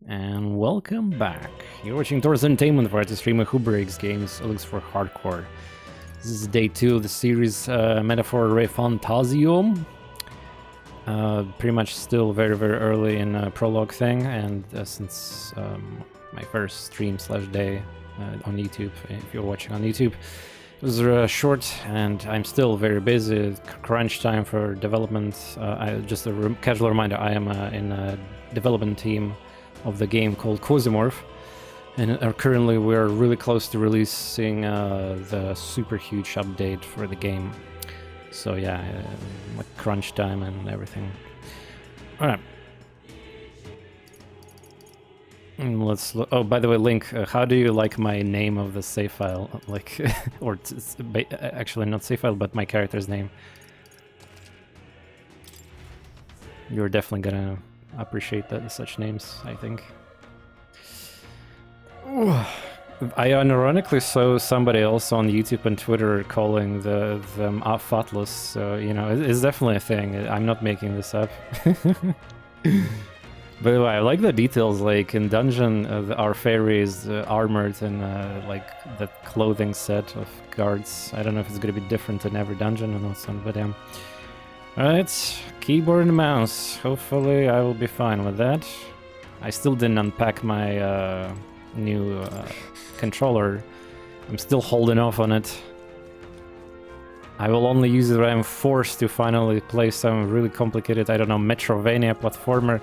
And welcome back. You're watching TorNis Entertainment, where it's a streamer who breaks games, looks for hardcore. This is day 2 of the series, Metaphor ReFantazio. Pretty much still very early in a prologue thing, and since my first stream/day on YouTube, if you're watching on YouTube, it was short, and I'm still very busy. Crunch time for development. Just a casual reminder, I am in a development team of the game called Quasimorph, and currently we're really close to releasing the super huge update for the game. So yeah, like crunch time and everything. All right. Let's look. Oh, by the way, Link, how do you like my name of the save file? Like, or actually not save file, but my character's name. You're definitely gonna appreciate that such names, I think. I unironically saw somebody else on YouTube and Twitter calling them ATLUS, so you know it's definitely a thing. I'm not making this up. By the way, I like the details. Like in dungeon, our fairy is armored and like the clothing set of guards. I don't know if it's gonna be different in every dungeon or not, but yeah. Alright, keyboard and mouse. Hopefully I will be fine with that. I still didn't unpack my new controller. I'm still holding off on it. I will only use it when I'm forced to finally play some really complicated, I don't know, Metrovania platformer.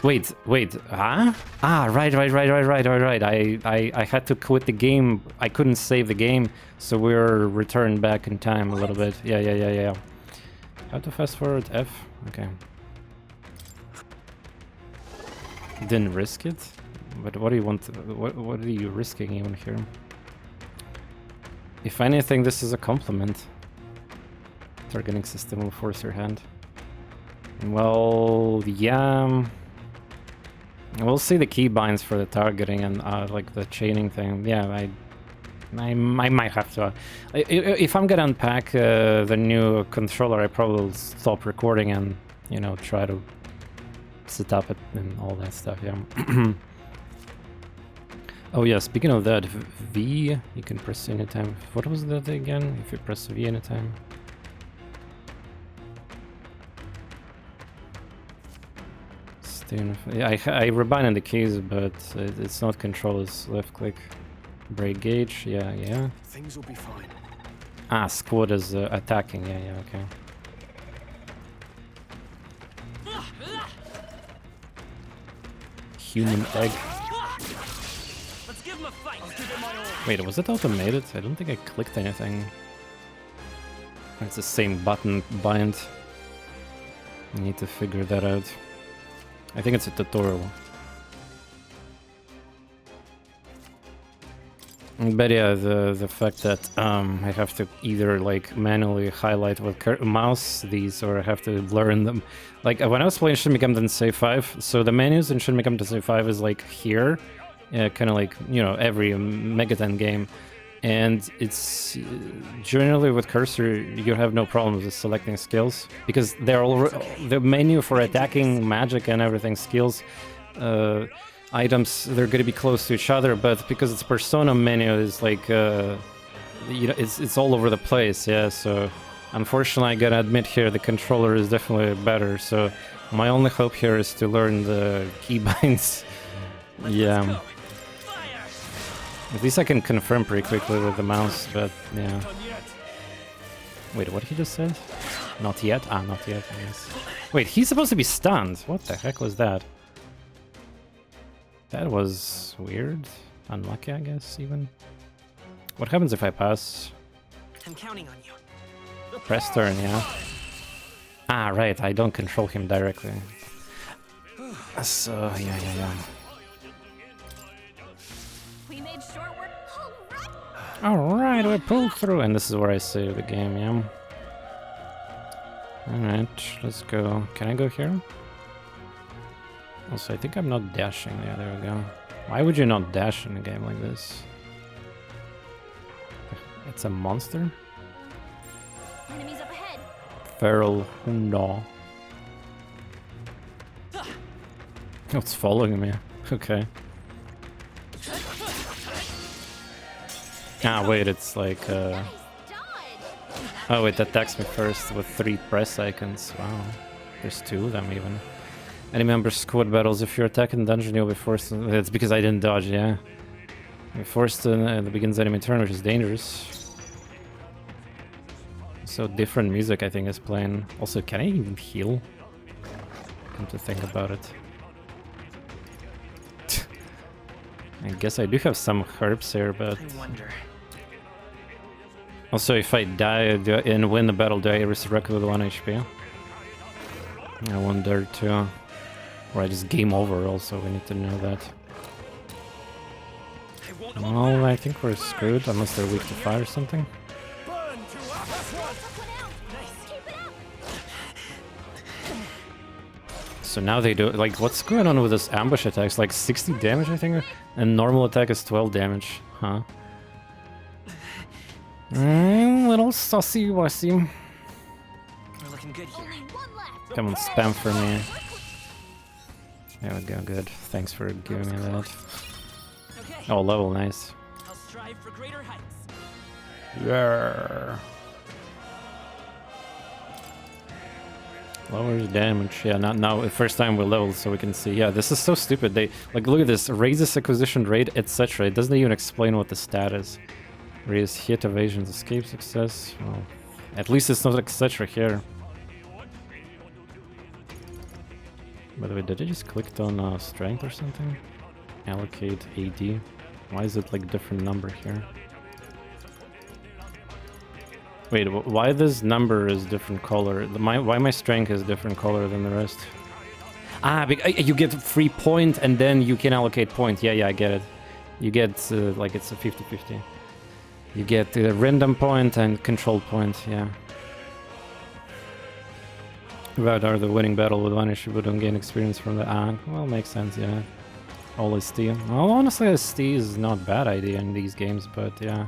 Wait, huh? Ah, right. I had to quit the game. I couldn't save the game, so we're returned back in time a little bit. Yeah. How to fast forward? F? Okay. Didn't risk it? But what do you want? What are you risking even here? If anything, this is a compliment. Targeting system will force your hand. Well, yeah. We'll see the keybinds for the targeting and like the chaining thing. Yeah, I might have to. If I'm gonna unpack the new controller, I probably will stop recording and, you know, try to set up it and all that stuff. Yeah. Oh yeah, speaking of that, V, you can press anytime. What was that again? If you press V anytime. Yeah, I rebinded the keys, but it's not control, it's left click. Break gauge, yeah. Things will be fine. Ah, squad is attacking, yeah, okay. Human egg. Let's give him a fight. Wait, was it automated? I don't think I clicked anything. It's the same button bind. I need to figure that out. I think it's a tutorial. But yeah, the fact that I have to either like manually highlight with mouse these, or I have to learn them. Like when I was playing Shin Megami Tensei 5, so the menus in Shin Megami Tensei 5 is like here, kind of like, you know, every Megaten game, and it's generally with cursor you have no problems with selecting skills because they're all the menu for attacking, magic, and everything skills. Items, they're going to be close to each other, but because it's Persona menu is like, you know, it's all over the place, yeah, so unfortunately I gotta admit here the controller is definitely better, so my only hope here is to learn the keybinds. Yeah. At least I can confirm pretty quickly with the mouse, but yeah. Wait, what he just said? Not yet? Ah, not yet, I guess. Wait, he's supposed to be stunned. What the heck was that? That was weird. Unlucky, I guess, even. What happens if I pass? I'm counting on you. Press turn, yeah. Ah, right, I don't control him directly. So, yeah. We made short work. Alright, we pulled through, and this is where I save the game, yeah. Alright, let's go. Can I go here? Also, I think I'm not dashing. Yeah, there we go. Why would you not dash in a game like this? It's a monster? Enemies up ahead. Feral Hunda. Oh, it's following me. Okay. Ah, wait, it's like, Nice dodge. oh, it attacks me first with 3 press icons. Wow. There's 2 of them, even. Any members squad battles, if you're attacking dungeon, you'll be forced to... It's because I didn't dodge, yeah. You're forced to the begins enemy turn, which is dangerous. So different music, I think, is playing. Also, can I even heal? Come to think about it. I guess I do have some herbs here, but... I wonder. Also, if I die and win the battle, do I resurrect with 1 HP? I wonder too. Or I just game over also, we need to know that. Well, I think we're screwed, unless they're weak to fire or something. Took one out. Keep it up. So now they do, like, what's going on with this ambush attacks? Like 60 damage, I think? And normal attack is 12 damage, huh? Little sussy wussy. We're looking good here. Only one left. Come on, spam for me. There we go, good. Thanks for giving me that. Okay. Oh, level, nice. I'll strive for greater heights. Yeah. Lowers damage. Yeah, now first time we leveled, so we can see. Yeah, this is so stupid. They like look at this. Raises acquisition rate, etc. It doesn't even explain what the stat is. Raise hit, evasions, escape, success. Well, at least it's not etc. here. By the way, did I just clicked on strength or something? Allocate AD. Why is it like different number here? Wait, why this number is different color? Why my strength is different color than the rest? Ah, you get free point and then you can allocate point. Yeah, I get it. You get like it's a 50-50. You get the random point and control point. Yeah. About are the winning battle with 1 issue, but don't gain experience from the well, makes sense. Yeah. All ST. Well, honestly, ST is not a bad idea in these games, but yeah.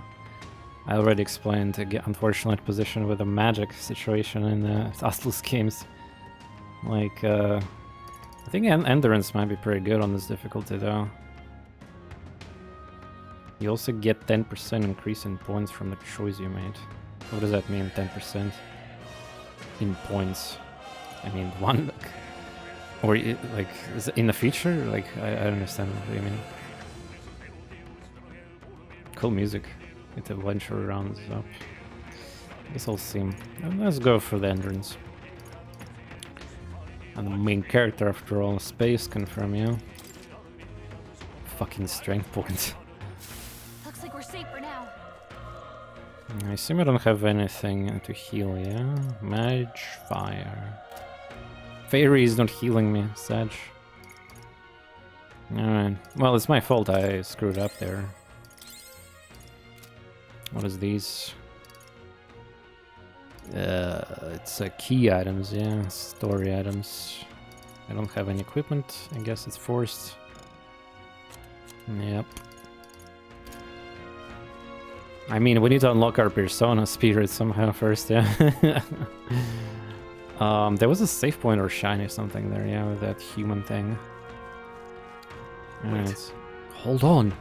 I already explained the unfortunate position with the magic situation in the ATLUS games. Like, I think endurance might be pretty good on this difficulty, though. You also get 10% increase in points from the choice you made. What does that mean, 10% in points? I mean, one, or like, is it in the future? Like, I don't understand what you mean. Cool music. It eventually rounds up. I guess I'll see. And let's go for the endurance. And the main character, after all, space confirm, yeah. Fucking strength point. Looks like we're safe for now. I assume I don't have anything to heal, yeah? Mage, fire. Fairy is not healing me, Sag. Alright. Well, it's my fault I screwed up there. What is these? It's key items, yeah. Story items. I don't have any equipment. I guess it's forced. Yep. I mean, we need to unlock our persona spirit somehow first, yeah. There was a save point or shiny something there, yeah, with that human thing. Alright. Hold on.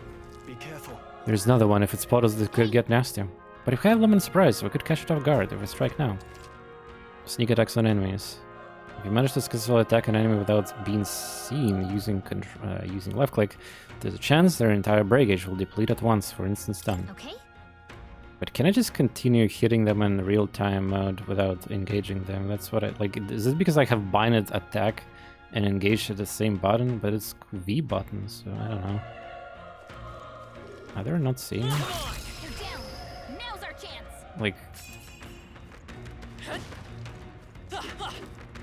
Be careful. There's another one. If it spot us, it could get nasty. But if we have lemon surprise, we could catch it off guard if we strike now. Sneak attacks on enemies. If you manage to successfully attack an enemy without being seen using left click, there's a chance their entire breakage will deplete at once for instant stun. Okay. But can I just continue hitting them in real-time mode without engaging them? That's what I like. Is it because I have bind attack and engage at the same button, but it's V button, so I don't know. Are they not seeing? You're down. Now's our chance. Like,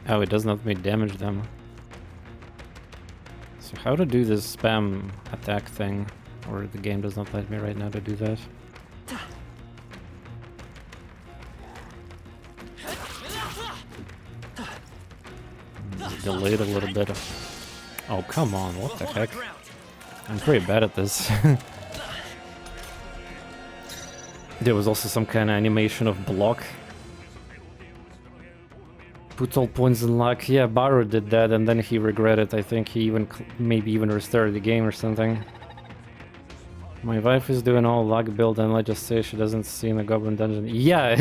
oh, it does not make damage them. So how to do this spam attack thing? Or the game does not let me right now to do that. Delayed a little bit. Oh, come on, what the heck? I'm pretty bad at this. There was also some kind of animation of block. Put all points in luck. Yeah, Baru did that and then he regretted. I think he even maybe even restarted the game or something. My wife is doing all luck build and let's just say she doesn't see in the Goblin Dungeon. Yeah,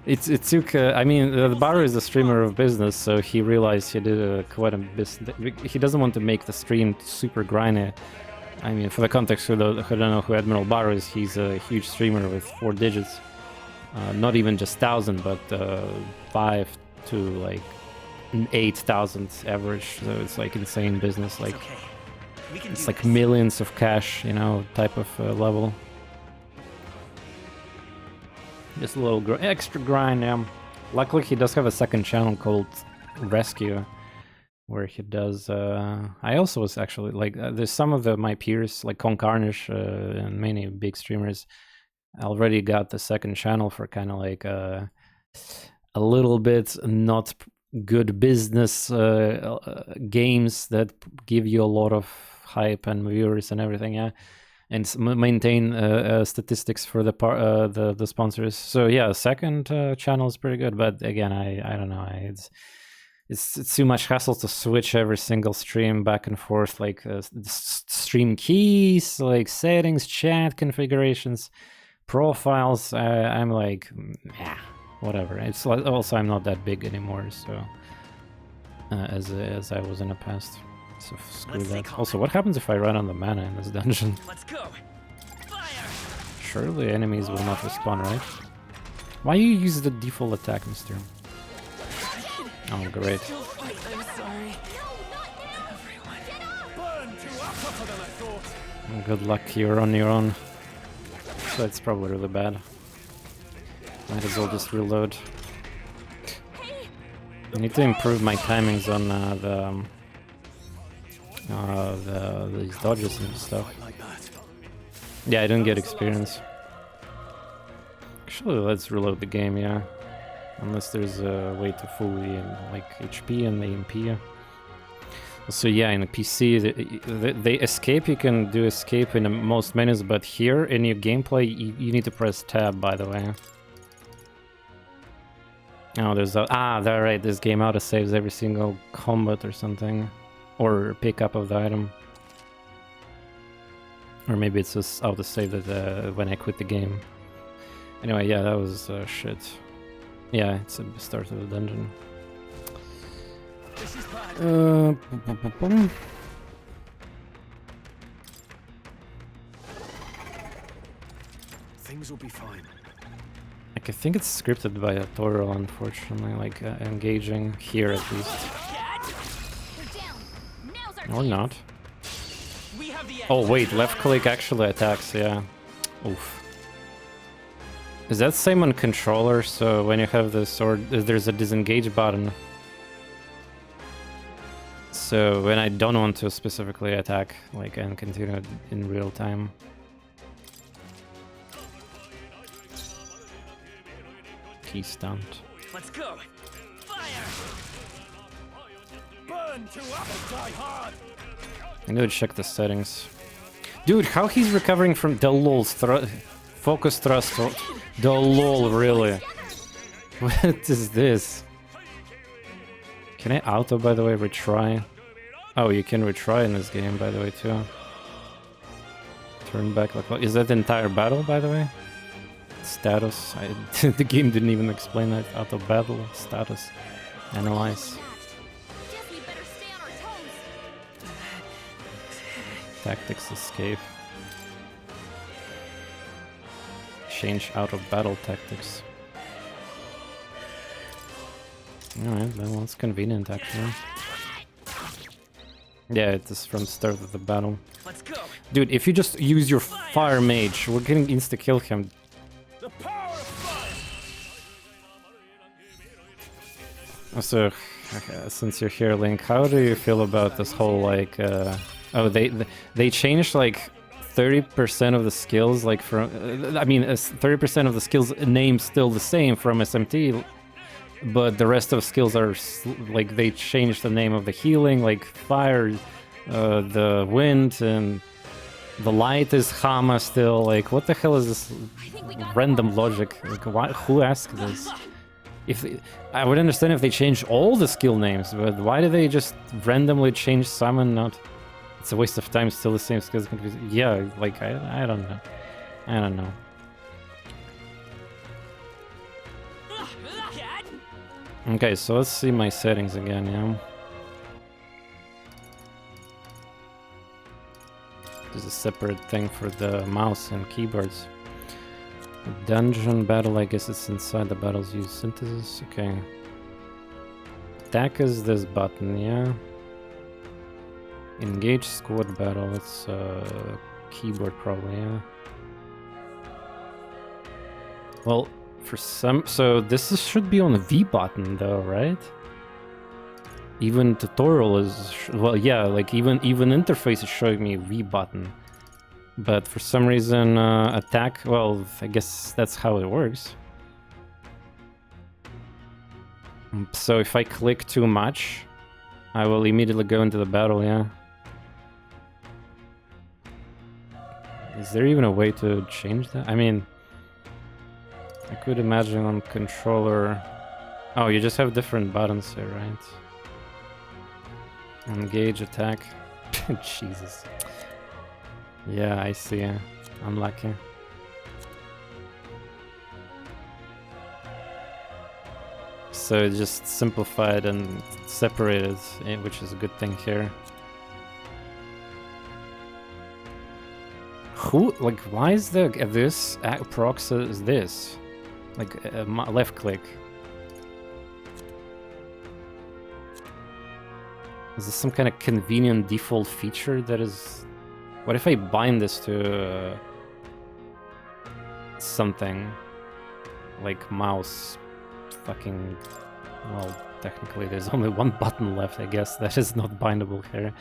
it took... I mean, the Baru is a streamer of business, so he realized he did quite a business. He doesn't want to make the stream super grindy. I mean, for the context, who don't know who Admiral Baru is, he's a huge streamer with 4 digits. Not even just 1,000, but 5 to like 8,000 average. So it's like insane business. Like it's like millions of cash, you know, type of level. Just a little extra grind, yeah. Luckily, he does have a second channel called Rescue, where he does. I also was actually like there's some of my peers like Concarnish and many big streamers already got the second channel for kind of like a little bit not good business games that give you a lot of hype and viewers and everything, yeah, and maintain statistics for the sponsors. So yeah, second channel is pretty good, but again, I don't know, it's too much hassle to switch every single stream back and forth, like stream keys, like settings, chat configurations, profiles. I'm like, yeah, whatever. It's like, also I'm not that big anymore, so as I was in the past. So screw that. Also, what happens if I run on the mana in this dungeon? Let's go. Fire. Surely enemies will not respawn, right? Why you use the default attack, mister? Oh, great. I'm sorry. Good luck, you're on your own. So it's probably really bad. Might as well just reload. I need to improve my timings on these dodges and stuff. Yeah, I didn't get experience. Actually, let's reload the game, yeah. Unless there's a way to fully like HP and AMP. So yeah, in a PC, the escape, you can do escape in most menus, but here in your gameplay, you need to press tab, by the way. Oh, there's a... Ah, that's right, this game auto-saves every single combat or something. Or pickup of the item. Or maybe it's just auto-save that when I quit the game. Anyway, yeah, that was shit. Yeah, it's the start of the dungeon. Things will be fine. Like, I think it's scripted by a Toro, unfortunately, like engaging here at least. Or not. Oh wait, left click actually attacks, yeah. Oof. Is that same on controller? So when you have the sword, there's a disengage button. So when I don't want to specifically attack, like, and continue in real time. Key stunt. Let's go. Fire. Burn to up and die hard. I need to check the settings. Dude, how he's recovering from the lol focus thrust? The lol, really? What is this? Can I auto, by the way, retry? Oh, you can retry in this game, by the way, too. Turn back like... Is that the entire battle, by the way? Status. The game didn't even explain that. Auto battle status. Analyze. Tactics escape. Change out of battle tactics. Alright, well, that's convenient actually. Yeah, it is from the start of the battle. Let's go. Dude, if you just use your fire mage, we're getting insta-kill him. The power of fire. Also, since you're here, Link, how do you feel about this whole, like, oh, they changed, like, 30% of the skills, like, from... I mean, 30% of the skills name's still the same from SMT, but the rest of skills are, like, they changed the name of the healing, like, fire, the wind, and the light is Hama still. Like, what the hell is this random logic? Like, who asked this? I would understand if they changed all the skill names, but why do they just randomly change some and not? It's a waste of time. Still the same skills. Yeah, like I don't know. I don't know. Okay, so let's see my settings again. Yeah. There's a separate thing for the mouse and keyboards. Dungeon battle, I guess it's inside the battles use synthesis. Okay. Attack is this button, yeah. Engage squad battle, it's keyboard probably, yeah. Well, for some, so should be on the V button though, right? Even tutorial is, well, yeah, like even interface is showing me V button. But for some reason, attack, well, I guess that's how it works. So if I click too much, I will immediately go into the battle, yeah. Is there even a way to change that? I mean, I could imagine on controller... Oh, you just have different buttons here, right? Engage, attack. Jesus. Yeah, I see. Unlucky. So it just simplified and separated, which is a good thing here. Who, like, why is this prox is this? Like, left click. Is this some kind of convenient default feature that is... What if I bind this to something like mouse fucking... Well, technically there's only one button left, I guess. That is not bindable here.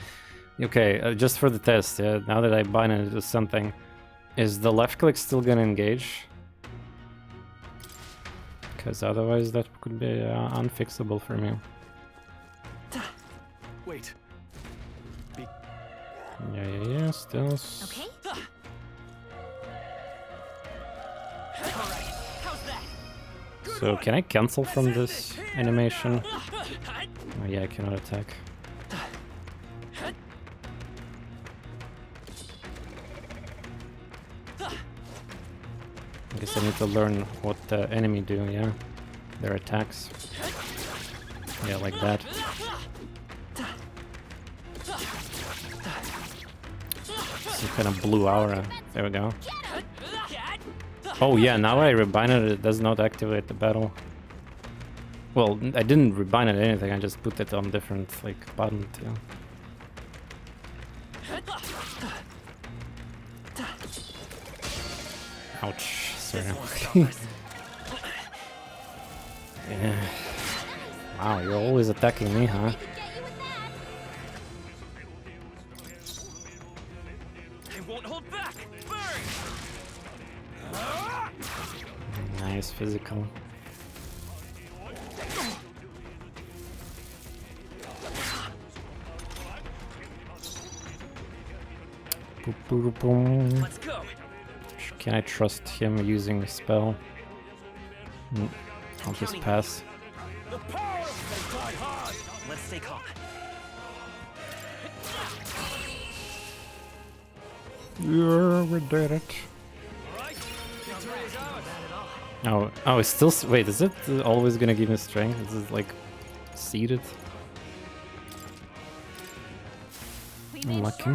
Okay, just for the test, yeah, now that I bind it to something, is the left click still gonna engage? Because otherwise that could be unfixable for me. Wait. Yeah, still. Okay. So can I cancel from this animation? Oh yeah, I cannot attack. I guess I need to learn what the enemy do, yeah? Their attacks. Yeah, like that. Some kind of blue aura. There we go. Oh yeah, now I rebind it, it does not activate the battle. Well, I didn't rebind it anything, I just put it on different, like, button too. Ouch, sorry. Yeah. Wow, you're always attacking me, huh? Nice physical. Boop, boop, boom. Let's go. Can I trust him using a spell? I'll just pass. The power of the die hard. Let's stay calm. Yeah, we did it. Oh, it's still. Wait, is it always gonna give me strength? Is it like seeded? Unlucky.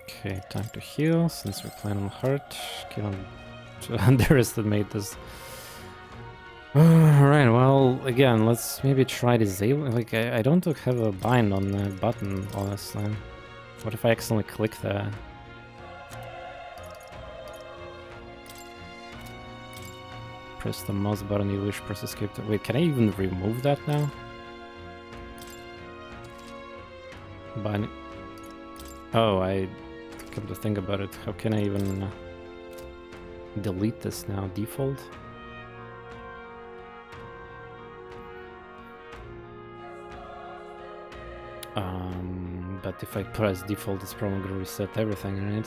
Okay, time to heal since we're playing on heart. Cannot underestimate this. Alright, well, again, let's maybe try disable. Like, I don't have a bind on that button, honestly. What if I accidentally click that? Press the mouse button you wish, press escape. Wait, can I even remove that now? Bind. Oh, I come to think about it. How can I even delete this now? Default? But if I press default, it's probably gonna reset everything, right?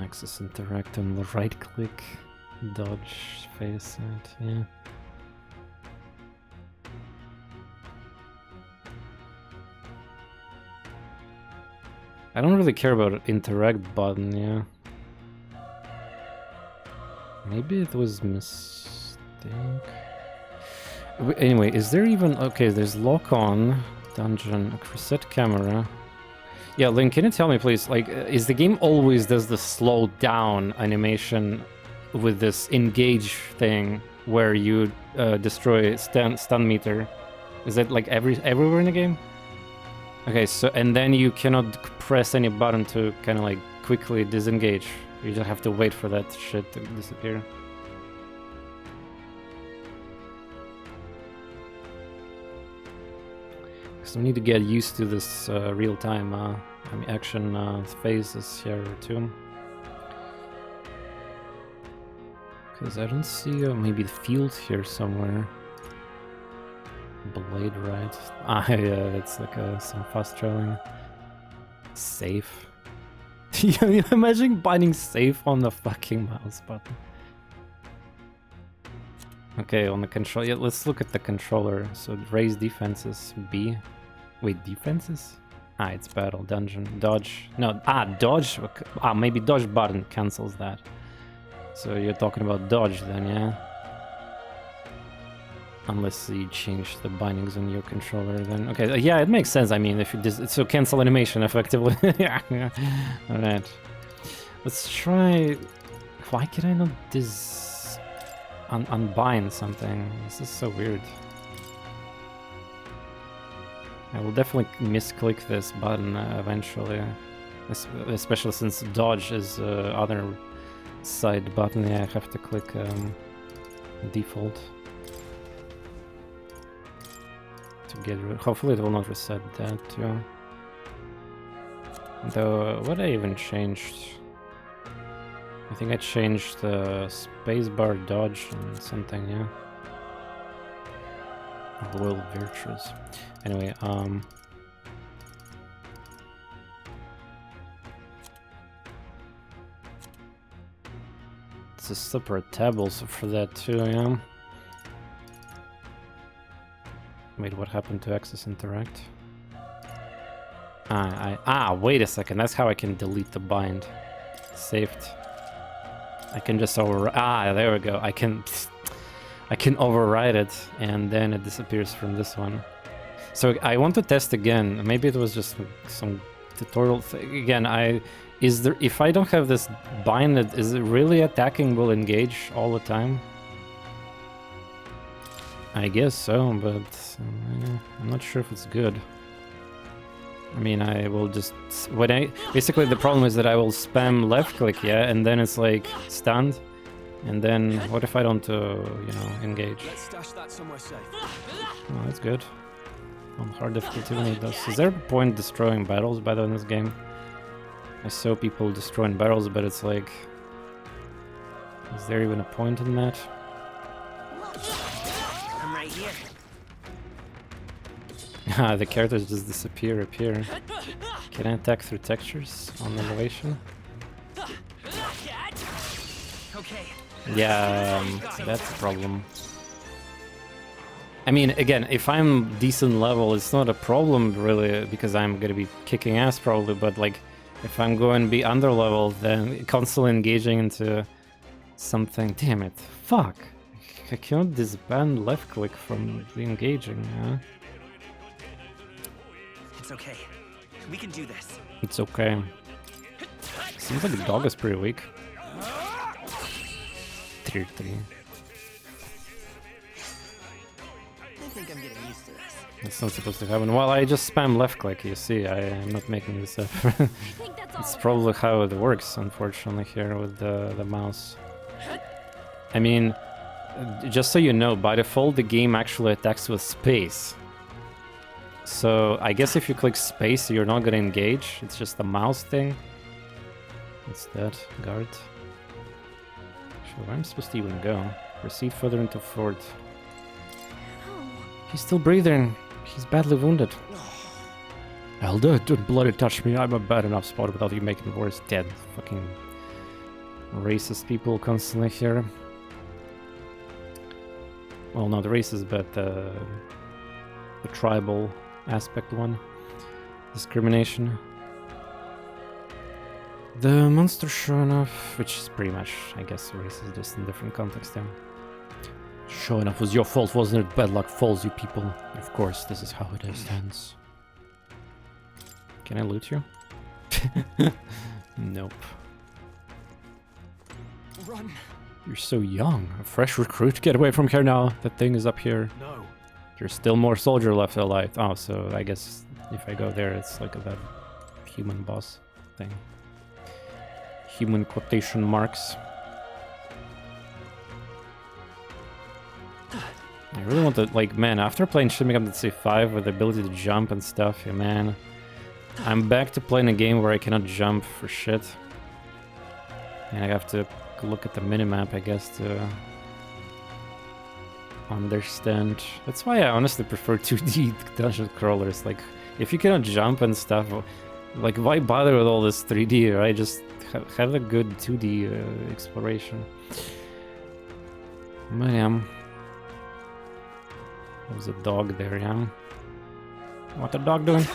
Axis interact on the right click, dodge, face it, yeah. I don't really care about interact button, yeah. Maybe it was mistake. Anyway, is there even... Okay, there's lock on, dungeon, reset camera. Yeah, Link, can you tell me please, like, is the game always does the slow down animation with this engage thing where you destroy stun meter? Is it like everywhere in the game? Okay, so, and then you cannot press any button to kind of like quickly disengage. You just have to wait for that shit to disappear. So we need to get used to this real-time action phases here too. Because I don't see maybe the field here somewhere. Blade right. Ah, yeah, it's like some fast traveling. Safe. You imagine binding safe on the fucking mouse button. Okay, on the control. Yeah, let's look at the controller. So raise defenses, B. Wait, defenses? Ah, it's battle, dungeon, dodge. No, dodge. Ah, maybe dodge button cancels that. So you're talking about dodge then, yeah? Unless you change the bindings on your controller, then okay. Yeah, it makes sense. I mean, if you so cancel animation effectively. Yeah. All right. Let's try. Why can I not unbind something? This is so weird. I will definitely misclick this button eventually, especially since dodge is other side button. Yeah, I have to click default to get rid. Hopefully it will not reset that too. Though, what I even changed? I think I changed the spacebar dodge and something, yeah. Royal virtues. Anyway, it's a separate tab also for that too, yeah. Wait, what happened to Axis Interact? Wait a second, that's how I can delete the bind. Saved. I can just there we go. I can override it and then it disappears from this one. So I want to test again. Maybe it was just some tutorial thing. Again, if I don't have this binded, is it really attacking will engage all the time? I guess so, but I'm not sure if it's good. I mean, I will just basically the problem is that I will spam left click, yeah, and then it's like stunned, and then what if I don't, engage? Let's stash that somewhere safe. Oh, that's good. On hard difficulty when it does. Is there a point destroying battles by the way in this game? I saw people destroying battles, but it's like, is there even a point in that? I'm right here. The characters just appear. Can I attack through textures on elevation? Okay. Yeah, that's a problem. I mean, again, if I'm decent level, it's not a problem really, because I'm gonna be kicking ass probably, but like, if I'm going to be under level, then constantly engaging into something, damn it, fuck. I cannot disband left click from the engaging, yeah? It's okay. We can do this. It's okay. Seems like the dog is pretty weak. Tier 3. I think I'm getting used to this. That's not supposed to happen. Well, I just spam left click, you see, I'm not making this up. It's probably how it works, unfortunately, here with the mouse. I mean, just so you know, by default the game actually attacks with space. So I guess if you click space, you're not gonna engage. It's just a mouse thing. What's that? Guard. Actually, where am I supposed to even go? Proceed further into fort. He's still breathing. He's badly wounded. Elder, don't bloody touch me. I'm a bad enough spot without you making it worse. Dead. Fucking racist people constantly here. Well, not racist, but the tribal aspect one. Discrimination. The monster showing off, which is pretty much, I guess, racist, just in different context there. Showing off was your fault, wasn't it? Bad luck falls, you people. Of course, this is how it is, stands. Can I loot you? Nope. Run. You're so young. A fresh recruit. Get away from here now. That thing is up here. No. There's still more soldier left alive. Oh, so I guess if I go there, it's like that human boss thing. Human quotation marks. I really want to, like, man, after playing Shin Megami Tensei 5 with the ability to jump and stuff, yeah, man. I'm back to playing a game where I cannot jump for shit. And I have to look at the minimap, I guess, to understand. That's why I honestly prefer 2D dungeon crawlers. Like, if you cannot jump and stuff, like, why bother with all this 3D, right? Just have a good 2D exploration. But yeah. There's a dog there, yeah. What the dog doing?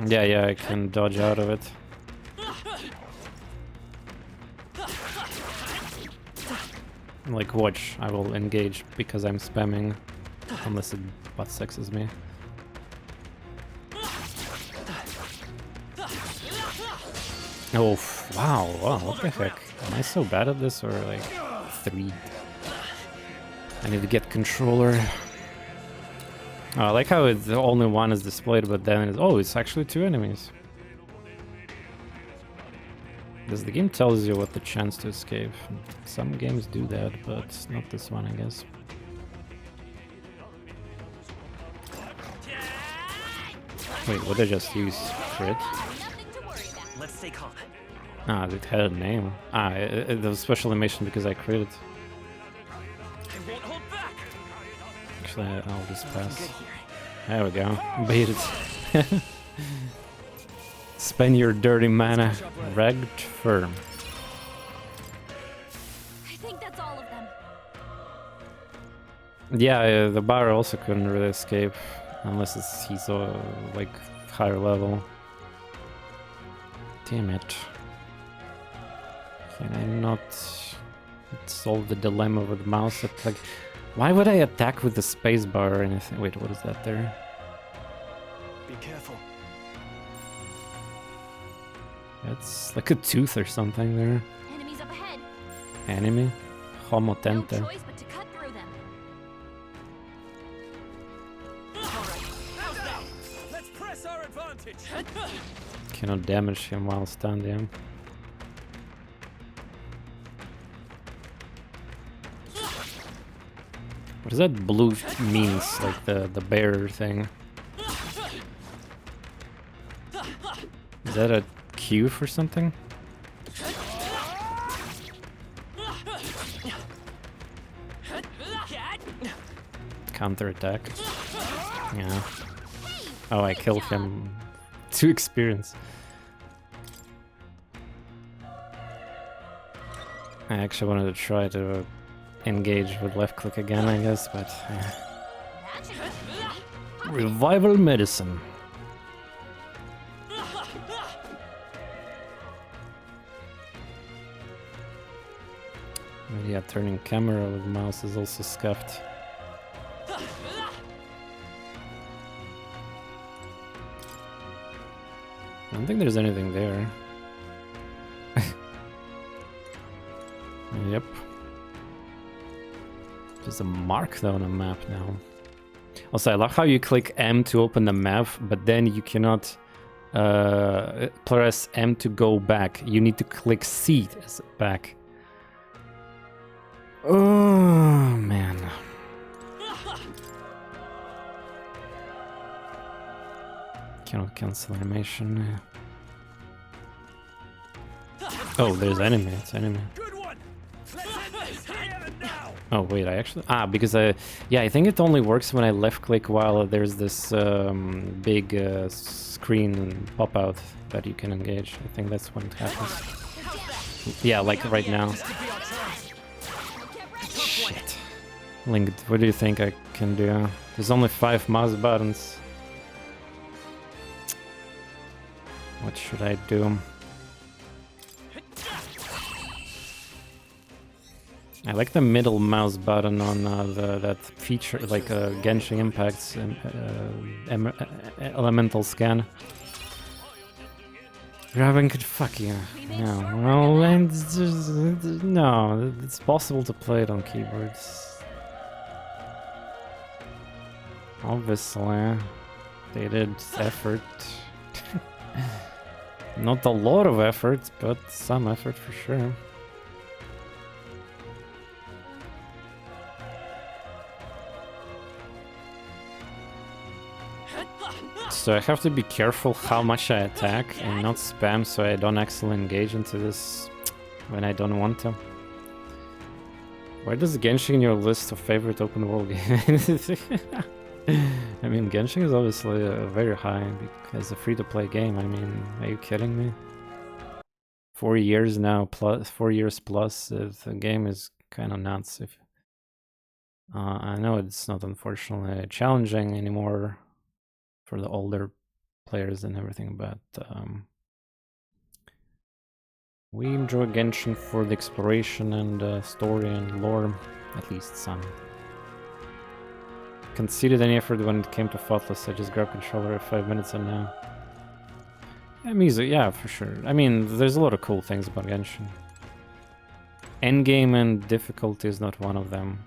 Yeah, I can dodge out of it. Like, watch, I will engage because I'm spamming, unless it butt sexes me. Oh, wow, what the heck? Am I so bad at this, or like 3? I need to get controller. Oh, I like how it's only one is displayed, but then it's, oh, it's actually 2 enemies. Because the game tells you what the chance to escape. Some games do that, but not this one, I guess. Wait, what did I just use? Crit? Let's stay calm. Ah, it had a name. Ah, it was special animation because I critted. I won't hold back. Actually, I'll just pass. There we go. Bait it. Spend your dirty mana. Ragged firm. I think that's all of them. Yeah, the bar also couldn't really escape. Unless he's like higher level. Damn it. Can I not solve the dilemma with the mouse? Like, why would I attack with the spacebar or anything? Wait, what is that there? Be careful. It's like a tooth or something there. Enemies up ahead. Enemy? No Homotente. choice but to cut through them. How's that? Let's press our advantage. Cannot damage him while standing. What does that blue means? Like the bear thing. Is that a Q for something? Counter attack. Yeah. Oh, I killed him. 2 experience. I actually wanted to try to engage with left click again, I guess, but revival medicine. Yeah, turning camera with mouse is also scuffed. I don't think there's anything there. Yep. There's a mark though on the map now. Also, I love how you click M to open the map, but then you cannot press M to go back. You need to click C as back. Oh man. Cannot cancel animation. Oh, there's enemy. It's enemy. Good one. Let's end this here and now. Oh wait, I actually because yeah, I think it only works when I left click while there's this big screen pop out that you can engage. I think that's when it happens. Yeah, like right now. Shit. Linked, what do you think I can do? There's only 5 mouse buttons. What should I do? I like the middle mouse button on that feature, like Genshin Impact's elemental scan. Grabbing could fuck you. No, well, it's just, no, it's possible to play it on keyboards. Obviously, they did effort. Not a lot of effort, but some effort for sure. So I have to be careful how much I attack and not spam so I don't actually engage into this when I don't want to. Why does Genshin in your list of favorite open world games? I mean, Genshin is obviously very high because a free-to-play game. I mean, are you kidding me? 4 years now, plus 4 years plus, the game is kind of nuts. If I know it's not unfortunately challenging anymore for the older players and everything, but we enjoy Genshin for the exploration and story and lore, at least some. Conceded any effort when it came to Thoughtless. I just grabbed controller at 5 minutes and now. Yeah, music, yeah, for sure. I mean, there's a lot of cool things about Genshin. Endgame and difficulty is not one of them.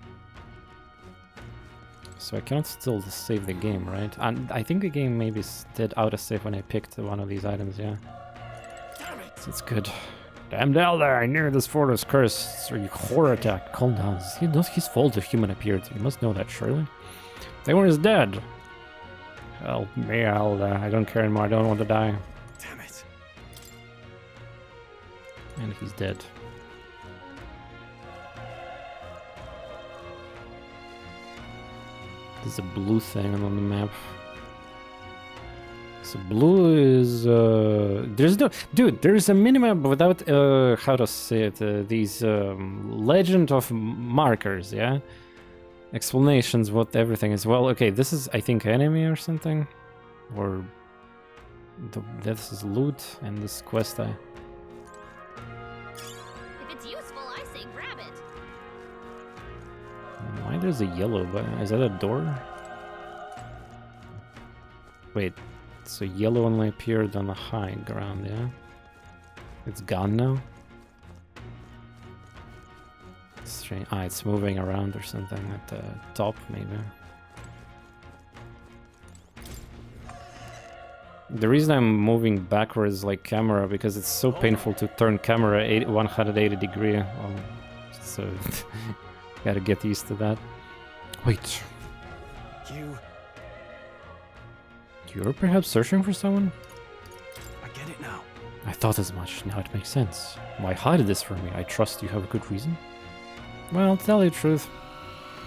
So I cannot still save the game, right? And I think the game maybe did auto-save when I picked one of these items, yeah. So it's good. Damn Elder, I knew this fort was cursed. Or you horror attack. Calm down. It's not his fault if human appeared. You must know that, surely. They were dead. Help me, Elder. I don't care anymore. I don't want to die. Damn it. And he's dead. There's a blue thing on the map. So blue is there's no dude. There's a minimap without how to say it. These legend of markers, yeah. Explanations what everything is. Well, okay, this is I think enemy or something, or this is loot and this quest. If it's useful, I say grab it. Why there's a yellow button? Is that a door? Wait, so yellow only appeared on the high ground, yeah? It's gone now? Strange. Ah, it's moving around or something at the top, maybe. The reason I'm moving backwards like camera, because it's so painful to turn camera 180 degree. So gotta get used to that. Wait. You're perhaps searching for someone? I get it now. I thought as much. Now it makes sense. Why hide this from me? I trust you have a good reason. Well, tell you the truth.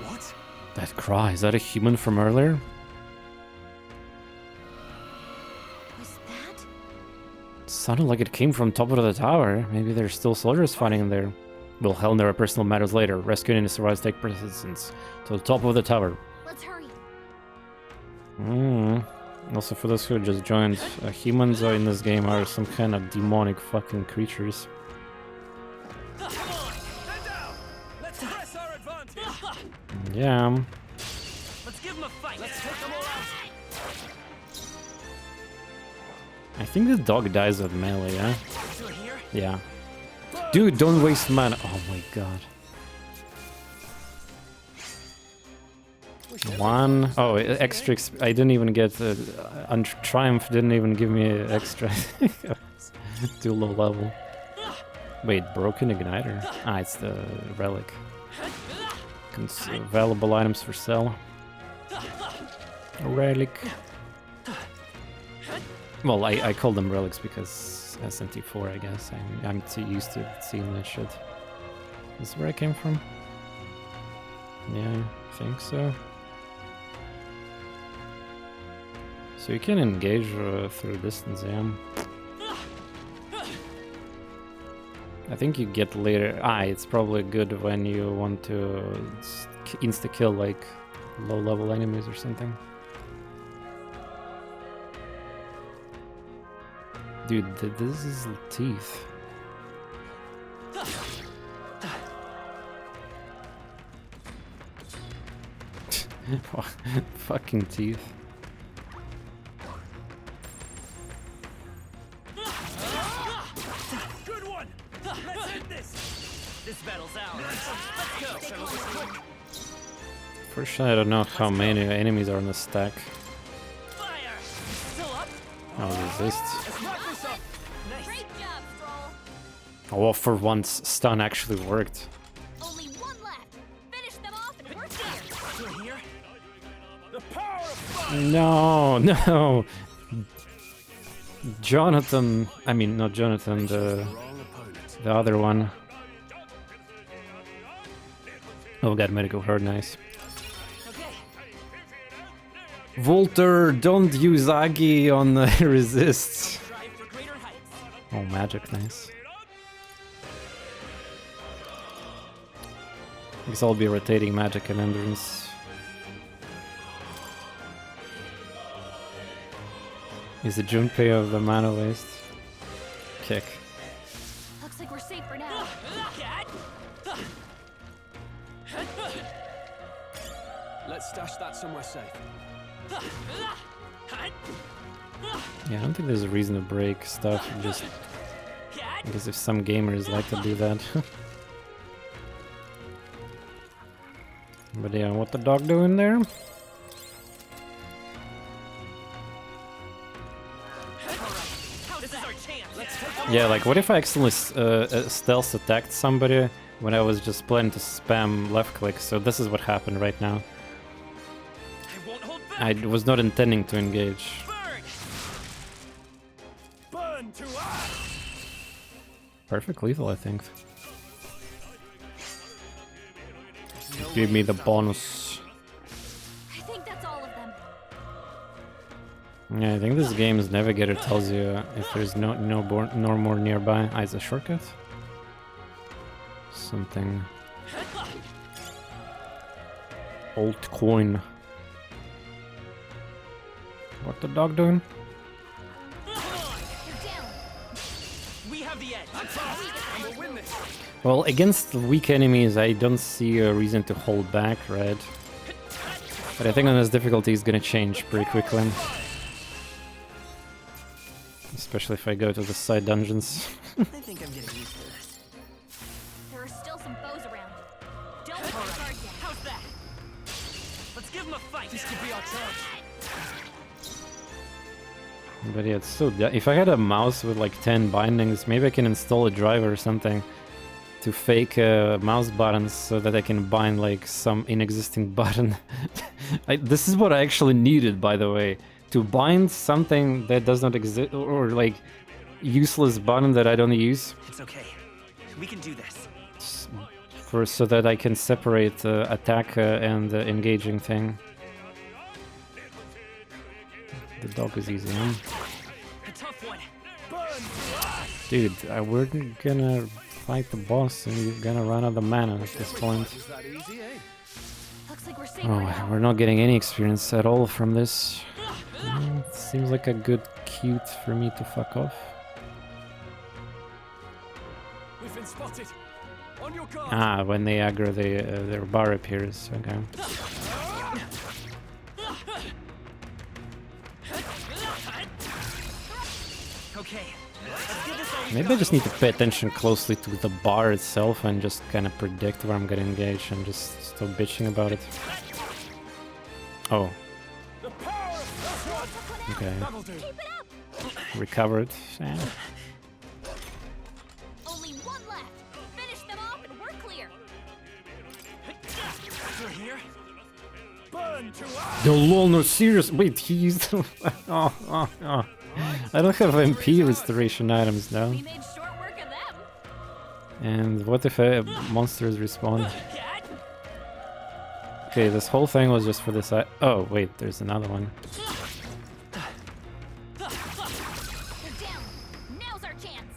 What? That cry, is that a human from earlier? Was that? It sounded like it came from top of the tower. Maybe there's still soldiers fighting in there. We'll handle their personal matters later. Rescuing any survivors take precedence to the top of the tower. Let's hurry. Also, for those who just joined, humans in this game are some kind of demonic fucking creatures. Come on, stand down. Let's press our advantage. Yeah. Let's give them a fight. Let's take them all out. I think the dog dies with melee, yeah? Through here? Yeah. Dude, don't waste mana. Oh my god. One. Oh, extra. I didn't even get. Triumph didn't even give me extra. Too low level. Wait, broken igniter. Ah, it's the relic. Valuable items for sale. A relic. Well, I call them relics because SMT4, I guess. I'm too used to seeing that shit. This is where I came from? Yeah, I think so. So you can engage through distance, yeah. I think you get later. It's probably good when you want to insta-kill like low-level enemies or something. Dude, this is teeth. Fucking teeth. Good one. Let's hit this. This battle's ours. Let's go. Quick. First, I don't know how many enemies are on the stack. Fire. Still up. I'll resist. Let's wrap this up. Nice. Great job, Stroll. Oh, for once, stun actually worked. Only one left. Finish them off and we're clear. We're here. The power of fire. No, no. Jonathan, I mean not Jonathan, the other one. Oh god, medical hurt, nice. Okay. Volter, don't use Agi on the resists. Strive for greater heights. Oh, magic, nice. I guess I'll be rotating magic and endurance. Is the Junpei of the mana waste? Kick. Looks like we're safe for now. Let's stash that somewhere safe. Yeah, I don't think there's a reason to break stuff, just because if some gamers like to do that. But yeah, what the dog doing there? Yeah, like what if I accidentally stealth attacked somebody when I was just planning to spam left click? So this is what happened right now. I won't hold back. I was not intending to engage. Burn to us. Perfect lethal, I think. Give me the bonus. I think that's all of them. Yeah, I think this game's navigator tells you if there's no more nearby. It's a shortcut? Something. Old coin. What the dog doing? You're down. We have the edge. And we'll win this. Well, against weak enemies, I don't see a reason to hold back, right? But I think on this difficulty is gonna change pretty quickly. Especially if I go to the side dungeons. I think I'm getting used to this. There are still some foes around. Don't let them guard you. How's that? Let's give him a fight. This could be our chance. But yeah, it's still... If I had a mouse with like 10 bindings, maybe I can install a driver or something to fake mouse buttons so that I can bind like some inexisting button. This is what I actually needed, by the way. To bind something that does not exist, or like useless button that I don't use. It's okay. We can do this. So that I can separate attack and engaging thing. The dog is easy, huh? A tough one. Dude, we're gonna fight the boss and you're gonna run out of mana at this point. Is that easy, eh? Looks like we're safe Oh, for now. we're not getting any experience at all from this. It seems like a good cute for me to fuck off. We've been spotted. On your guard. When they aggro, their bar appears. Okay. Okay. Let's give this all we Maybe I just need to pay attention closely to the bar itself and just kind of predict where I'm gonna engage and just stop bitching about it. Oh, The power of okay. that'll do. Keep it up. Recovered. Only one left. Finish them off and we're clear. You're here. Burn to us. The lol, no serious. Wait, he used. Oh. I don't have MP restoration items now. We made short work of them. And what if monsters respawn? Cat. Okay, this whole thing was just for this. Oh wait, there's another one. They're down. Now's our chance.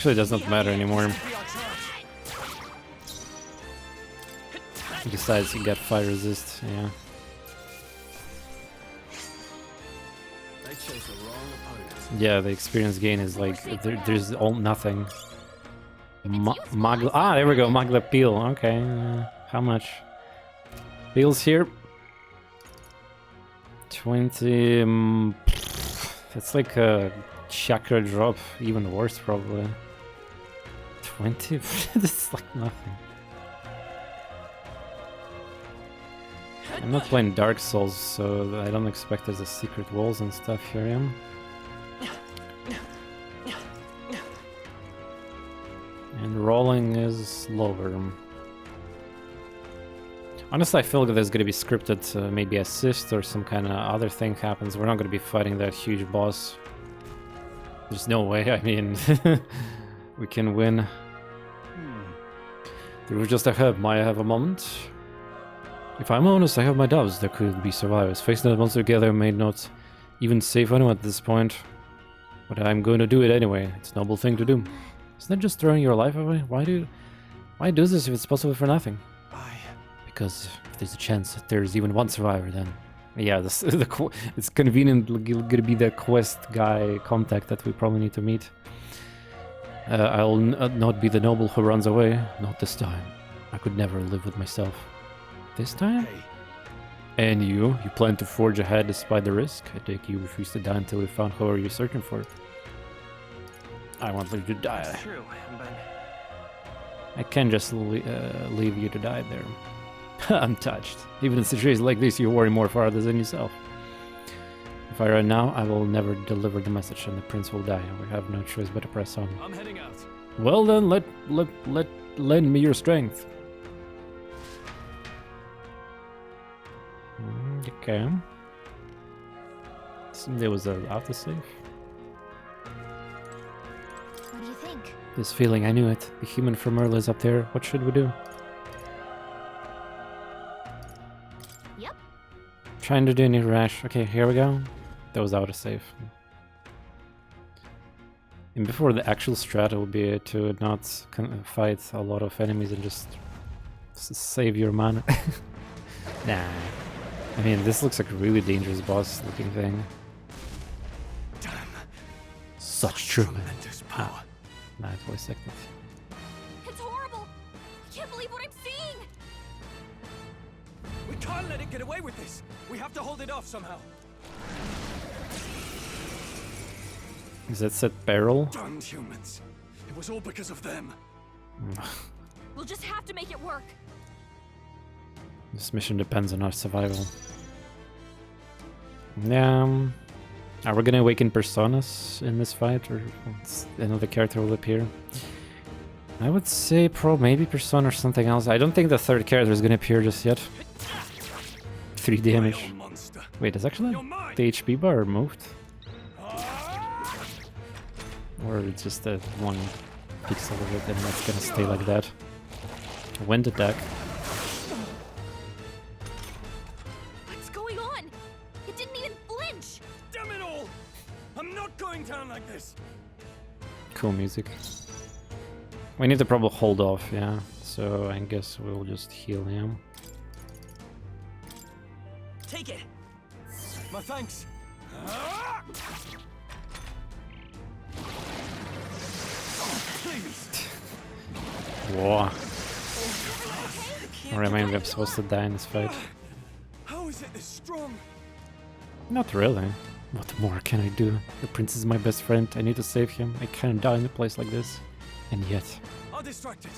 Actually, it does not matter anymore. Besides, you get fire resist, yeah. Yeah, the experience gain is like, there's all nothing. There we go, Magla Peel, okay. How much? Peels here. 20... that's like a chakra drop, even worse probably. 20? This is like nothing. I'm not playing Dark Souls, so I don't expect there's a secret walls and stuff here, yeah? And rolling is lower. Honestly, I feel like there's gonna be scripted, maybe assist or some kind of other thing happens. We're not gonna be fighting that huge boss. There's no way, I mean, we can win. There was just a hub. Might I have a moment? If I'm honest, I have my doubts there could be survivors. Facing that monster together may not even save anyone at this point. But I'm going to do it anyway. It's a noble thing to do. Isn't that just throwing your life away? Why do this if it's possible for nothing? Because if there's a chance that there's even one survivor, then... Yeah, it's conveniently gonna be the quest guy contact that we probably need to meet. I'll not be the noble who runs away. Not this time. I could never live with myself. This time? Hey. And you plan to forge ahead despite the risk? I take you refuse to die until you found whoever you're searching for. I want you to die. That's true, but... I can't just leave you to die there. I'm touched. Even in situations like this, you worry more for others than yourself. If I run now, I will never deliver the message and the prince will die. We have no choice but to press on. I'm heading out. Well then, lend me your strength. Okay. There was an autosave. What do you think? This feeling, I knew it. The human from earlier is up there. What should we do? Yep. Trying to do any rash. Okay, here we go. That was autosave. And before the actual strat will be to not fight a lot of enemies and just save your mana. Nah. I mean, this looks like a really dangerous boss looking thing. Damn. Such true tremendous power. Nah, it was second. It's horrible. I can't believe what I'm seeing. We can't let it get away with this. We have to hold it off somehow. Is that set barrel? Darn humans. It was all because of them. We'll just have to make it work. This mission depends on our survival. Yeah. Are we gonna awaken personas in this fight, or another character will appear? I would say maybe persona or something else. I don't think the third character is gonna appear just yet. 3 damage. Wait, is actually the HP bar removed? Or it's just a 1 pixel of it and that's gonna stay like that. Wind attack. What's going on? It didn't even flinch. Damn it all! I'm not going down like this. Cool music. We need to probably hold off, yeah. So I guess we'll just heal him. Take it. My thanks. Please. Whoa. Or maybe I'm supposed to die in this fight. How is it this strong? Not really. What more can I do? The prince is my best friend. I need to save him. I can't die in a place like this. And yet... I'll distract it.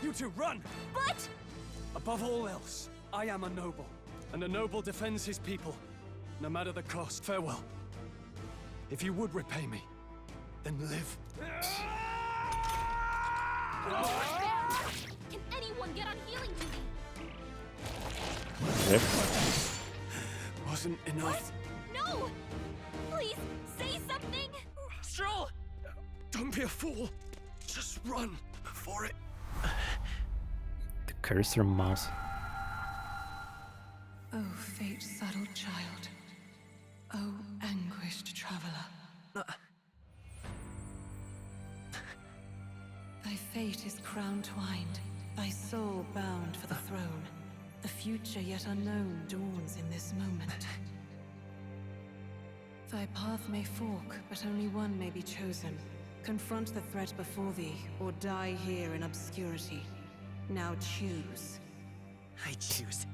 You two run! But... Above all else, I am a noble. And a noble defends his people. No matter the cost. Farewell. If you would repay me, then live. Can anyone get on healing duty? Rip. Wasn't enough. No! Please, say something! Stroll! Don't be a fool. Just run for it. The cursor mouse. Oh, fate-saddled child. Oh, anguished traveler. crown twined, thy soul bound for the throne. The future yet unknown dawns in this moment. Thy path may fork, but only one may be chosen. Confront the threat before thee, or die here in obscurity. Now choose. I choose.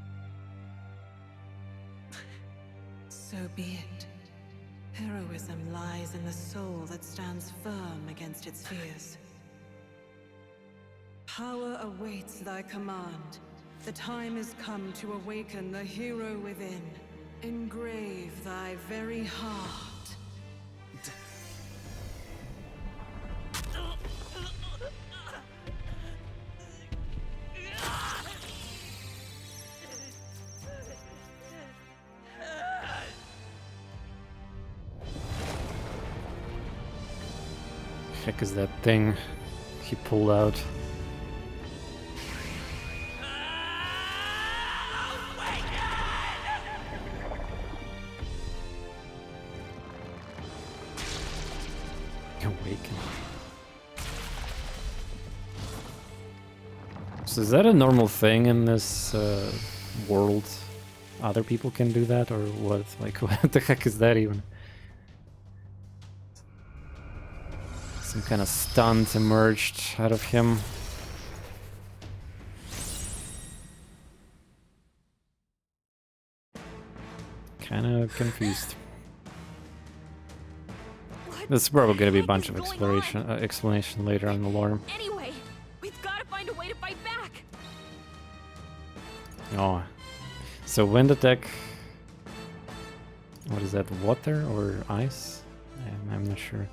So be it. Heroism lies in the soul that stands firm against its fears. Power awaits thy command. The time is come to awaken the hero within. Engrave thy very heart. Heck is that thing he pulled out? Awaken. So is that a normal thing in this world? Other people can do that, or what? Like, what the heck is that even? Some kind of stunt emerged out of him. Kinda confused. There's probably gonna be a bunch of explanation later on the lore. Anyway, we've got to find a way to fight back. Oh, so wind attack. What is that? Water or ice? I'm not sure.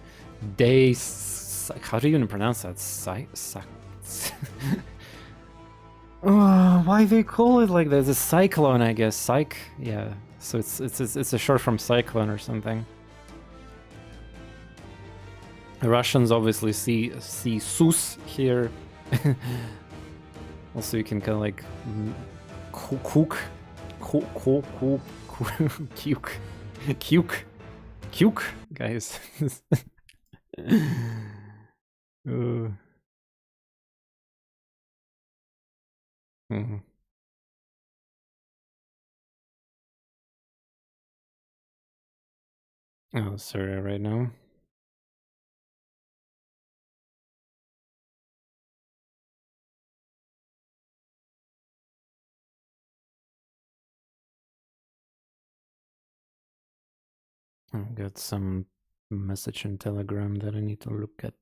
How do you even pronounce that? Oh, why they call it like that? It's a cyclone, I guess. Yeah. So it's a short from cyclone or something. The Russians obviously see sus here. Also, you can kind of like Cuke, guys. Oh, sorry, right now. I've got some message in Telegram that I need to look at.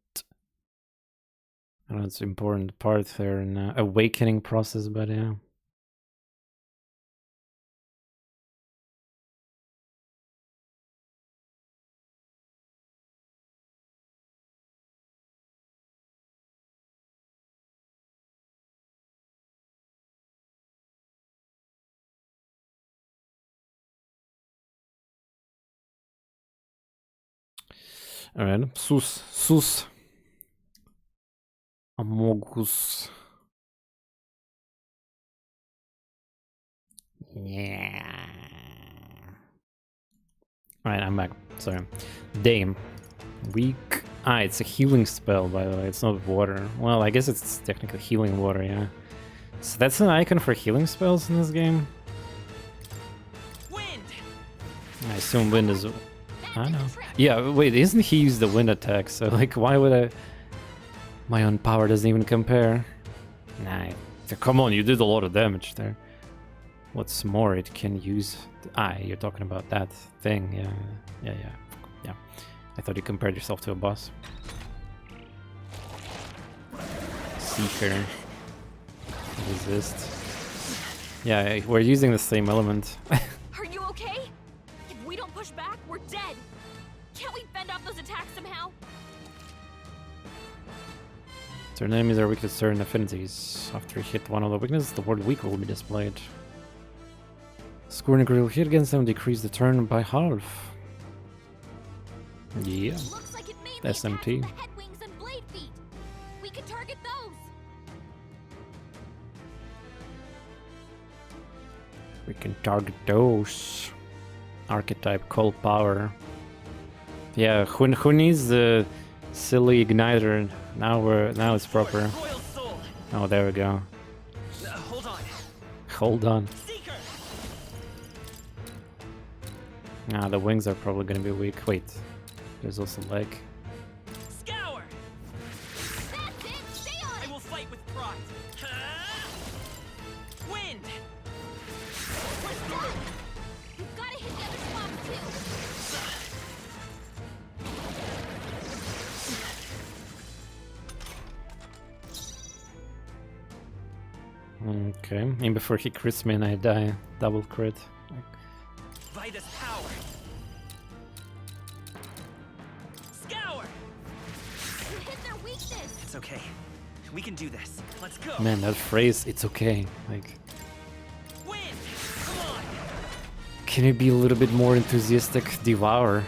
I know it's an important part there in the awakening process, but yeah. Alright, sus. Amogus. Yeah. Alright, I'm back. Sorry. Dame. Weak. Ah, it's a healing spell, by the way. It's not water. Well, I guess it's technically healing water, yeah. So that's an icon for healing spells in this game? Wind. I assume wind is... I know. Yeah, wait, isn't he used the wind attack? So, like, why would I... My own power doesn't even compare. Nah, come on, you did a lot of damage there. What's more, it can use... Ah, you're talking about that thing, yeah. I thought you compared yourself to a boss. Seeker. Resist. Yeah, we're using the same element. Are you okay? If we don't push back, we're dead. Can't we fend off those attacks somehow? Certain enemies are weak to certain affinities. After you hit one of the weaknesses, the word weak will be displayed. Scoring a critical hit against them decrease the turn by half. Yeah. Looks like it mainly SMT. attacks the head wings and blade feet. We could target those. We can target those. Archetype cold power. Yeah, who needs the silly igniter? Now it's proper. Royal soul. Oh, there we go. Hold on. Hold on. Seeker. Ah, the wings are probably gonna be weak. Wait, there's also leg. Scour. That's it! Stay on I it! will fight with pride. Wind. Restore! You've gotta hit the other spots too! Okay, and before he crits me and I die, double crit. Vitus power. Scour. You hit their weakness! It's okay. We can do this. Let's go. Man, that phrase, it's okay. Like, Wind. Come on. can you be a little bit more enthusiastic? Devour.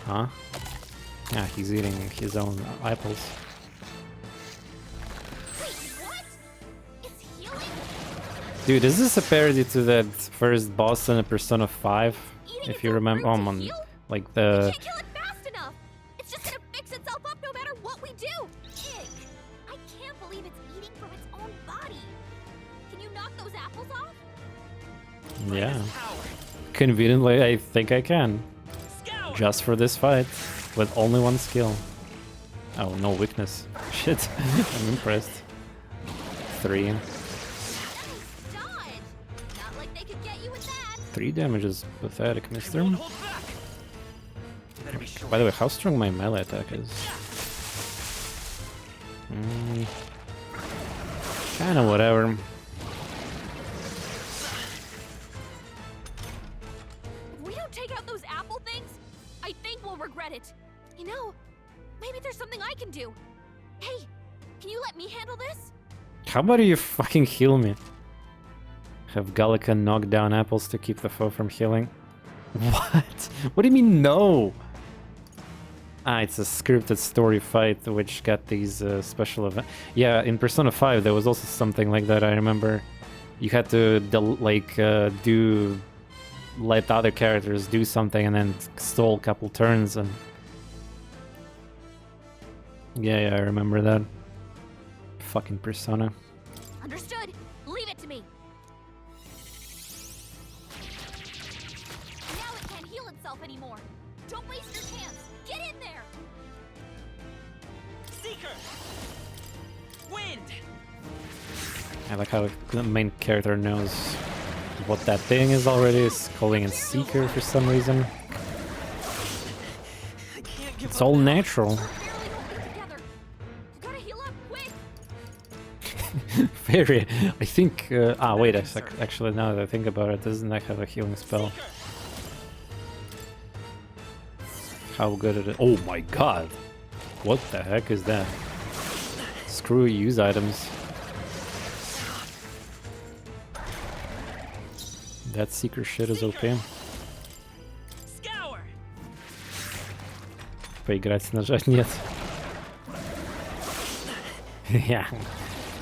Huh? Yeah, he's eating his own apples. Wait, what? It's healing? Dude, is this a parody to that first boss in Persona 5? Eating If its you own remember, fruit to man, heal? like We the... can't kill it fast enough! It's just gonna fix itself up no matter what we do! Ick! I can't believe it's eating from its own body! Can you knock those apples off? Yeah. Vitus power. Conveniently, I think I can. Scour. Just for this fight. With only one skill. Oh, no weakness. Shit. I'm impressed. 3. Nice dodge! Not like they could get you with that! 3 damage is pathetic, mister. Won't hold back. You better be sure. By the way, how strong my melee attack is? Kinda whatever. If we don't take out those apple things, I think we'll regret it. You know, maybe there's something I can do. Hey, can you let me handle this? How about you fucking heal me? Have Gallica knock down apples to keep the foe from healing? What? What do you mean no? Ah, it's a scripted story fight which got these special events. Yeah, in Persona 5 there was also something like that, I remember. You had to let other characters do something and then stall a couple turns and... Yeah, I remember that. Fucking Persona. Understood. Leave it to me. Now it can't heal itself anymore. Don't waste your chance. Get in there. Seeker. Wind. I like how the main character knows what that thing is already, is calling it Seeker for some reason. I can't give It's up all now. natural. We're barely holding together. You gotta heal up quick. Very. I think. Wait a sec. Actually, now that I think about it, doesn't that have a healing spell? Seeker. How good it is. Oh my god! What the heck is that? Screw use items. That Seeker shit is OP. Scour. Поиграть нажать нет. Я.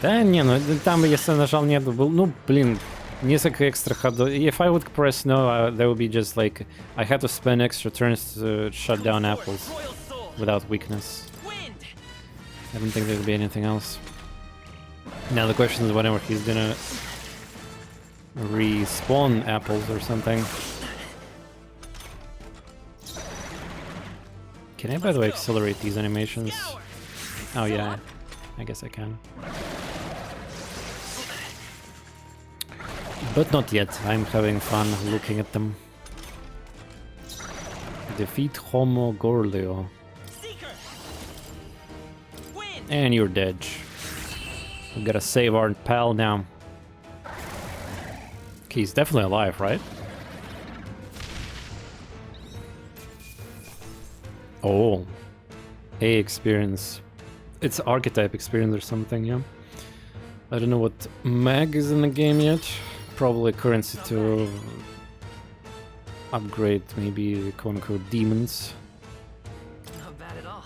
Да не, ну там если нажал нет, был, ну блин, несколько экстра ходов. If I would press no, there would be just like I had to spend extra turns to shut down apples Royal soul. without weakness. Wind. I don't think there would be anything else. Now the question is whenever he's gonna respawn apples or something. Can I, by the way, accelerate these animations? Scour. Oh yeah, I guess I can. But not yet, I'm having fun looking at them. Defeat Homo Gorleo. Seeker. Wind. And you're dead. We gotta save our pal now. Okay, he's definitely alive, right? Oh. A experience. It's archetype experience or something, yeah? I don't know what mag is in the game yet. Probably currency to upgrade maybe quote-unquote demons. Not bad at all.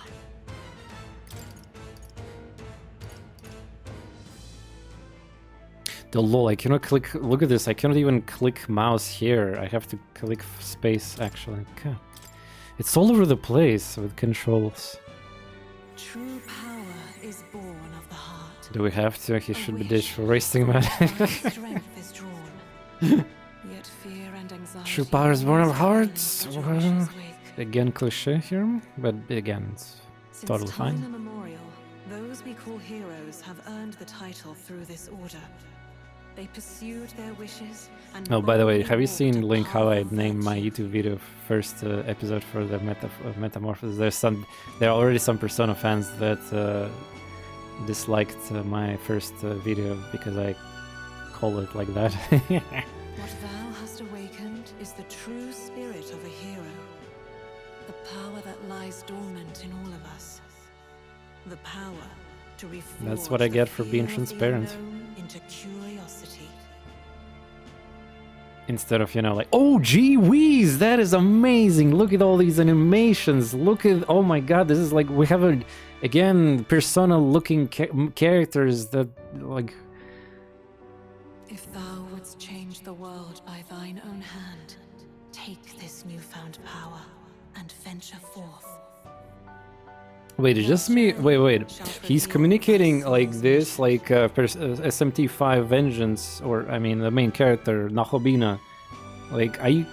The lol, I cannot click, look at this, I cannot even click mouse here. I have to click space actually. Okay. It's all over the place with controls. True power is born of the heart. Do we have to? He A should be wish ditched for wasting money. from which strength is drawn. Yet fear and anxiety True power is born of always dwell in hearts. such a Well, wish's wake. again, cliche here, but again, it's Since totally time fine. immemorial, those we call heroes have earned the title through this order. They pursued their wishes and Oh, by the way, boldly have you walked seen a Link how I path of named my virtue. YouTube video first episode for the Metamorphosis? There are already some Persona fans that disliked my first video because I call it like that. What thou hast awakened is the true spirit of a hero. The power that lies dormant in all of us. The power to reforge That's what I the get for being fear of the transparent. unknown into curiosity. Instead of, you know, like, oh, gee whiz, that is amazing. Look at all these animations. Look at, oh my god, this is like, we have, again, Persona-looking characters that, like... If thou wouldst change the world by thine own hand, take this newfound power and venture forth. Wait, it's just me? Wait. He's communicating like this, like SMT5 Vengeance, or, I mean, the main character, Nahobina. Like, are you...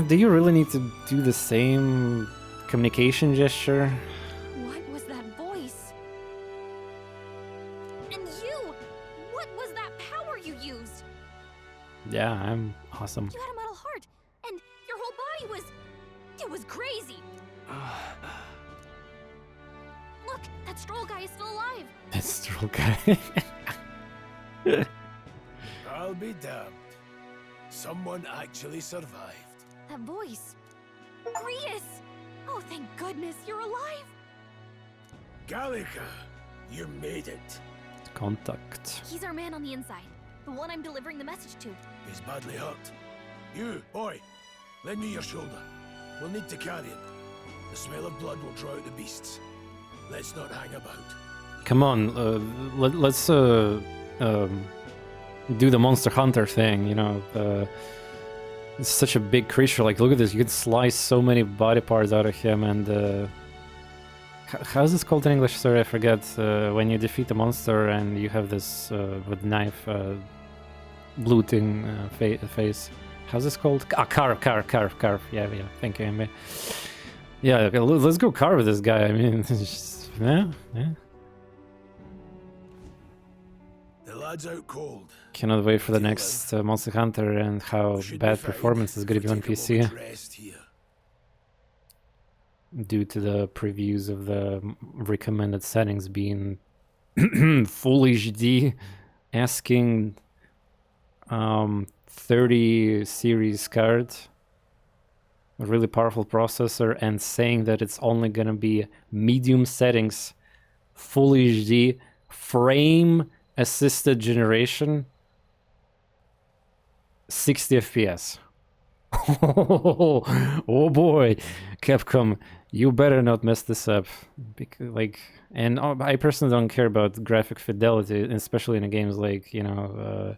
do you really need to do the same communication gesture? What was that voice? And you! What was that power you used? Yeah, I'm awesome. You had a metal heart, and your whole body was... It was crazy! Look, that stroll guy is still alive! That stroll guy. I'll be damned. Someone actually survived. That voice... Grius! Oh, thank goodness you're alive! Gallica, you made it. Contact. He's our man on the inside. The one I'm delivering the message to. He's badly hurt. You, boy, lend me your shoulder. We'll need to carry him. The smell of blood will draw out the beasts. Let's not hang about. Come on, let's do the Monster Hunter thing, you know. It's such a big creature, like, look at this, you can slice so many body parts out of him, and... how's this called in English? Sorry, I forget. When you defeat a monster and you have this, with knife, looting face. How's this called? Ah, carve. Yeah, thank you, Amy. Yeah, okay, let's go carve this guy, I mean, it's just, yeah. The lad's out cold. Cannot wait for the next Monster Hunter and how Should be bad fine performance is if gonna we be on take a PC moment's rest here. due to the previews of the recommended settings being full HD, asking 30 series card, a really powerful processor, and saying that it's only gonna be medium settings, full HD, frame assisted generation, 60 FPS. Oh boy, Capcom, you better not mess this up. Because, like, and I personally don't care about graphic fidelity, especially in games like, you know,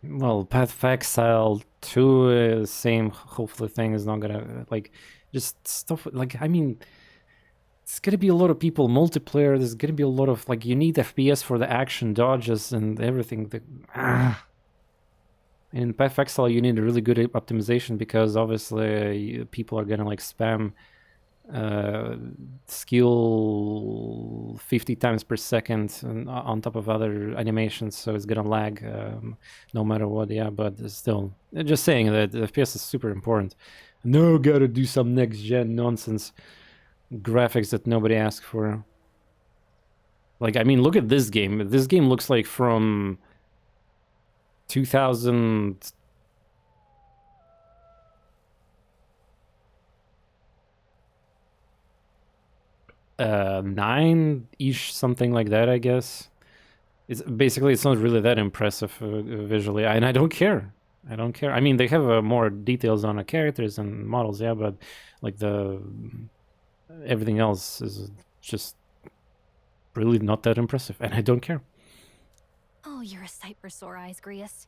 well, Path of Exile 2, same hopefully thing is not gonna, like, just stuff, like, I mean, it's gonna be a lot of people multiplayer, there's gonna be a lot of, like, you need FPS for the action dodges and everything. In Path of Exile, you need a really good optimization because obviously people are gonna, like, spam skill 50 times per second on top of other animations, so it's gonna lag no matter what. Yeah, but still, just saying that FPS is super important. No, gotta do some next gen nonsense graphics that nobody asked for. Like, I mean, look at this game. This game looks like from 2000 9-ish, something like that, I guess. It's basically, it's not really that impressive visually, and I don't care. I mean, they have more details on the characters and models, yeah, but like everything else is just really not that impressive, and I don't care. Oh, you're a sight for sore eyes, Grius.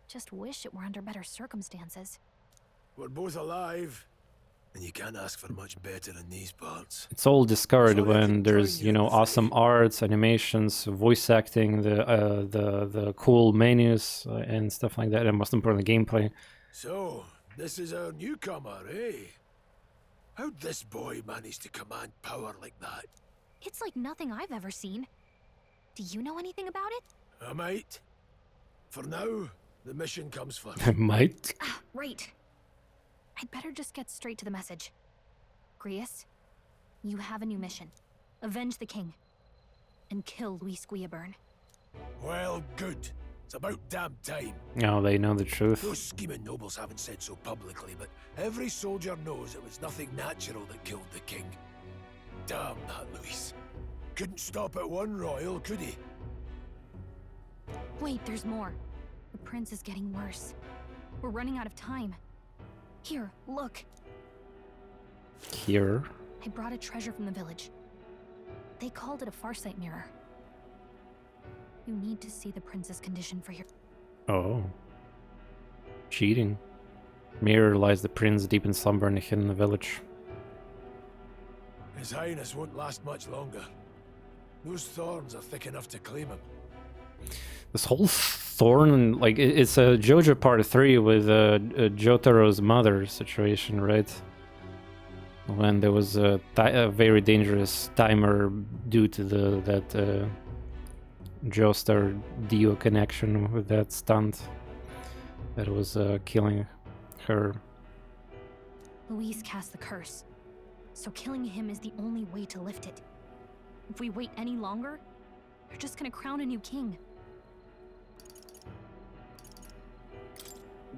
Just wish it were under better circumstances. We're both alive. And you can't ask for much better in these parts. It's all discovered Sorry I when couldn't there's, join you you know, in the awesome fray. arts, animations, voice acting, the cool menus and stuff like that, and most importantly, gameplay. So, this is our newcomer, eh? How'd this boy manage to command power like that? It's like nothing I've ever seen. Do you know anything about it? I might. For now, the mission comes first. I might. Ah, right. I'd better just get straight to the message. Grius, you have a new mission. Avenge the king. And kill Luis Guillaburn. Well, good. It's about damn time. Oh, they know the truth. Those scheming nobles haven't said so publicly, but every soldier knows it was nothing natural that killed the king. Damn that Luis. Couldn't stop at one royal, could he? Wait, there's more. The prince is getting worse. We're running out of time. Here, look. Here. I brought a treasure from the village. They called it a farsight mirror. You need to see the prince's condition for your... Oh. Cheating. Mirror lies the prince deep in slumber and hidden in the village. His Highness won't last much longer. Those thorns are thick enough to claim him. This whole thorn, like, it's a JoJo Part 3 with Jotaro's mother situation, right? When there was a very dangerous timer due to that Joestar Dio connection with that stunt that was killing her. Luis cast the curse, so killing him is the only way to lift it. If we wait any longer, they're just gonna crown a new king.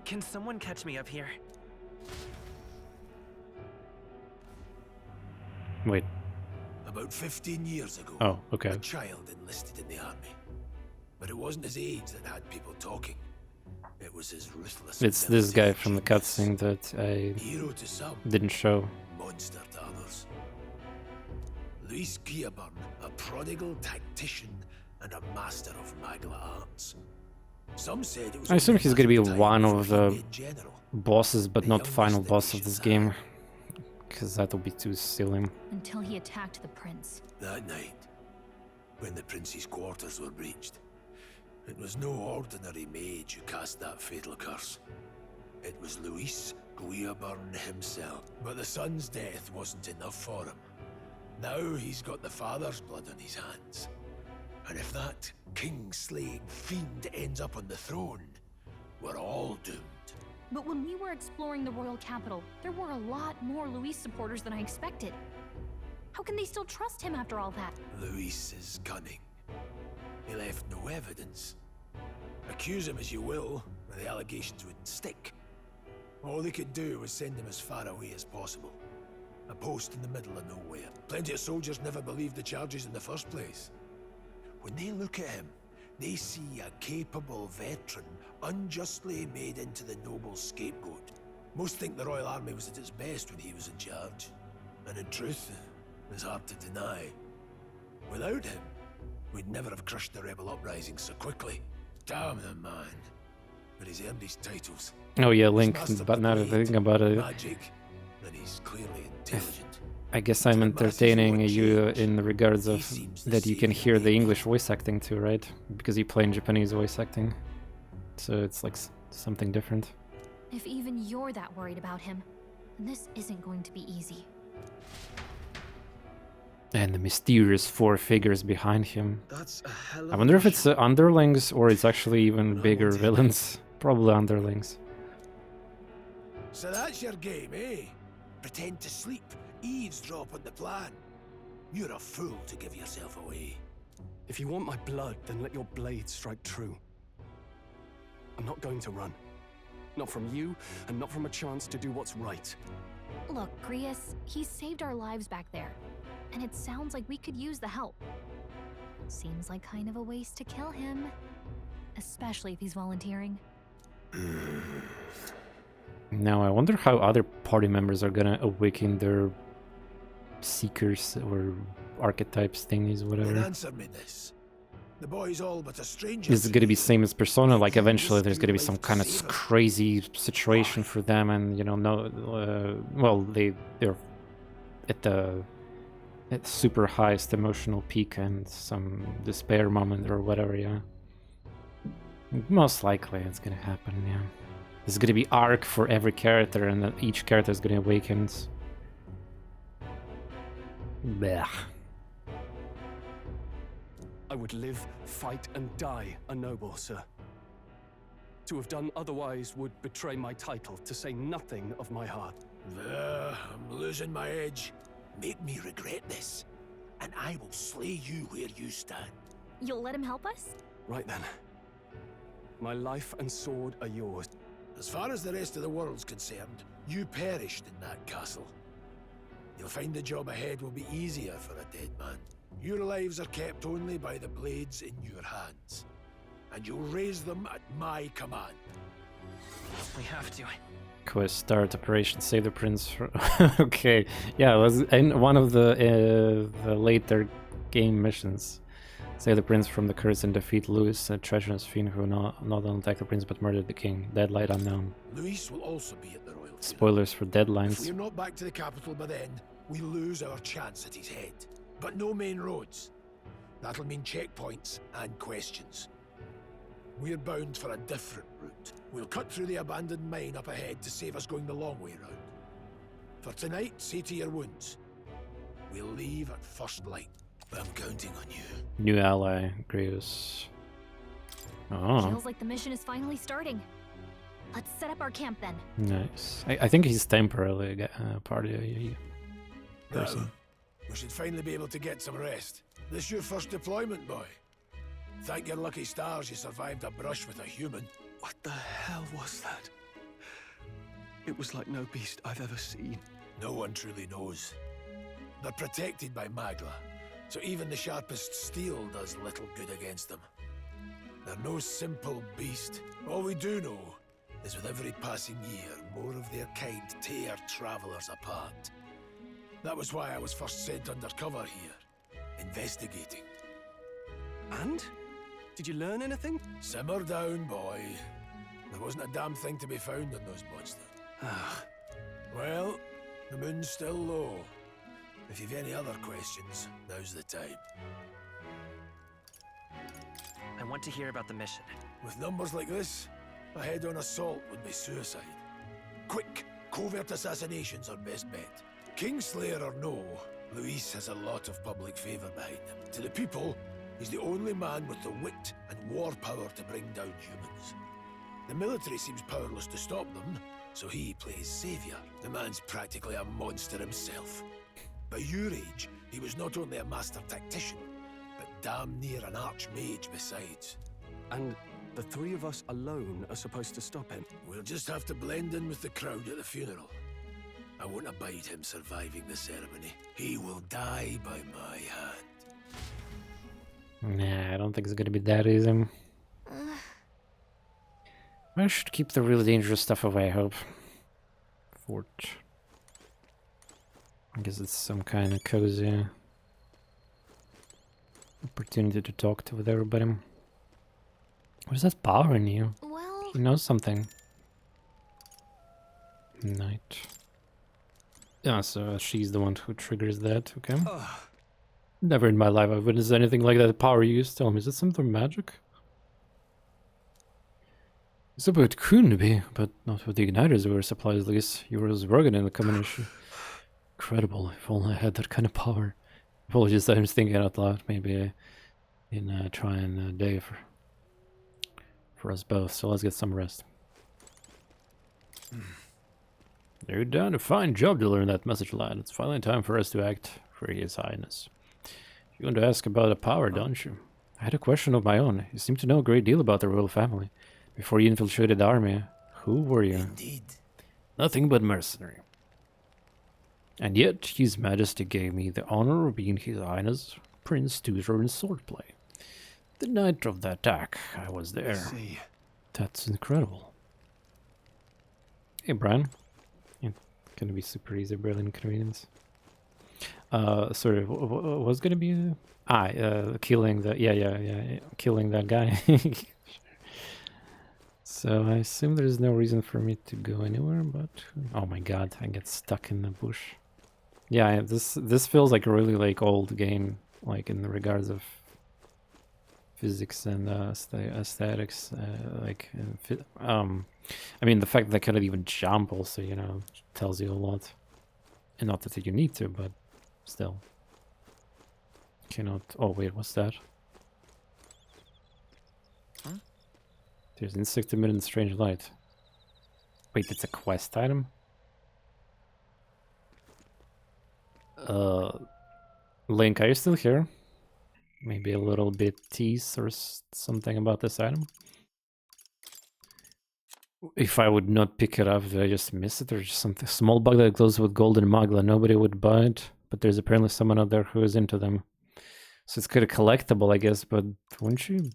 Can someone catch me up here? Wait. About 15 years ago, Oh, okay. a child enlisted in the army. But it wasn't his age that had people talking. It was his ruthless... It's this guy military from the genius. cutscene that I Hero to some, didn't show. monster to others. Luis Guillaburn, a prodigal tactician and a master of Magla arts. Some said it was I assume only a he's gonna be matter time one before of he the made general. bosses, but The not youngest final that boss we of this should game. Because that will be too silly. Until he attacked the prince. That night, when the prince's quarters were breached, it was no ordinary mage who cast that fatal curse. It was Luis Guillaburn himself. But the son's death wasn't enough for him. Now he's got the father's blood on his hands. And if that king-slaying fiend ends up on the throne, we're all doomed. But when we were exploring the royal capital, there were a lot more Luis supporters than I expected. How can they still trust him after all that? Luis is cunning. He left no evidence. Accuse him as you will, the allegations wouldn't stick. All they could do was send him as far away as possible. A post in the middle of nowhere. Plenty of soldiers never believed the charges in the first place. When they look at him, they see a capable veteran unjustly made into the noble's scapegoat. Most think the Royal Army was at its best when he was in charge. And in truth, it's hard to deny. Without him, we'd never have crushed the rebel uprising so quickly. Damn the man. But he's earned his titles. Oh yeah, Link, He's master but now that I think about it, magic, and he's clearly intelligent. I guess I'm entertaining you in regards of that you can hear the English voice acting too, right? Because you play in Japanese voice acting. So it's like something different. If even you're that worried about him, then this isn't going to be easy. And the mysterious four figures behind him. That's a hell of I wonder if it's underlings or it's actually even bigger won't villains. Probably underlings. So that's your game, eh? Pretend to sleep, eavesdrop on the plan. You're a fool to give yourself away. If you want my blood, then let your blade strike true. I'm not going to run. Not from you, and not from a chance to do what's right. Look, Grius, he saved our lives back there. And it sounds like we could use the help. Seems like kind of a waste to kill him. Especially if he's volunteering. Now I wonder how other party members are gonna awaken their seekers or archetypes thingies, Then whatever. answer me this. The boy's all but a stranger. This is gonna be same as Persona, like He eventually risked there's your gonna be life some to kind of save her. crazy situation for them, and you know, well, they're at super highest emotional peak and some despair moment or whatever, yeah. Most likely it's gonna happen, yeah. There's gonna be arc for every character, and each character is gonna awaken. Blech. I would live, fight, and die a noble, sir. To have done otherwise would betray my title, to say nothing of my heart. I'm losing my edge. Make me regret this, and I will slay you where you stand. You'll let him help us? Right then. My life and sword are yours. As far as the rest of the world's concerned, you perished in that castle. You'll find the job ahead will be easier for a dead man. Your lives are kept only by the blades in your hands, and you'll raise them at my command. We have to. Quest start, operation save the prince. Okay, yeah, it was in one of the later game missions. Save the prince from the curse and defeat Louis, a treacherous fiend who not only attacked the prince but murdered the king. Deadlight unknown. Louis will also be at the royal funeral. Spoilers for If deadlines. we're not back to the capital by then, we lose our chance at his head. But no main roads. That'll mean checkpoints and questions. We're bound for a different route. We'll cut through the abandoned mine up ahead to save us going the long way round. For tonight, see to your wounds. We'll leave at first light. I'm counting on you. New ally, Grius. Oh, Feels like the mission is finally starting. Let's set up our camp then. nice. I think he's temporarily part of the person. Now, we should finally be able to get some rest. This your first deployment, boy. Thank your lucky stars you survived a brush with a human. What the hell was that? It was like no beast I've ever seen. No one truly knows. They're protected by Magla, so even the sharpest steel does little good against them. They're no simple beast. All we do know is with every passing year, more of their kind tear travelers apart. That was why I was first sent undercover here, investigating. And? Did you learn anything? Simmer down, boy. There wasn't a damn thing to be found on those monsters. Ah, Well, the moon's still low. If you've any other questions, now's the time. I want to hear about the mission. With numbers like this, a head-on assault would be suicide. Quick, covert assassinations are best bet. Kingslayer or no, Luis has a lot of public favor behind him. To the people, he's the only man with the wit and war power to bring down humans. The military seems powerless to stop them, so he plays savior. The man's practically a monster himself. By your age, he was not only a master tactician, but damn near an archmage besides. and the three of us alone are supposed to stop him. We'll just have to blend in with the crowd at the funeral. I won't abide him surviving the ceremony. He will die by my hand. Nah, I don't think it's gonna be that easy. I should keep the really dangerous stuff away, I hope. Fort. I guess it's some kind of cozy opportunity to talk to with everybody. What is that power in you? Well, He knows something. Night. Yeah, so she's the one who triggers that, okay. Never in my life I've witnessed anything like that power you used. Tell me, is it something magic? So it could be, but not with the igniters we were supplied, at least. You were as rugged in the combination. Incredible, if only I had that kind of power. Apologies that I'm thinking out loud. Maybe in trying a day for us both, so let's get some rest. You're done a fine job to learn that message, lad. It's finally time for us to act for His Highness. You want to ask about the power, don't you? I had a question of my own. You seem to know a great deal about the royal family. Before you infiltrated the army, who were you? Indeed. Nothing but mercenary. And yet, His Majesty gave me the honor of being His Highness Prince Tutor in swordplay. The night of the attack, I was there. See. That's incredible. Hey, Brian. Yeah, gonna be super easy, Berlin inconvenience. Sorry, what's gonna be? Killing the yeah, killing that guy. So I assume there's no reason for me to go anywhere, but oh my god, I get stuck in the bush. Yeah, this feels like a really like old game, like in the regards of physics and aesthetics. I mean, the fact that I cannot even jump also, you know, tells you a lot. And not that you need to, but still. Cannot. Oh wait, what's that? Huh? There's insect emitting strange light. Wait, it's a quest item? Link, are you still here? Maybe a little bit tease or something about this item? If I would not pick it up, did I just miss it? Or just something small bug that glows with golden magla. Nobody would buy it, but there's apparently someone out there who is into them. So it's kind of collectible, I guess, but wouldn't you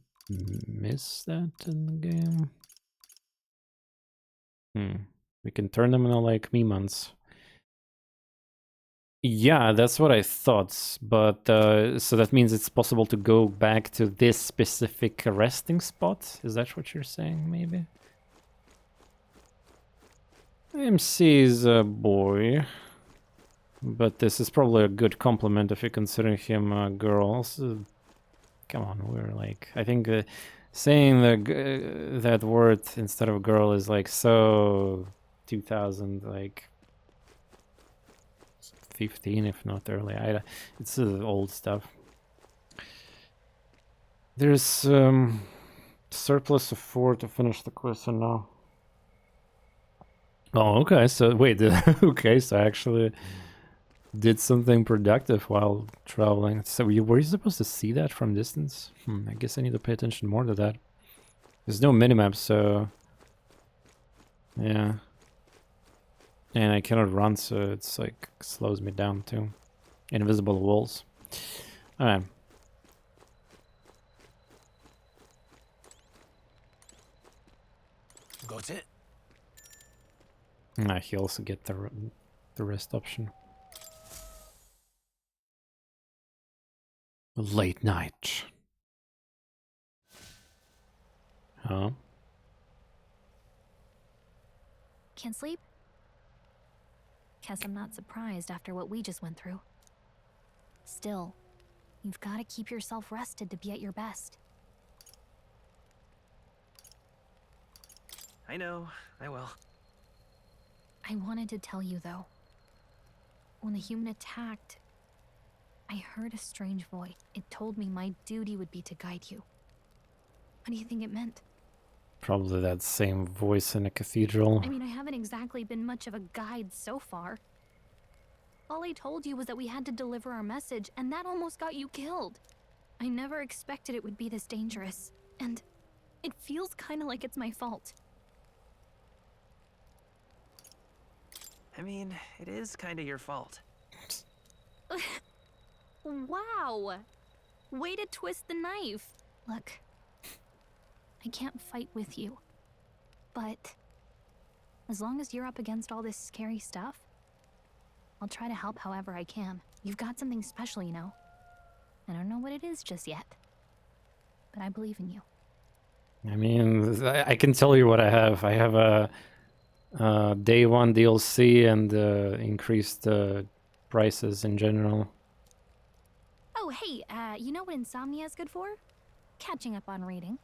miss that in the game? We can turn them into like Memons. Yeah, that's what I thought, but so that means it's possible to go back to this specific resting spot? Is that what you're saying, maybe? MC is a boy, but this is probably a good compliment if you're considering him a girl. So, come on, we're like, I think saying that word instead of girl is like so 2000, like 15, if not early. It's old stuff. There's surplus of 4 to finish the quest, and now. Oh, okay. So wait, okay. So I actually did something productive while traveling. So were you supposed to see that from distance? I guess I need to pay attention more to that. There's no minimap, so yeah. And I cannot run, so it's like slows me down too. Invisible walls. Alright. Got it? He also get the rest option. Late night. Huh? Can't sleep? Guess I'm not surprised after what we just went through. Still, you've got to keep yourself rested to be at your best. I know, I will. I wanted to tell you, though. When the human attacked, I heard a strange voice. It told me my duty would be to guide you. What do you think it meant? Probably that same voice in a cathedral. I mean, I haven't exactly been much of a guide so far. All I told you was that we had to deliver our message, and that almost got you killed. I never expected it would be this dangerous, and it feels kind of like it's my fault. I mean, it is kind of your fault. Wow! Way to twist the knife. Look, I can't fight with you, but as long as you're up against all this scary stuff, I'll try to help however I can. You've got something special, you know. I don't know what it is just yet, but I believe in you. I mean, I can tell you what I have. I have a day 1 DLC and increased prices in general. Oh, hey, you know what insomnia is good for? Catching up on reading.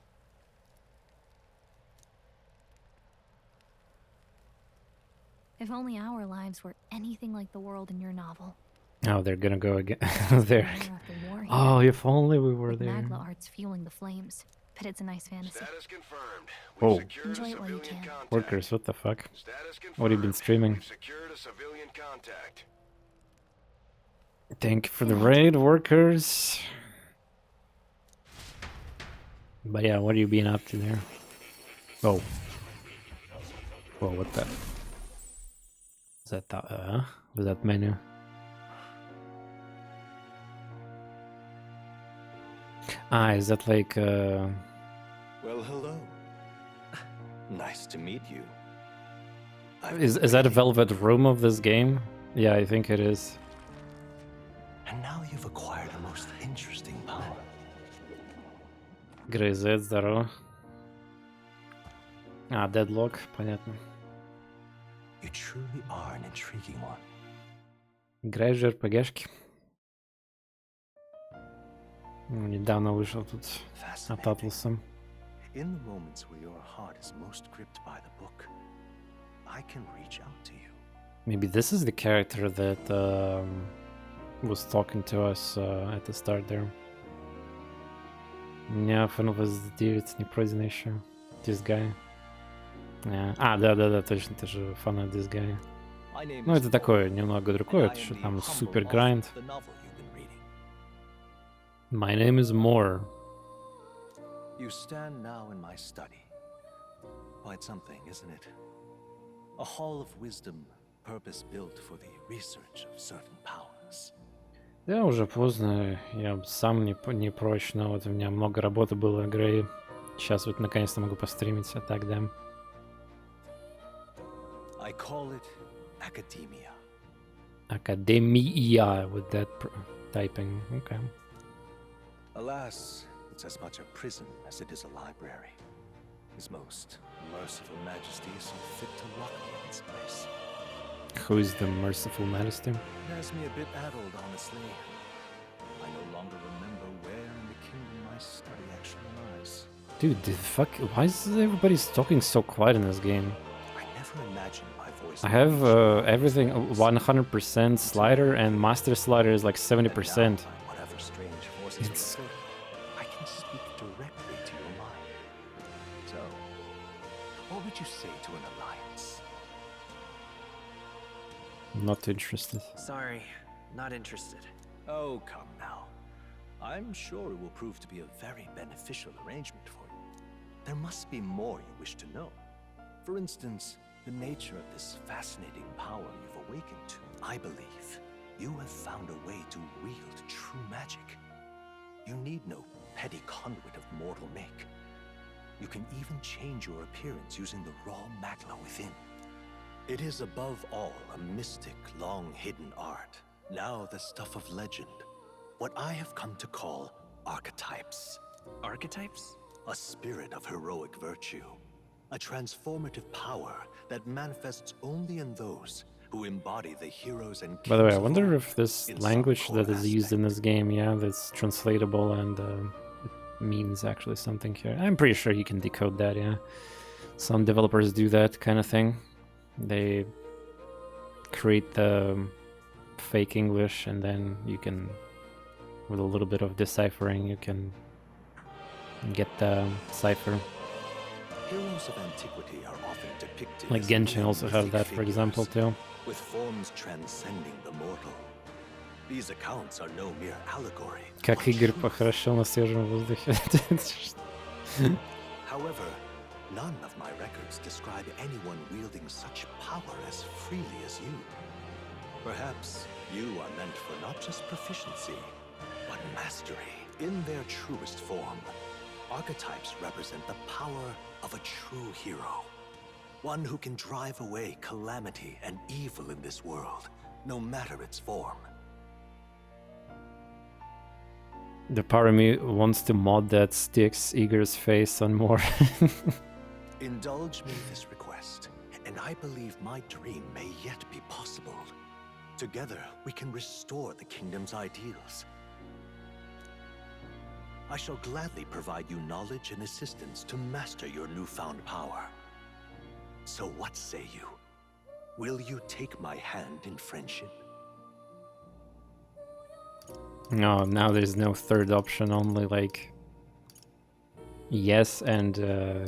If only our lives were anything like the world in your novel. Oh, they're gonna go again. There. Oh, if only we were there. Magla art's fueling the flames, but it's a nice fantasy. Status confirmed. Whoa. We've secured Enjoy a it while you civilian can. contact. Workers, what the fuck? Status confirmed. What have you been streaming? We've secured a civilian contact. Thank you for the raid, workers. But yeah, what are you being up to there? Oh. Whoa, what the? Is that the, was that menu? Ah, is that like, Well, hello. Nice to meet you. is that a velvet room of this game? Yeah, I think it is. And now you've acquired a most interesting power. Грызет, здорово. А, Deadlock, понятно. You truly are an intriguing one. Играешь в RPG-шки? Недавно вышел тут от ATLUS. In the moments where your heart is most gripped by the book, I can reach out to you. Maybe this is the character that was talking to us at the start there. У меня Final Fantasy 9 не пройдено еще. This guy. А, да, точно, ты же фанат This guy. Ну, это такое, немного другое, это что там супер грайнд. My name is More. You stand now in my study. Quite something, isn't it? A hall of wisdom, purpose-built for the research of certain powers. Да, уже поздно, я сам не прочь, но вот у меня много работы было, игры. Сейчас вот наконец-то могу постримить, а так, да. I call it academia. Academia with that typing, okay. Alas, it's as much a prison as it is a library. His most merciful majesty is so fit to lock me in its place. Who is the merciful majesty? It has me a bit addled, honestly. I no longer remember where in the kingdom my study actually lies. Dude, the fuck, why is everybody talking so quiet in this game? I never imagined my voice. I have everything 100% slider and master slider is like 70%. Whatever strange forces It's... I can speak directly to your mind. So, what would you say to an alliance? Not interested. Sorry, not interested. Oh, come now. I'm sure it will prove to be a very beneficial arrangement for you. There must be more you wish to know. For instance, the nature of this fascinating power you've awakened to. I believe you have found a way to wield true magic. You need no petty conduit of mortal make. You can even change your appearance using the raw magma within. It is above all a mystic, long-hidden art, now the stuff of legend. What I have come to call archetypes. Archetypes? A spirit of heroic virtue. A transformative power that manifests only in those who embody the heroes and kings. By the way, I wonder if this in language some that core is used aspect. in this game, yeah, that's translatable and it means actually something here. I'm pretty sure you can decode that, yeah. Some developers do that kind of thing. They create the fake English and then you can, with a little bit of deciphering, you can get the cipher. Heroes of antiquity are often depicted Like as Genshin also have mythic that, for example, figures, too. with forms transcending the mortal. These accounts are no mere allegory. Как but Игорь truth. похорошел на свежем воздухе. However, none of my records describe anyone wielding such power as freely as you. Perhaps you are meant for not just proficiency, but mastery. In their truest form, archetypes represent the power of a true hero. One who can drive away calamity and evil in this world, no matter its form. The part of me wants to mod that sticks Igor's face on more. Indulge me this request, and I believe my dream may yet be possible. Together, we can restore the kingdom's ideals. I shall gladly provide you knowledge and assistance to master your newfound power. So what say you? Will you take my hand in friendship? No, now there's no third option, only like yes and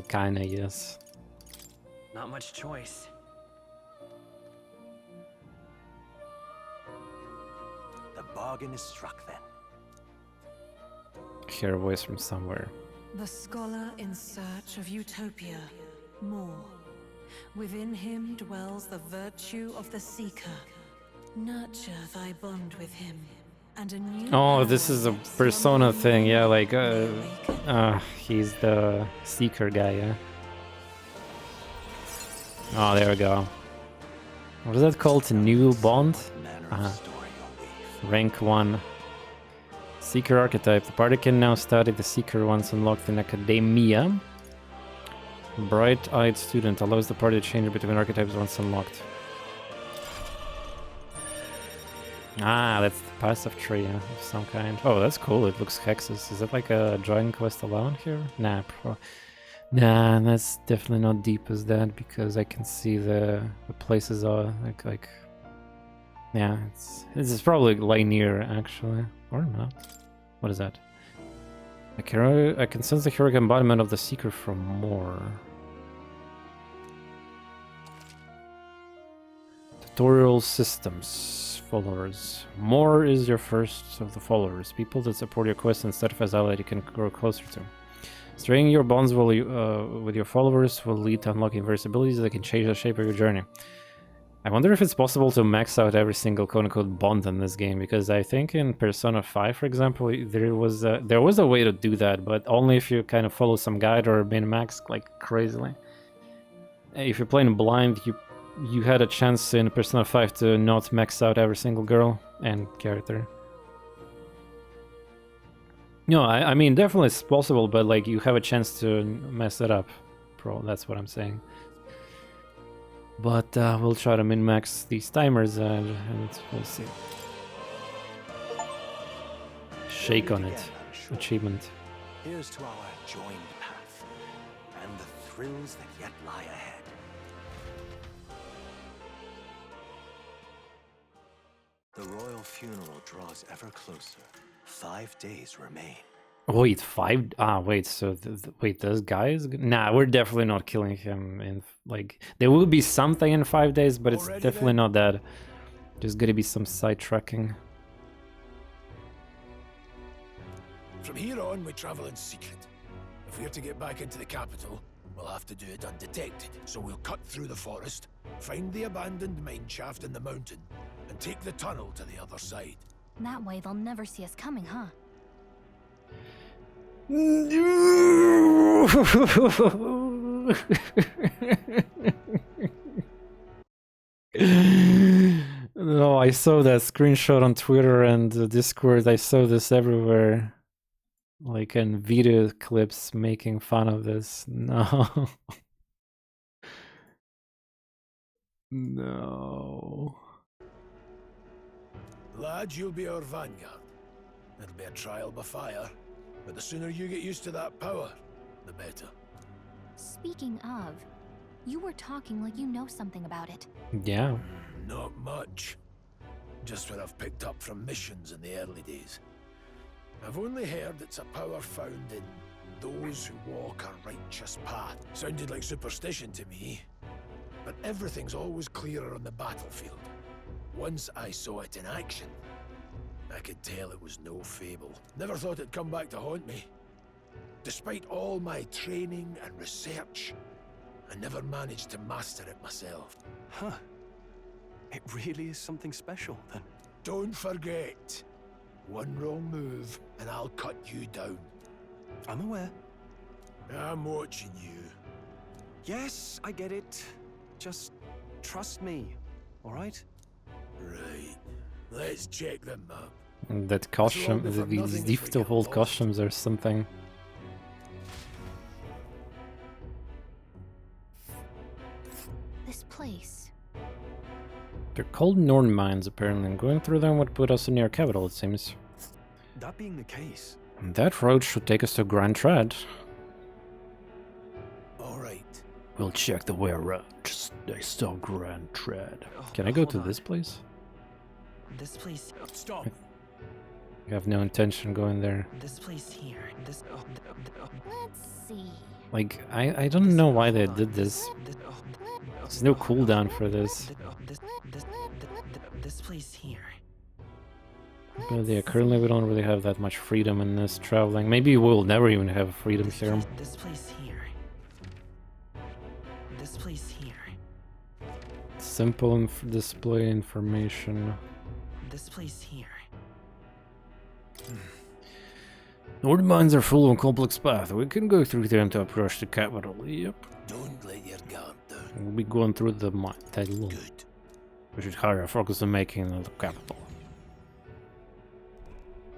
kinda yes. Not much choice. The bargain is struck then. Hear a voice from somewhere. The scholar in search of utopia, more. Within him dwells the virtue of the seeker. Nurture thy bond with him, and a new Oh, this is a power Persona slumbering thing, yeah, like may awaken. he's the seeker guy, yeah. Oh, there we go. What is that called? New bond? Manner Uh-huh. of story you'll weave. Rank 1. Seeker archetype. The party can now study the Seeker once unlocked in Academia. Bright-eyed student allows the party to change between archetypes once unlocked. Ah, that's the passive tree of some kind. Oh, that's cool. It looks hexes. Is it like a drawing quest allowed here? Nah, nah, that's definitely not deep as that because I can see the places are like yeah, it's probably linear actually, or not. What is that? I can sense the heroic embodiment of the Seeker from more. Tutorial systems. Followers. More is your first of the followers. People that support your quest instead of as allies you can grow closer to. Strengthening your bonds with your followers will lead to unlocking various abilities that can change the shape of your journey. I wonder if it's possible to max out every single quote-unquote bond in this game, because I think in Persona 5, for example, there was a way to do that, but only if you kind of follow some guide or min-max like crazily. If you're playing blind, you had a chance in Persona 5 to not max out every single girl and character. No, I mean, definitely it's possible, but like you have a chance to mess it up. That's what I'm saying. But we'll try to min-max these timers and we'll see. Shake on it. Achievement. Here's to our joined path and the thrills that yet lie ahead. The royal funeral draws ever closer. 5 days remain. Wait, 5? Ah, wait. So, wait, this guy is? Nah, we're definitely not killing him. In like, there will be something in 5 days, but it's definitely not that. There's gonna be some sidetracking. From here on, we travel in secret. If we're to get back into the capital, we'll have to do it undetected. So we'll cut through the forest, find the abandoned mine shaft in the mountain, and take the tunnel to the other side. That way they'll never see us coming, huh? No, I saw that screenshot on Twitter and Discord. I saw this everywhere. Like in video clips making fun of this. No. No. Lad, you'll be our vanguard. It'll be a trial by fire, but the sooner you get used to that power, the better. Speaking of, you were talking like you know something about it. Yeah. Not much. Just what I've picked up from missions in the early days. I've only heard it's a power found in those who walk a righteous path. Sounded like superstition to me, but everything's always clearer on the battlefield. Once I saw it in action, I could tell it was no fable. Never thought it'd come back to haunt me. Despite all my training and research, I never managed to master it myself. Huh. It really is something special, then. Don't forget, one wrong move and I'll cut you down. I'm aware. I'm watching you. Yes, I get it. Just trust me, all right? Right. Let's check the map. That costume, these default costumes or something. This place. They're called Norn mines, apparently, and going through them would put us in near capital, it seems. That being the case, That road should take us to Grand Tread. Alright. We'll check the way around. Just I saw Grand Tread. Can I go to this place? This place. Stop. I have no intention going there. This place here. This. Let's see. Like, I don't know why they did this. There's no cooldown for this. This place here. But yeah, currently we don't really have that much freedom in this traveling. Maybe we'll never even have freedom here. This place here. This place here. Simple display information. This place here. Northern mines are full of a complex path. We can go through them to approach the capital. Yep. Don't let your guard down. We'll be going through the mine. Good. We should hurry our focus on making the capital.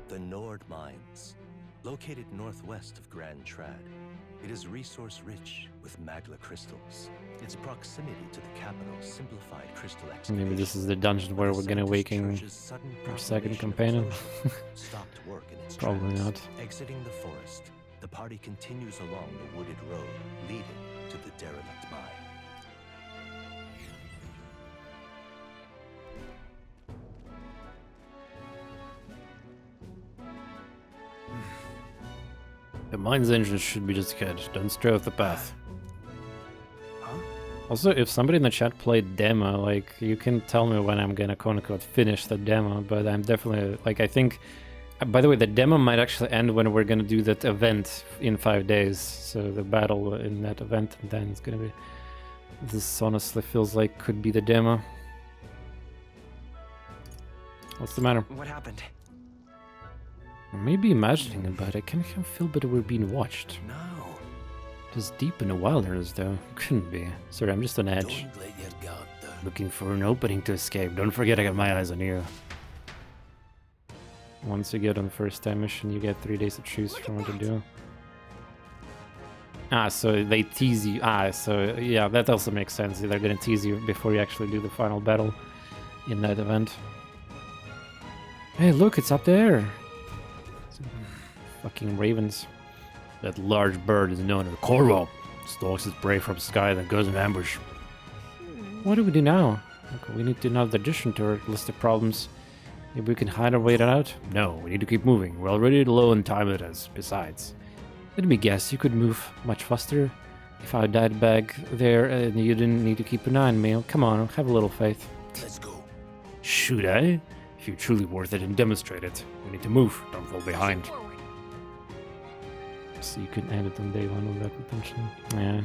The Nord Mines, located northwest of Grand Trad. It is resource-rich with magla crystals. Its proximity to the capital simplified crystal excavation. Maybe this is the dungeon where we're gonna awaken our second companion. Stopped work in its Probably tracks. not. Exiting the forest, the party continues along the wooded road leading to the derelict mine. The mine's engine should be just ahead. Don't stray off the path. Also, if somebody in the chat played demo, like, you can tell me when I'm gonna quote-unquote finish the demo, but I'm definitely, like, I think... By the way, the demo might actually end when we're gonna do that event in 5 days, so the battle in that event, and then it's gonna be... This honestly feels like could be the demo. What's the matter? What happened? Maybe imagining it, but I can't feel that we're being watched. No. Just deep in the wilderness, though. Couldn't be. Sorry, I'm just on edge. Don't let your guard down. Looking for an opening to escape. Don't forget I got my eyes on you. Once you get on the first time mission, you get 3 days to choose from what to do. Ah, so they tease you. Ah, so yeah, that also makes sense. They're gonna tease you before you actually do the final battle in that event. Hey, look, it's up there. Fucking ravens. That large bird is known as a corvo. Stalks its prey from sky, then goes in ambush. What do we do now? Look, we need to another addition to our list of problems. Maybe we can hide our way out? No, we need to keep moving. We're already low on time it is. Besides, let me guess, you could move much faster if I died back there and you didn't need to keep an eye on me. Come on, have a little faith. Let's go. Should I? If you're truly worth it, and demonstrate it. We need to move. Don't fall behind. So you can edit on day one of that potentially. Yeah.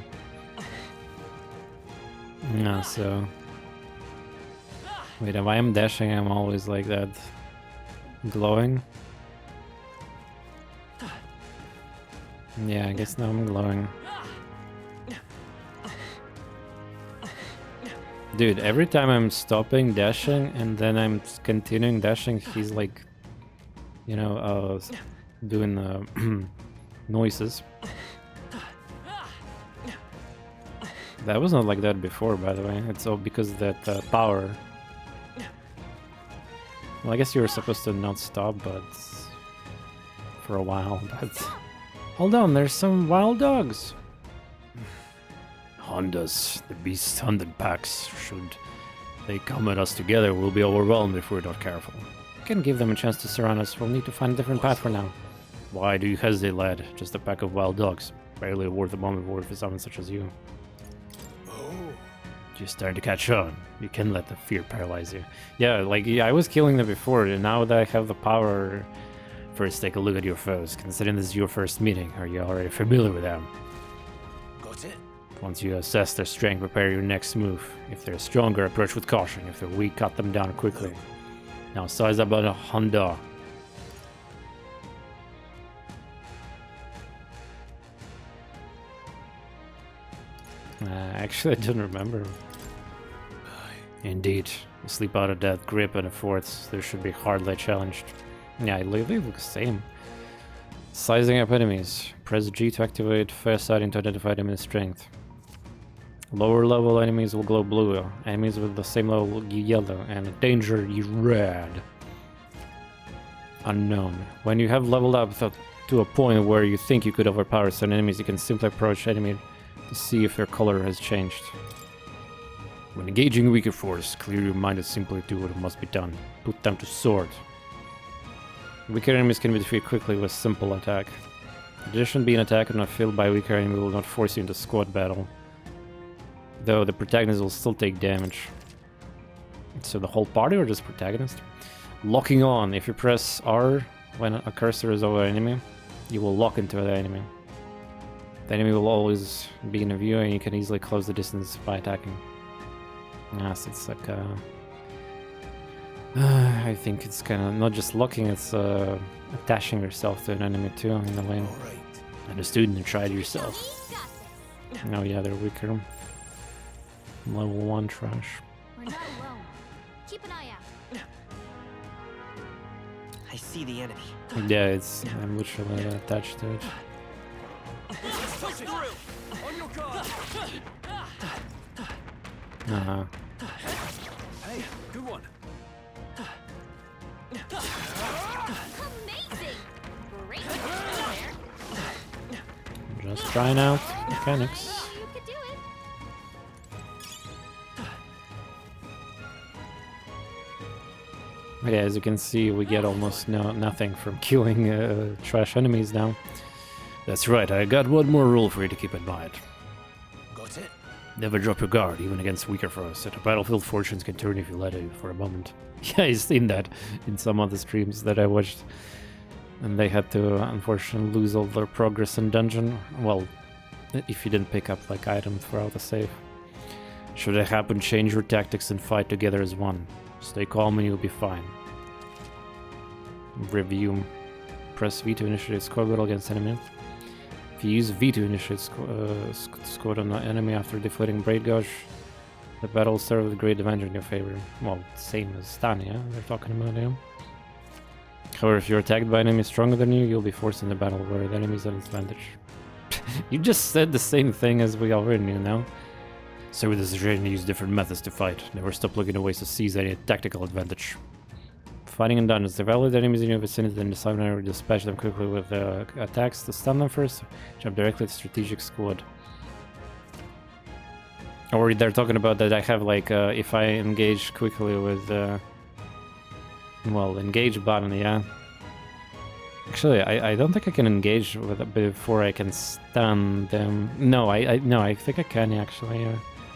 No, so... Wait, if I am dashing, I'm always like that. Glowing? Yeah, I guess now I'm glowing. Dude, every time I'm stopping dashing and then I'm continuing dashing, he's like... You know, doing the... noises. That was not like that before, by the way. It's all because of that power. Well, I guess you were supposed to not stop, but for a while. But hold on, there's some wild dogs. Hondas, the beasts hunted packs. Should they come at us together, we'll be overwhelmed if we're not careful. We can give them a chance to surround us. We'll need to find a different path for now. Why do you hesitate, lad? Just a pack of wild dogs. Barely worth a moment reward for someone such as you. Oh. You're starting to catch on. You can't let the fear paralyze you. Yeah, like, yeah, I was killing them before, and now that I have the power... First, take a look at your foes. Considering this is your first meeting, are you already familiar with them? Got it. Once you assess their strength, prepare your next move. If they're stronger, approach with caution. If they're weak, cut them down quickly. Now, size up on a Honda. Actually, I don't remember. Indeed. You sleep out of that grip and a fourth. There should be hardly challenged. Yeah, they look the same. Sizing up enemies. Press G to activate fast sighting to identify enemy strength. Lower level enemies will glow blue. Enemies with the same level will be yellow. And danger is red. Unknown. When you have leveled up to a point where you think you could overpower certain enemies, you can simply approach enemy to see if their color has changed. When engaging a weaker force, clear your mind and simply do what must be done. Put them to sword. Weaker enemies can be defeated quickly with simple attack. In addition, being attacked and not filled by a weaker enemy will not force you into squad battle. Though the protagonist will still take damage. So the whole party or just protagonist? Locking on. If you press R when a cursor is over an enemy, you will lock into the enemy. The enemy will always be in view and you can easily close the distance by attacking. Yes, it's like I think it's kind of not just locking, it's attaching yourself to an enemy too in a way. Understood, and try it yourself. Oh yeah, they're weaker. Level 1 trash. We're not alone. Keep an eye out. I see the enemy. Yeah, it's I'm literally attached to it. Push through! On your guard! Uh-huh. Hey, good one. Amazing! Great there. Just trying out mechanics. You could do it. Yeah, as you can see, we get almost nothing from killing trash enemies now. That's right, I got one more rule for you to keep in mind. Got it? Never drop your guard, even against weaker foes. At a battlefield, fortunes can turn if you let it for a moment. Yeah, I've seen that in some other streams that I watched. And they had to, unfortunately, lose all their progress in dungeon. Well, if you didn't pick up, like, items throughout the save. Should it happen, change your tactics and fight together as one. Stay calm and you'll be fine. Review. Press V to initiate squad battle against enemy. If you use V to initiate squad on the enemy after deflating Braid Gauge, the battle will start with great advantage in your favor. Well, same as stun, yeah? They're talking about, yeah? However, if you're attacked by an enemy stronger than you, you'll be forced in the battle where the enemy is at advantage. You just said the same thing as we already knew now. So with this situation, use different methods to fight. Never stop looking at ways to seize any tactical advantage. Fighting in dungeons. Evaluate enemies in your vicinity, then decide when to dispatch them quickly with attacks to stun them first. Jump directly to strategic squad. Or they're talking about that I have like, if I engage quickly with, well, engage button, yeah. Actually, I don't think I can engage with it before I can stun them. No, I think I can actually.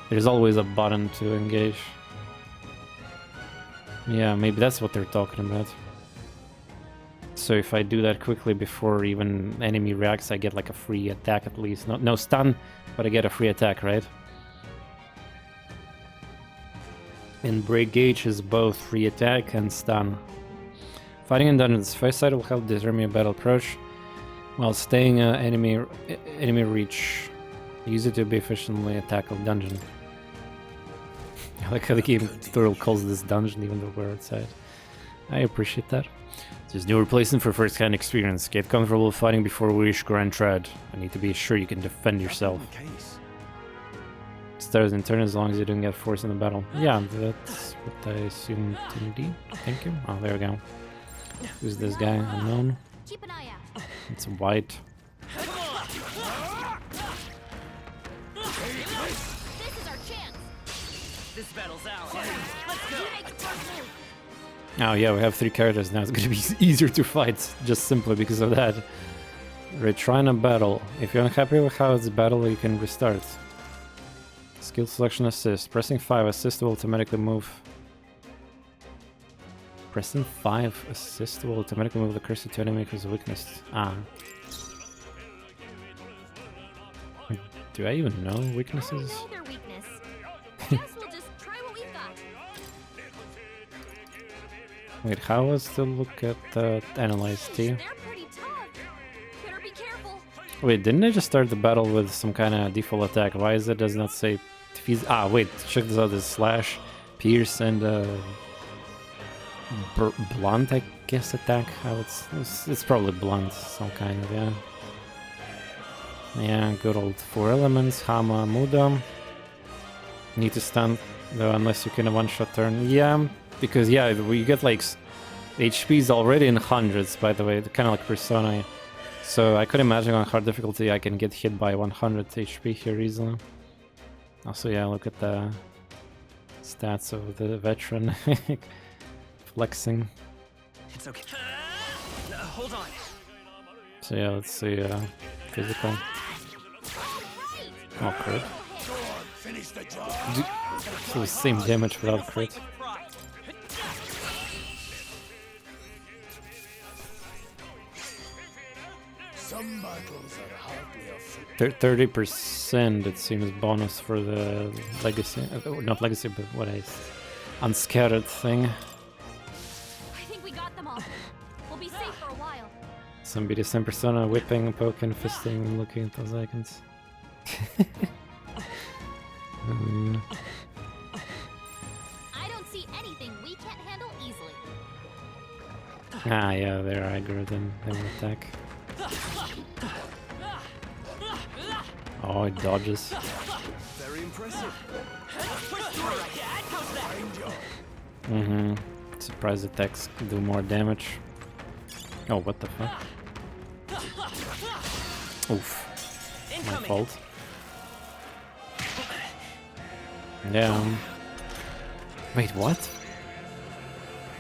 There's always a button to engage. Yeah, maybe that's what they're talking about. So if I do that quickly before even enemy reacts, I get like a free attack at least. No stun, but I get a free attack, right? And Break Gauge is both free attack and stun. Fighting in dungeons. First sight will help determine your battle approach while staying enemy reach. Use it to be efficiently attack a dungeon. I like how the game tutorial calls this dungeon even though we're outside. I appreciate that. There's no replacement for first-hand experience. Get comfortable fighting before we reach Grand Tread. I need to be sure you can defend yourself. Stars in turn as long as you don't get forced in the battle. Yeah, that's what I assumed indeed. Thank you. Oh, there we go. Who's this guy? Unknown. Keep an eye out. It's white. This is our chance. This battle's ours. Let's go. Oh yeah, we have 3 characters now. It's gonna be easier to fight just simply because of that. Retrying a battle. If you're unhappy with how it's battle, you can restart. Skill selection assist. Pressing 5 assist will automatically move. Pressing 5 assist will automatically move the cursor to enemy because of weakness. Ah. Do I even know weaknesses? I know their weakness. Guess we'll just try what we've got. Wait, how was to look at analyze T? They're pretty tough. Better be careful. Wait, didn't I just start the battle with some kind of default attack? Why is it does not say defeat? Ah, wait, check this out. This slash, pierce, and blunt, I guess, attack. It's probably blunt, some kind of, yeah. Yeah, good old 4 elements. Hama, Muda. Need to stun, though, unless you can a one-shot turn. Yeah, because, yeah, we get, like, HP's already in hundreds, by the way, kind of like Persona. So I could imagine on hard difficulty I can get hit by 100 HP here easily. Also, yeah, look at the stats of the veteran. Flexing. It's okay. Hold on. So yeah, let's see physical. Oh, crit. So the same damage without crit. 30% it seems bonus for the legacy, not legacy, but what is unscattered thing. I think we got them all. We'll be safe for a while. Some BDSM persona, whipping, poking, fisting, looking at those icons. I don't see anything we can't handle easily. Ah, yeah, they're aggro, then they will attack. Oh, it dodges. Very impressive. Mm-hmm. Surprise attacks do more damage. Oh, what the fuck? Oof. My fault. Yeah. Wait, what?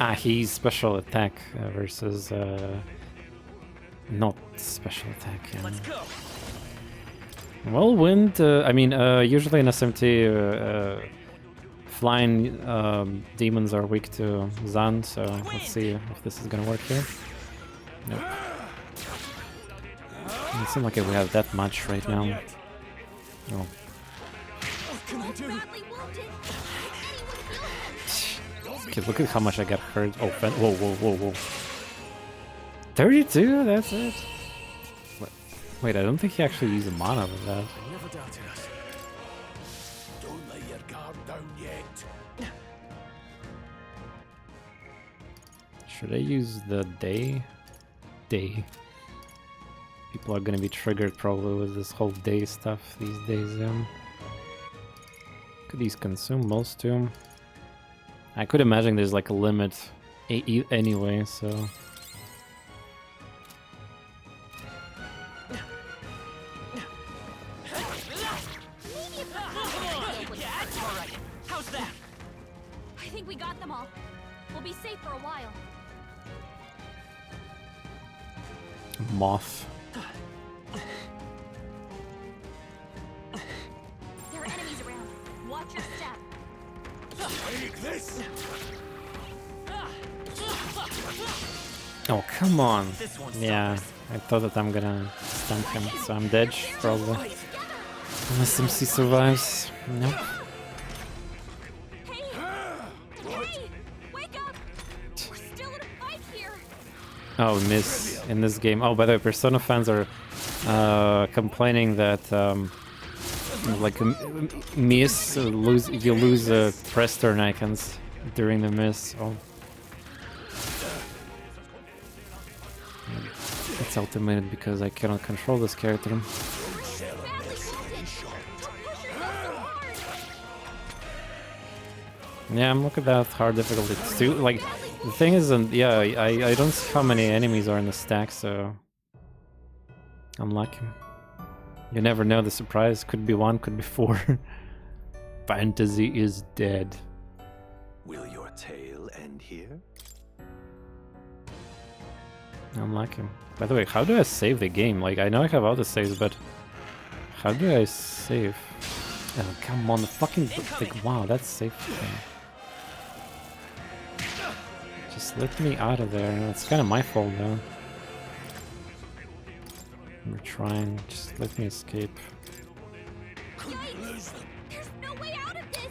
Ah, he's special attack versus not special attack. Yeah. Let's go. Well, wind. I mean, usually in SMT, flying demons are weak to Zan. So let's see if this is gonna work here. Nope. Doesn't seem like we have that much right now. Oh. What can I do? Okay, look at how much I got hurt. Oh, whoa, whoa, whoa, whoa. 32? That's it? Wait, I don't think he actually used mana with that. I never doubted us. Don't let your guard down yet. Should I use the day? Day. People are gonna be triggered probably with this whole day stuff these days. Could these consume most too? I could imagine there's like a limit anyway, so... How's that? I think we got them all. We'll be safe for a while. Moth. There are enemies around. Watch your step. Take this! Oh, come on. This one's Yeah, I thought that I'm gonna stump him, so I'm dead, probably. Unless MC survives. Nope. Hey! Hey! Wake up! We're still in a fight here. Oh, miss in this game. Oh, by the way, Persona fans are complaining that like miss you lose press turn icons during the miss. Oh, it's automated because I cannot control this character. Yeah, look at that hard difficulty too. Like the thing is, yeah, I don't see how many enemies are in the stack, so unlucky. You never know. The surprise could be 1, could be 4. Fantasy is dead. Will your tale end here? Unlucky. By the way, how do I save the game? Like I know I have autosaves, but how do I save? Oh come on, the fucking like wow, that's safe thing. Just let me out of there. It's kind of my fault though. We're trying. Just let me escape. Yikes! There's no way out of this.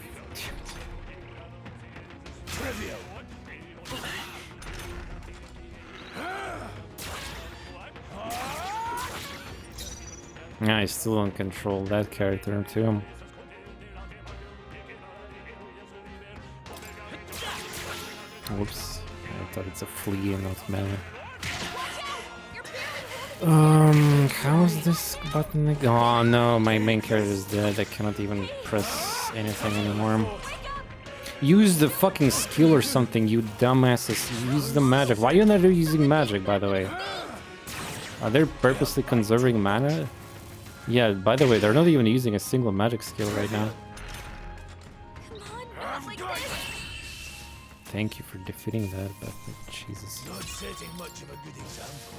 Trivial! Yeah, I still don't control that character too. Whoops. I thought it's a flea and not melee. How's this button again? Oh no, my main character is dead. I cannot even press anything anymore. Use the fucking skill or something, you dumbasses. Use the magic. Why are you not using magic, by the way? Are they purposely conserving mana? Yeah, by the way, they're not even using a single magic skill right now. Thank you for defeating that, but Jesus. Not setting much of a good example,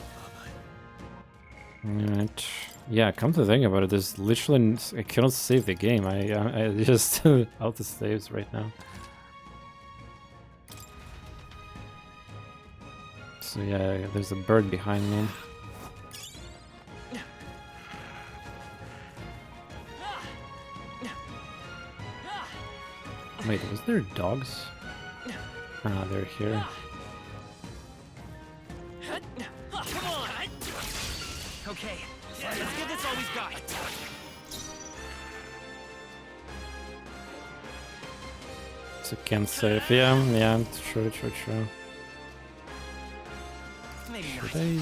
am I? Right. Yeah, come to think about it, there's literally I cannot save the game. I just auto saves right now. So yeah, there's a bird behind me. Wait, was there dogs? Ah, they're here. Come on! Okay, let's give this all we've got. So can't save. Yeah, true. Should I?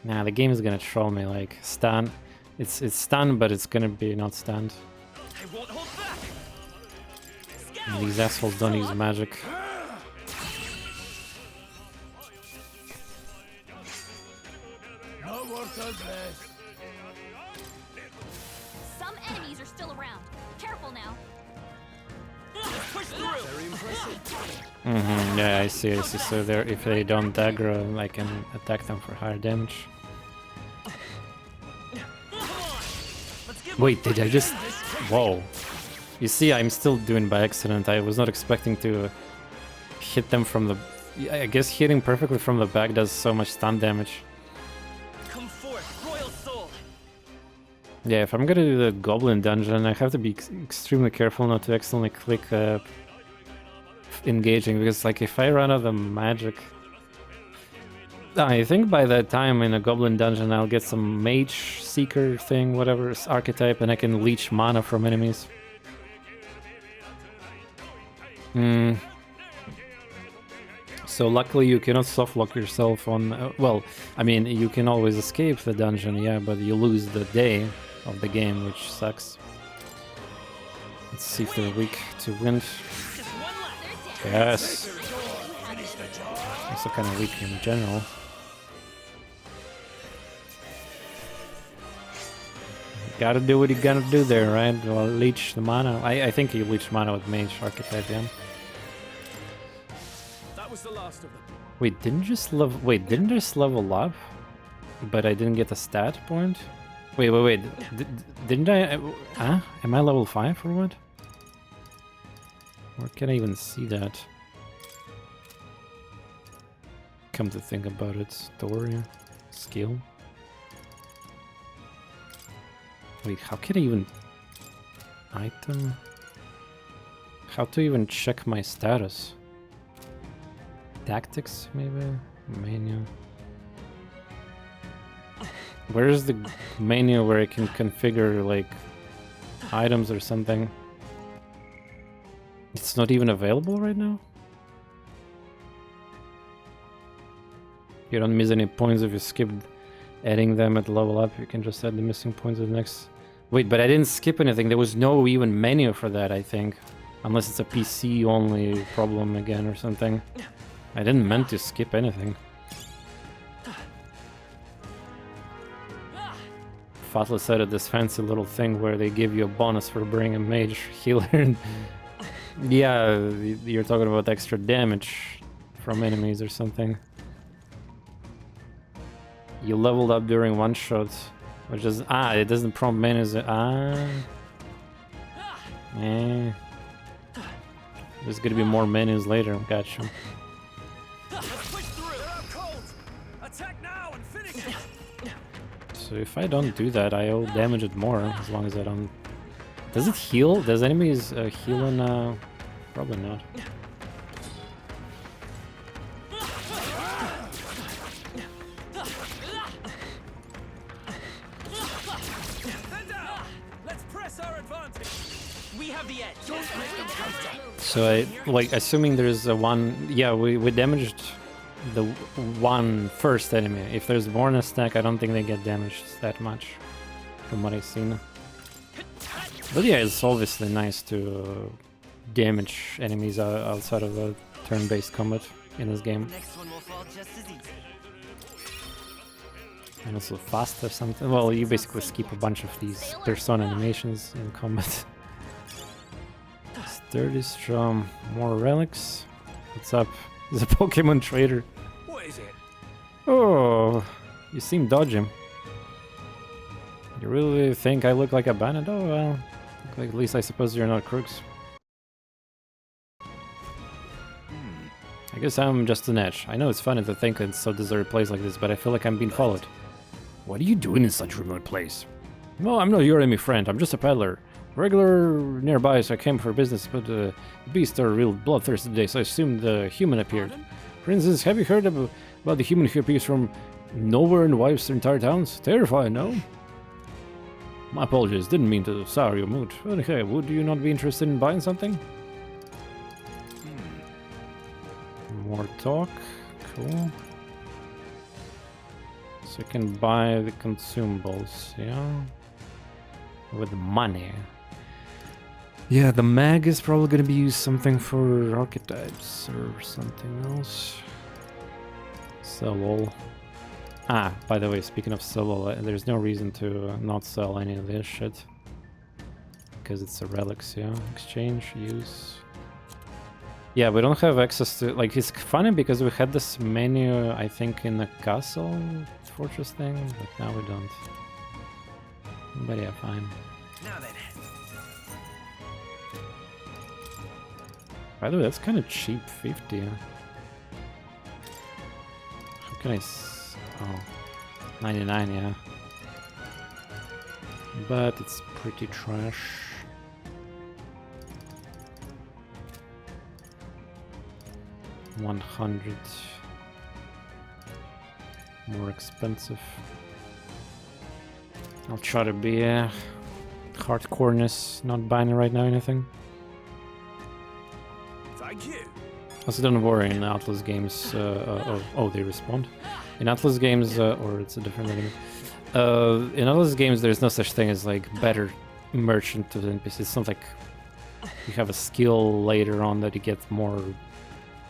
Nah, the game is gonna troll me like stun. It's stun, but it's gonna be not stunned. I won't hold back. And these assholes don't use magic. Not worth us this. Some enemies are still around. Careful now. Push through. Very impressive. Yeah, I see. So if they don't aggro, I can attack them for higher damage. Wait, did I just... Whoa. You see, I'm still doing by accident. I was not expecting to hit them from the... I guess hitting perfectly from the back does so much stun damage. Come forth, royal soul. Yeah, if I'm gonna do the goblin dungeon, I have to be extremely careful not to accidentally click engaging, because like if I run out of magic... I think by that time in a goblin dungeon I'll get some mage seeker thing, whatever archetype, and I can leech mana from enemies. So luckily you cannot softlock yourself on... well, I mean, you can always escape the dungeon, yeah, but you lose the day of the game, which sucks. Let's see if they're weak to wind. Yes. Also kind of weak in general. Gotta do what you gotta do there, right? Well, leech the mana. I think you leech mana with mage archetype, yeah. That was the last of them. Wait, didn't just level up? But I didn't get a stat point? Wait. Didn't I... Am I level 5 or what? Where can I even see that? Come to think about it, story, skill. Wait, how can I even... Item? How to even check my status? Tactics, maybe? Menu. Where is the menu where I can configure, like, items or something? It's not even available right now? You don't miss any points if you skip adding them at level up. You can just add the missing points at the next... Wait, but I didn't skip anything. There was no even menu for that, I think. Unless it's a PC-only problem again or something. I didn't meant to skip anything. Fatless added this fancy little thing where they give you a bonus for bringing a mage healer. Yeah, you're talking about extra damage from enemies or something. You leveled up during one shot, which is... it doesn't prompt menus. There's gonna be more menus later, gotcha. So if I don't do that, I'll damage it more, as long as I don't... Does it heal? Does enemies heal in... Probably not. So assuming there's a one... Yeah, we damaged the one first enemy. If there's more in a stack, I don't think they get damaged that much, from what I've seen. But yeah, it's obviously nice to damage enemies outside of the turn-based combat in this game. Next one will fall just as easy. And also fast or something. Well, you basically skip a bunch of these persona animations in combat. Sturdy, strong, more relics. What's up? There's a Pokemon trader. What is it? Oh, you seem dodgy. You really think I look like a bandit? Oh well, at least I suppose you're not crooks. I guess I'm just an edge. I know it's funny to think in so deserted place like this, but I feel like I'm being followed. What are you doing in such a remote place? No, I'm not your enemy friend. I'm just a peddler. Regular nearby, so I came for business, but the beasts are real bloodthirsty today, so I assumed the human appeared. For instance, have you heard about the human who appears from nowhere and wipes entire towns? Terrifying, no? My apologies, didn't mean to sour your mood. Okay, would you not be interested in buying something? More talk, cool. So you can buy the consumables, yeah? With money. Yeah, the mag is probably gonna be used something for archetypes or something else. Sell all. Ah, by the way, speaking of sell all, there's no reason to not sell any of this shit. Because it's a relics, yeah? Exchange, use. Yeah, we don't have access to... Like, it's funny because we had this menu, I think, in the castle fortress thing, but now we don't. But yeah, fine. Now then. By the way, that's kind of cheap, 50. How can I... Oh, 99, yeah. But it's pretty trash. $100 more expensive. I'll try to be hardcoreness, not buying right now anything. Thank you. Also, don't worry, in ATLUS games. Oh, they respond. In ATLUS games, or it's a different enemy. In ATLUS games, there's no such thing as like better merchant to the NPC. It's not like you have a skill later on that you get more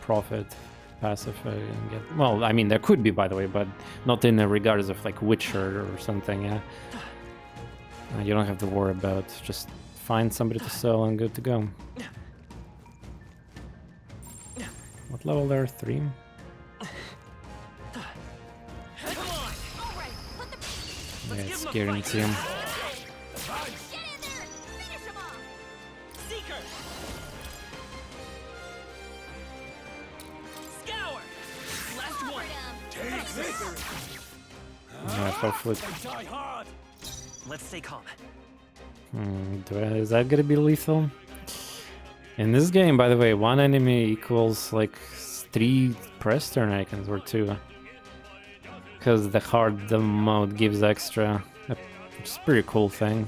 profit passive and get. Well, I mean, there could be, by the way, but not in the regards of like Witcher or something. Yeah, you don't have to worry about. Just find somebody to sell and good to go. What level there? 3. Yeah, it's scaring him. Yeah, hopefully. Let's stay calm. Is that gonna be lethal? In this game, by the way, one enemy equals like 3 press turn icons or 2. Because the hard mode gives extra, which is a pretty cool thing.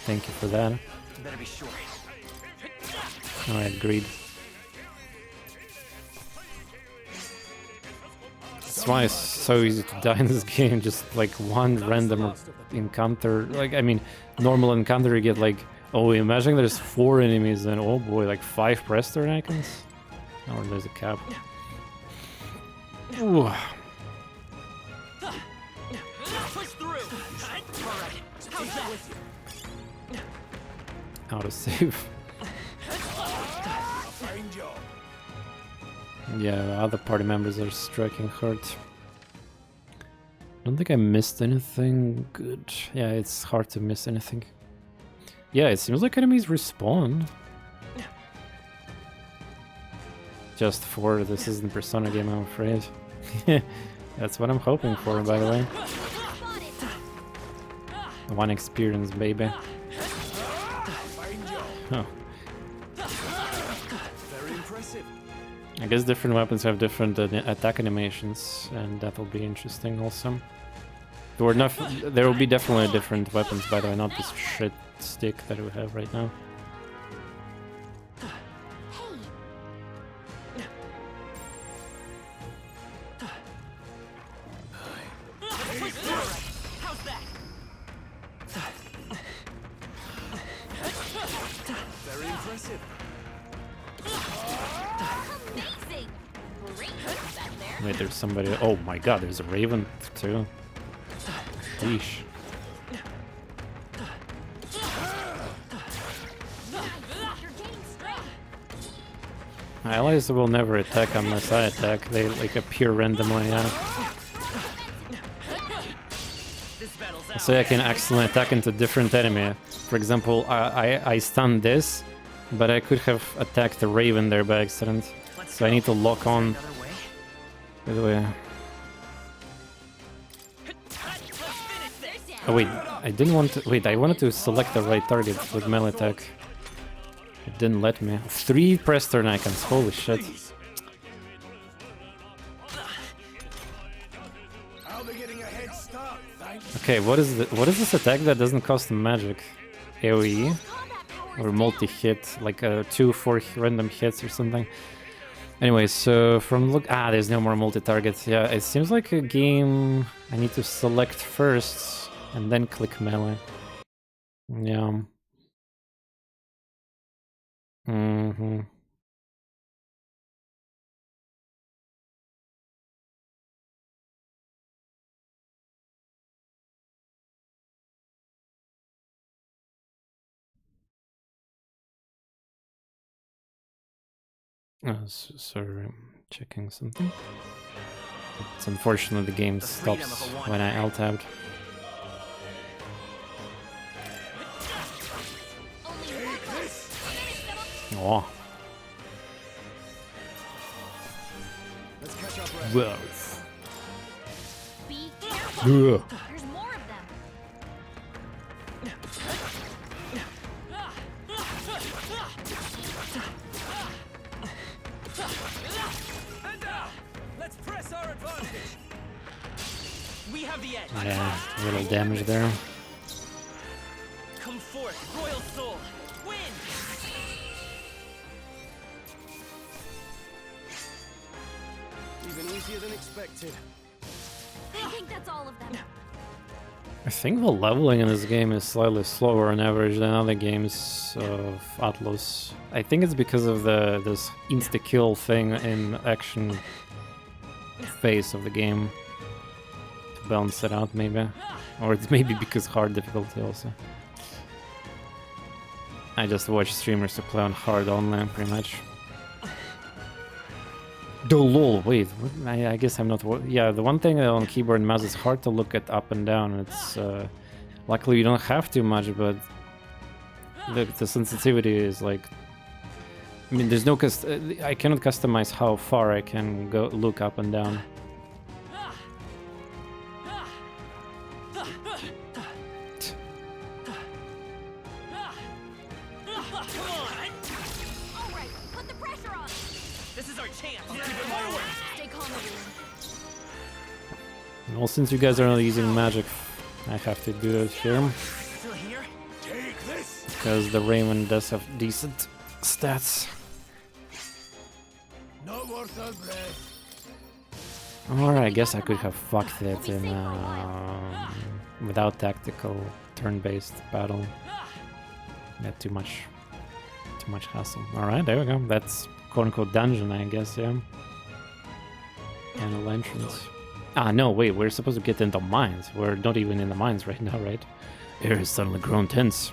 Thank you for that. Better be sure. I agreed. That's why it's so easy to die in this game. Just like one random encounter. Like, I mean, normal encounter you get like, oh, imagine there's 4 enemies and oh boy, like 5 press turn icons. Or there's a cap. Ooh. How to save. Yeah, other party members are striking hard. I don't think I missed anything good. Yeah, it's hard to miss anything. Yeah, it seems like enemies respawn. Just 4, this isn't Persona game, I'm afraid. That's what I'm hoping for, by the way. 1 experience, baby. Huh. Very impressive. I guess different weapons have different attack animations, and that will be interesting also. There will be definitely different weapons, by the way, not this shit stick that we have right now. Very impressive. Wait, there's somebody. Oh my god, there's a raven too. Yeesh. My allies will never attack unless I attack. They like appear randomly. Yeah. So I can accidentally attack into different enemy. For example, I stunned this, but I could have attacked the raven there by accident. So I need to lock on. By the way. Oh wait, I didn't want to. Wait, I wanted to select the right target with melee attack. It didn't let me. 3 press turn icons. Holy shit. Okay, what is this attack that doesn't cost magic? AoE or multi-hit, like 2 4 random hits or something. Anyway, so from look, there's no more multi-target. Yeah, it seems like a game I need to select first and then click melee. Yeah. Mm-hmm. Sorry, I'm checking something. It's unfortunate the game stops when I alt-tabbed. Oh. Let's catch our breath. Whoa. Be careful. Ugh. There's more of them. Let's press our advantage. We have the edge. Yeah, a little damage there. Come forth, royal soul. Win. Even easier than expected. I think that's all of them. I think the leveling in this game is slightly slower on average than other games of ATLUS. I think it's because of this insta-kill thing in action phase of the game. To balance it out, maybe. Or it's maybe because hard difficulty also. I just watch streamers who play on hard only, pretty much. The lol, wait, what? I guess I'm not... Yeah, the one thing on keyboard and mouse is hard to look at up and down. It's... luckily you don't have too much, but... Look, the sensitivity is like... I mean, there's no... I cannot customize how far I can go look up and down. Well, since you guys are not using magic, I have to do it here. Still here? Take this. Because the Raven does have decent stats. Not worth our breath. Alright, I guess I could have fucked it in without tactical turn-based battle. Not too much hassle. Alright, there we go. That's quote-unquote dungeon, I guess, yeah. Panel entrance. No, wait, we're supposed to get into mines. We're not even in the mines right now, right? Air has suddenly grown tense.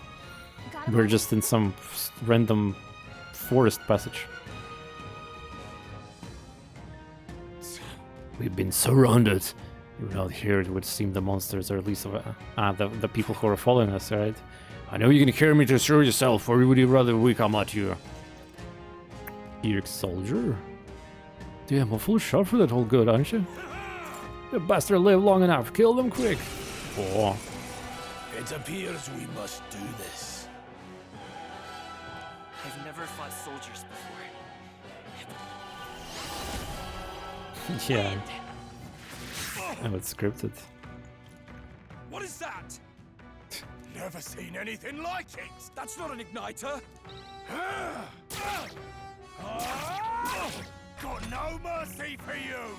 We're just in some random forest passage. We've been surrounded. You're not here, it would seem the monsters, or at least the people who are following us, right? I know you can hear me to assure yourself, or would you rather we come at you? Eric's soldier? Damn, a full shot for that whole good, aren't you? The bastard lived long enough, kill them quick! Oh. It appears we must do this. I've never fought soldiers before. Yeah. Oh, it's scripted. What is that? Never seen anything like it. That's not an igniter. Got no mercy for you.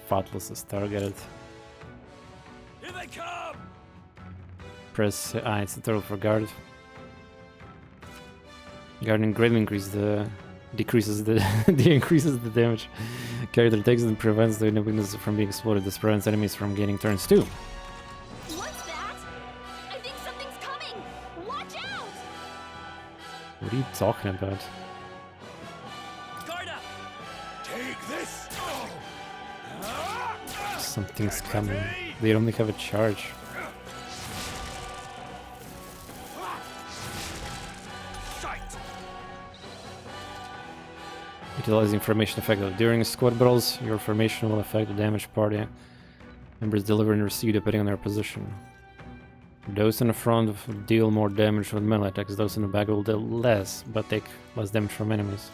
ATLUS is targeted. Here they come. Press it's a throw for guard. Guarding greatly increases the increases the damage. Character takes and prevents the weakness from being exploded. This prevents enemies from gaining turns too. What's that? I think something's coming. Watch out! What are you talking about? Guard up! Take this. Something's coming. They only have a charge. Utilize the information effectively. During squad battles, your formation will affect the damage party members deliver and receive depending on their position. Those in the front deal more damage with melee attacks, those in the back will deal less, but take less damage from enemies.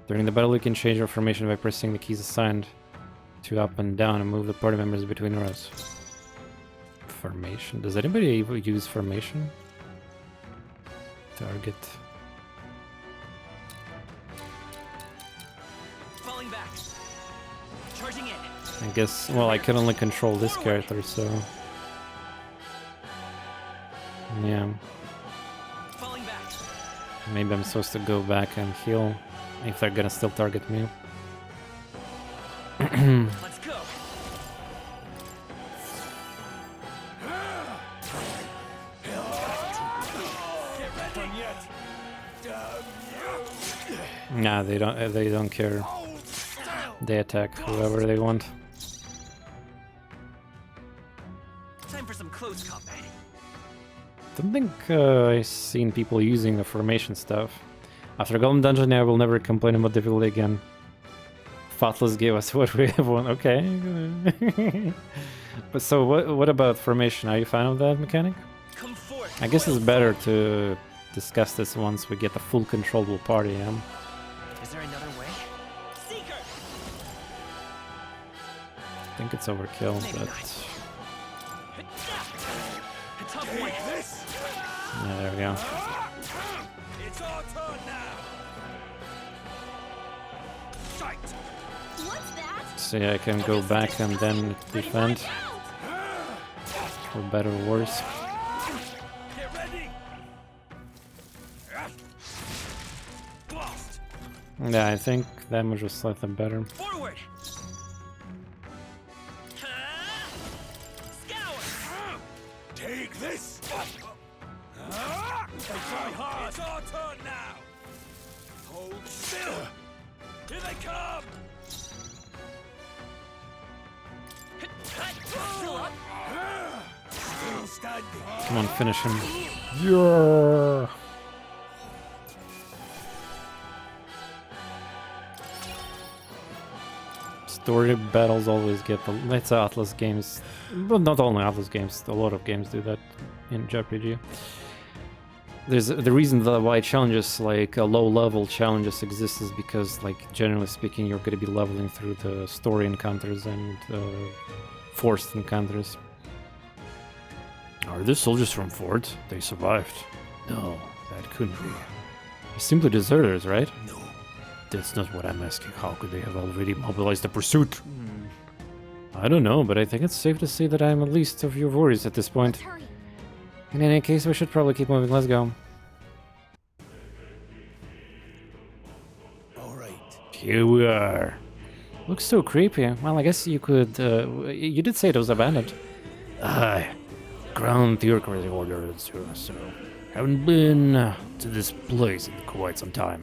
During the battle, you can change your formation by pressing the keys assigned to up and down and move the party members between rows. Formation. Does anybody use formation? Target. I guess, well, I can only control this character, so... Yeah. Falling back. Maybe I'm supposed to go back and heal if they're gonna still target me. Let's go. Nah, they don't care. They attack whoever they want. Time for some close combat. Don't think I've seen people using the formation stuff. After Golem Dungeon, I will never complain about difficulty again. Thoughtless gave us what we have won. Okay. But so what about formation? Are you a fan of that mechanic? Come forth. I guess it's better to discuss this once we get a full controllable party, yeah? Is there another way? Seeker. I think it's overkill, Maybe but... not. A tough one. Yeah, there we go. It's our turn now. Sight. What's that? So yeah, I can go back and then defend. For better or worse. Get ready. Blast. Yeah, I think damage was slightly better. Forward. Scour. Take this. Try hard. It's our turn now. Hold still. Here they come. Still up. Still standing. Come on, finish him. Yeah. Story battles always get the... It's ATLUS games, but not only ATLUS games, a lot of games do that in JRPG. There's the reason that why challenges like low-level challenges exist is because, like, generally speaking, you're going to be leveling through the story encounters and forced encounters. Are the soldiers from Fort? They survived. No, that couldn't be. They're simply deserters, right? No. That's not what I'm asking. How could they have already mobilized the pursuit? I don't know, but I think it's safe to say that I'm at least of your worries at this point. Hurry. In any case, we should probably keep moving. Let's go. All right. Here we are. Looks so creepy. Well, I guess you could... you did say it was abandoned. Aye. Crown theocracy ordered to us, so... Haven't been to this place in quite some time.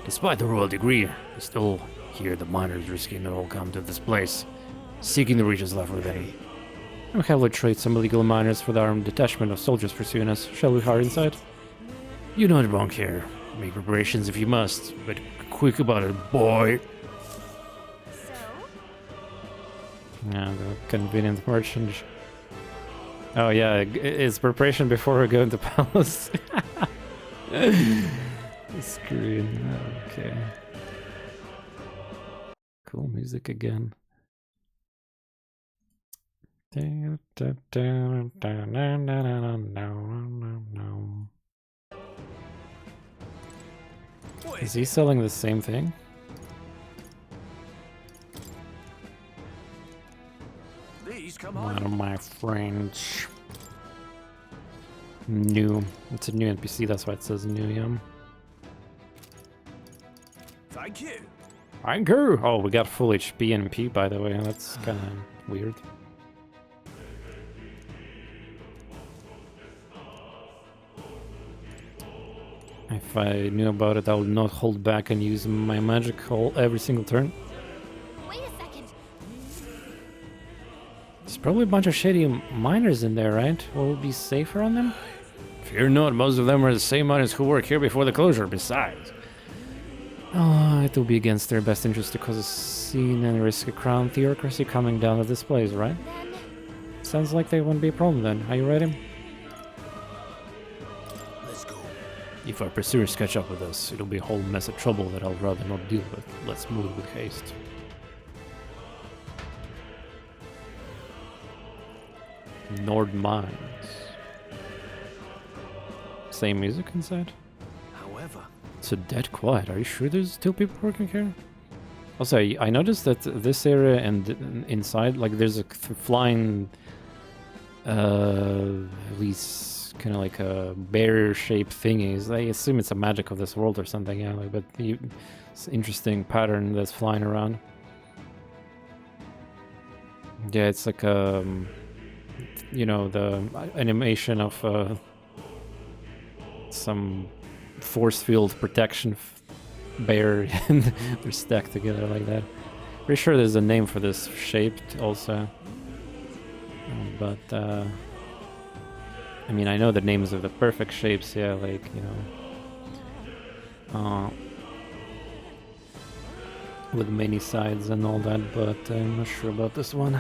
Despite the royal degree, we still hear the miners risking it all come to this place, seeking the regions left within. We'll heavily trade some illegal miners for the armed detachment of soldiers pursuing us. Shall we hurry inside? You're not wrong here. Make preparations if you must, but quick about it, boy. So? Yeah, the convenient merchant. Oh yeah, it's preparation before we go into palace. Screen. Okay. Cool music again. Is he selling the same thing? These come One on. of my friends. New. It's a new NPC, that's why it says new, yeah. Thank you. Thank you! Oh, we got full HP and MP, by the way. That's kind of weird. If I knew about it, I would not hold back and use my magic hole every single turn. Wait a second. There's probably a bunch of shady miners in there, right? Will it be safer on them? Fear not, most of them are the same miners who work here before the closure, besides. Oh, it will be against their best interest to cause a scene and risk a crown theocracy coming down to this place, right? Then Sounds like they won't be a problem then. Are you ready? Let's go. If our pursuers catch up with us, it'll be a whole mess of trouble that I'll rather not deal with. Let's move with haste. Nord Mines. Same music inside? However, It's a dead quiet. Are you sure there's still people working here? Also, I noticed that this area and inside, like, there's a flying, these kind of like a bear-shaped thingies. I assume it's a magic of this world or something, yeah. Like, but it's an interesting pattern that's flying around. Yeah, it's like you know, the animation of some force field protection bear, and they're stacked together like that. Pretty sure there's a name for this shape also, but I mean, I know the names of the perfect shapes, yeah, like, you know, with many sides and all that, but I'm not sure about this one.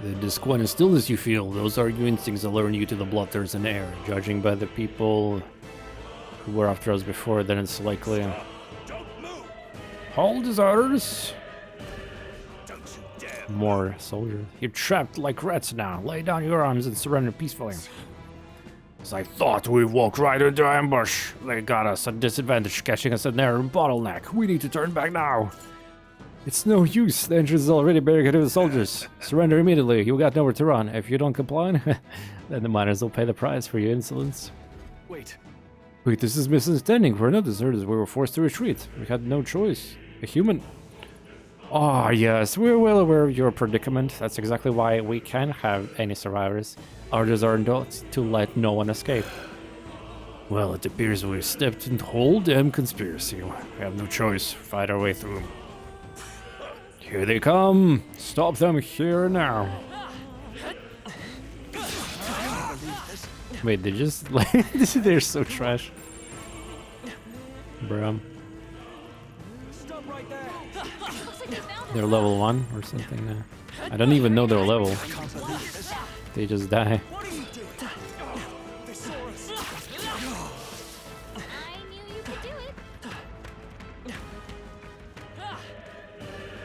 The disquiet and stillness you feel, those are your instincts that lure you to the blood thirst and air. Judging by the people who were after us before, then it's likely. Hold deserters! More soldiers. You're trapped like rats now. Lay down your arms and surrender peacefully. As I thought, we walked right into ambush. They got us at disadvantage, catching us at narrow bottleneck. We need to turn back now. It's no use. The entrance is already barricaded with soldiers. Surrender immediately. You got nowhere to run. If you don't comply, then the miners will pay the price for your insolence. Wait, this is misunderstanding. We're not deserters. We were forced to retreat. We had no choice. A human. Ah, yes. We're well aware of your predicament. That's exactly why we can't have any survivors. Orders are not to let no one escape. Well, it appears we've stepped into the whole damn conspiracy. We have no choice. Fight our way through. Here they come! Stop them here and now! Wait, they just like they're so trash. Bruh. They're level 1 or something. I don't even know their level. They just die.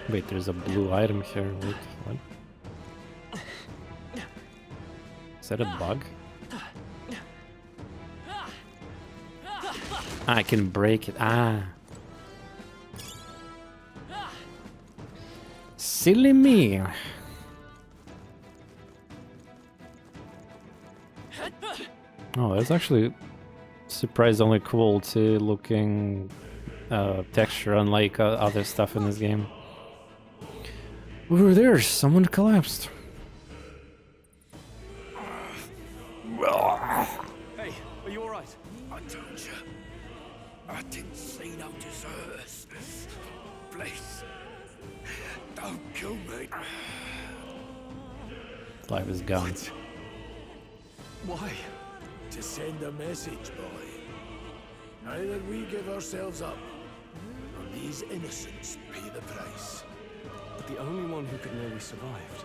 Wait, there's a blue item here. Wait, what? Is that a bug? I can break it. Ah. Silly me. Oh, that's actually surprisingly cool to looking texture, unlike other stuff in this game. Over there, someone collapsed. Hey, are you alright? I told you. I didn't see no deserters. Please. Don't kill me. Life is gone. Why? To send a message, boy. Either we give ourselves up, or these innocents pay the price. But the only one who could know we survived,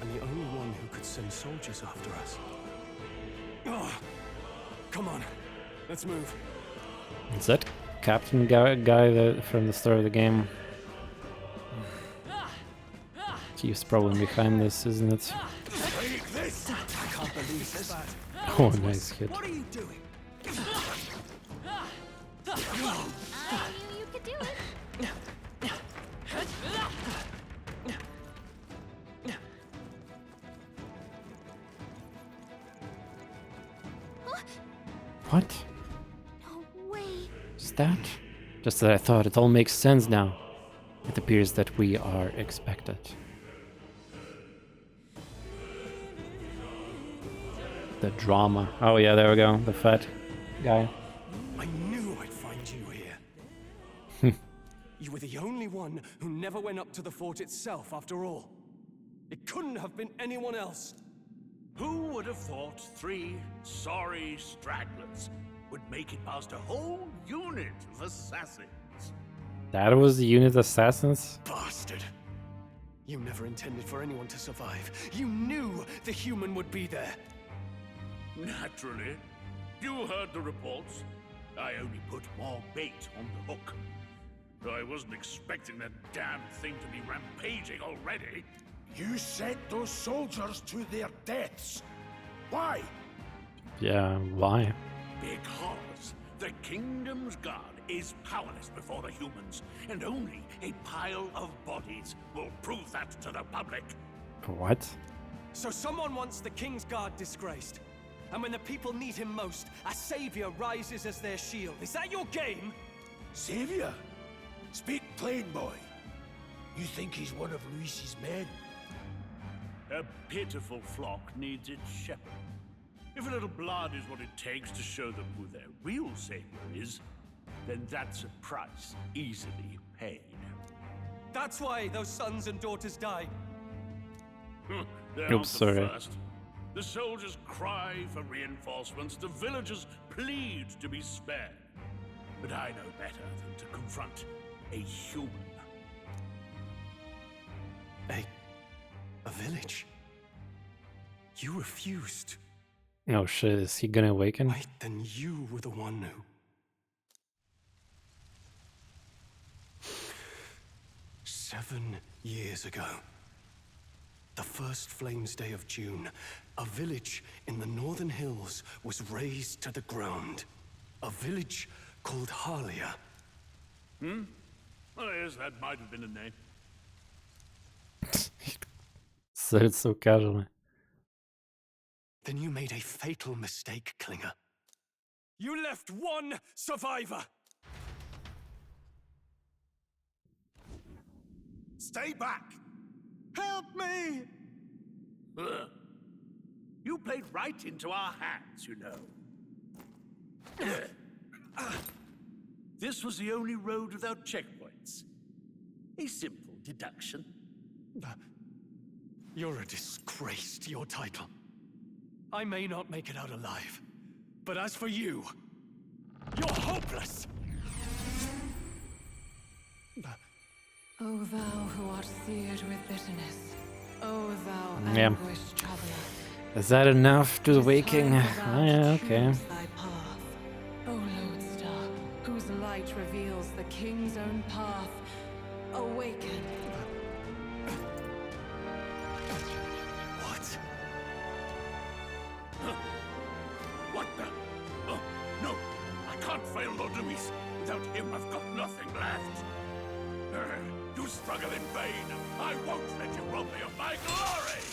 and the only one who could send soldiers after us. Oh, come on, let's move. Is that Captain guy that from the start of the game? He's probably behind this, isn't it? Take this! I can't believe this. Oh, nice hit. What are you doing? I knew you could do it. What? No way. Is that? Just that I thought it all makes sense now. It appears that we are expected. The drama. Oh yeah, there we go. The fat guy. I knew I'd find you here. You were the only one who never went up to the fort itself, after all. It couldn't have been anyone else. Who would have thought 3 sorry stragglers would make it past a whole unit of assassins? That was the unit assassins? Bastard! You never intended for anyone to survive. You knew the human would be there. Naturally. You heard the reports. I only put more bait on the hook. I wasn't expecting that damn thing to be rampaging already. You sent those soldiers to their deaths. Why? Yeah, why? Because the kingdom's god is powerless before the humans, and only a pile of bodies will prove that to the public. What? So someone wants the King's Guard disgraced. And when the people need him most, a savior rises as their shield. Is that your game? Savior? Speak plain, boy. You think he's one of Luis's men? A pitiful flock needs its shepherd. If a little blood is what it takes to show them who their real savior is, then that's a price easily paid. That's why those sons and daughters die. They're Oops, not the sorry. first. The soldiers cry for reinforcements, the villagers plead to be spared. But I know better than to confront a human. A village? You refused. Oh shit, is he gonna awaken? Wait, then you were the one who... 7 years ago. The first Flames Day of June, a village in the northern hills was razed to the ground. A village called Harlia. Oh, yes, that might have been a name. Said it so casually. Then you made a fatal mistake, Klinger. You left one survivor! Stay back! Help me! Ugh. You played right into our hands, you know. This was the only road without checkpoints. A simple deduction. You're a disgrace to your title. I may not make it out alive, but as for you, you're hopeless! O thou who art seared with bitterness, O thou Yeah. anguished traveler. Is that enough to awaking? Oh, yeah, okay. Thy path, O lodestar, whose light reveals the king's own path. Awaken. What? What the? Oh, no! I can't fail Lord Luis. Without him, I've got nothing left. You struggle in vain. I won't let you rob me of my glory!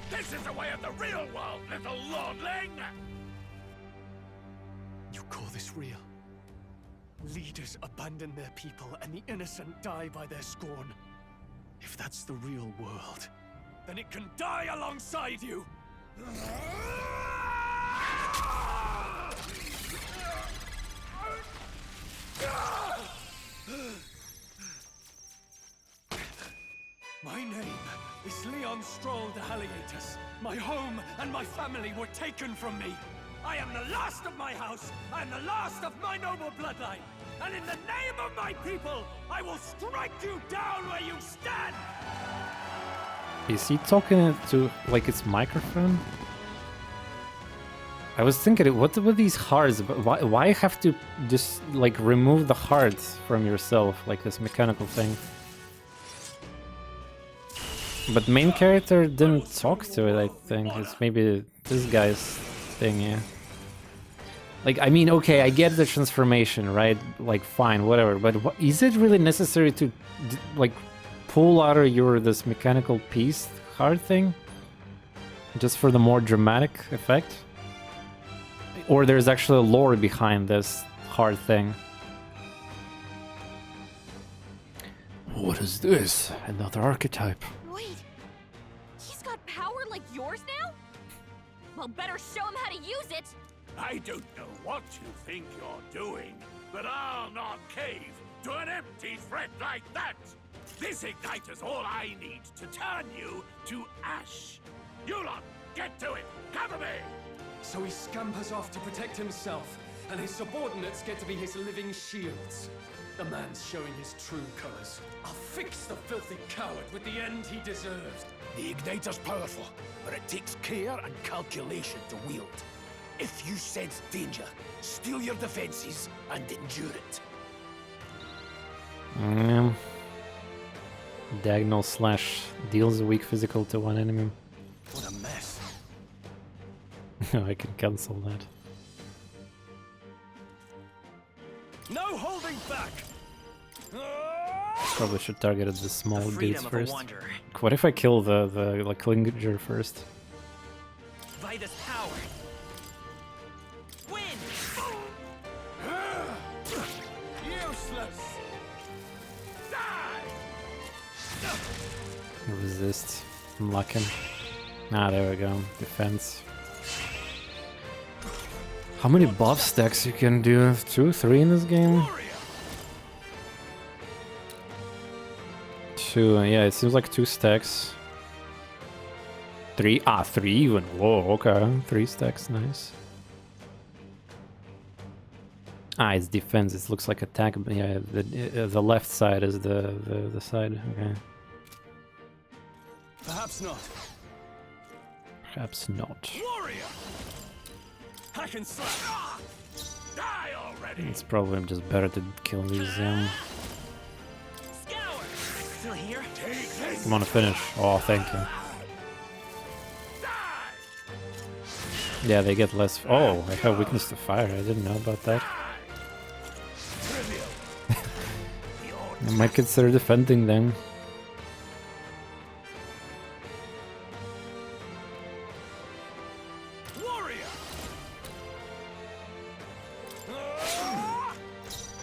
This is the way of the real world, little lordling! You call this real? Leaders abandon their people and the innocent die by their scorn. If that's the real world, then it can die alongside you! My name is Leon Stroll de Halliatus. My home and my family were taken from me. I am the last of my house. I am the last of my noble bloodline. And in the name of my people, I will strike you down where you stand! Is he talking to, like, its microphone? I was thinking, what were these hearts? Why have to just, like, remove the heart from yourself, like this mechanical thing? But main character didn't talk to it, I think. It's maybe this guy's thing, yeah. Like, I mean, okay, I get the transformation, right? Like, fine, whatever. But is it really necessary to, like, pull out of this mechanical piece heart thing? Just for the more dramatic effect? Or there's actually a lore behind this heart thing? What is this? Another archetype. Wait, he's got power like yours now? Well, better show him how to use it! I don't know what you think you're doing, but I'll not cave to an empty threat like that! This igniter's all I need to turn you to ash! You lot, get to it! Cover me! So he scampers off to protect himself, and his subordinates get to be his living shields. The man's showing his true colors. I'll fix the filthy coward with the end he deserves. The igniter's powerful, but it takes care and calculation to wield. If you sense danger, steel your defenses and endure it. Diagonal slash deals a weak physical to one enemy. What a mess. I can cancel that. No holding back. Probably should target at the small The dudes freedom of a first. wanderer. What if I kill the like Klinger first? By this power. Win. Useless! Die! Resist. Unlock him. Ah, there we go. Defense. How many buff stacks you can do? 2, 3 in this game? 2, yeah, it seems like 2 stacks. 3, 3 even. Whoa, okay. 3 stacks, nice. It's defense. It looks like attack. But yeah, the left side is the side. Okay. Perhaps not. Perhaps not. Warrior! Hack and slash! Die already! It's probably just better to kill these. Scour. Still here? Come on, finish. Oh, thank you. Yeah, they get less. Oh, I have weakness to fire. I didn't know about that. I might consider defending them.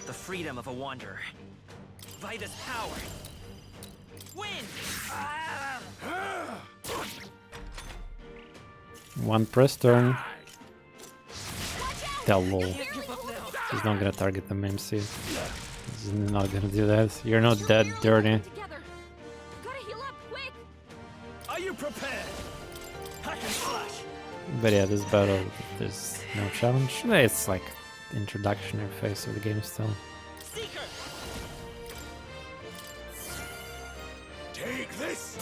The freedom of a wanderer. By this power. Win. One press turn. Hell, lol. Can't give up now. He's not gonna target the MC. He's not gonna do that. You're not dead, dirty. Together. Gotta heal up quick. Are you prepared? Hack and slash! But yeah, this battle, there's no challenge. It's like introductory phase of the game still. Seeker. Take this!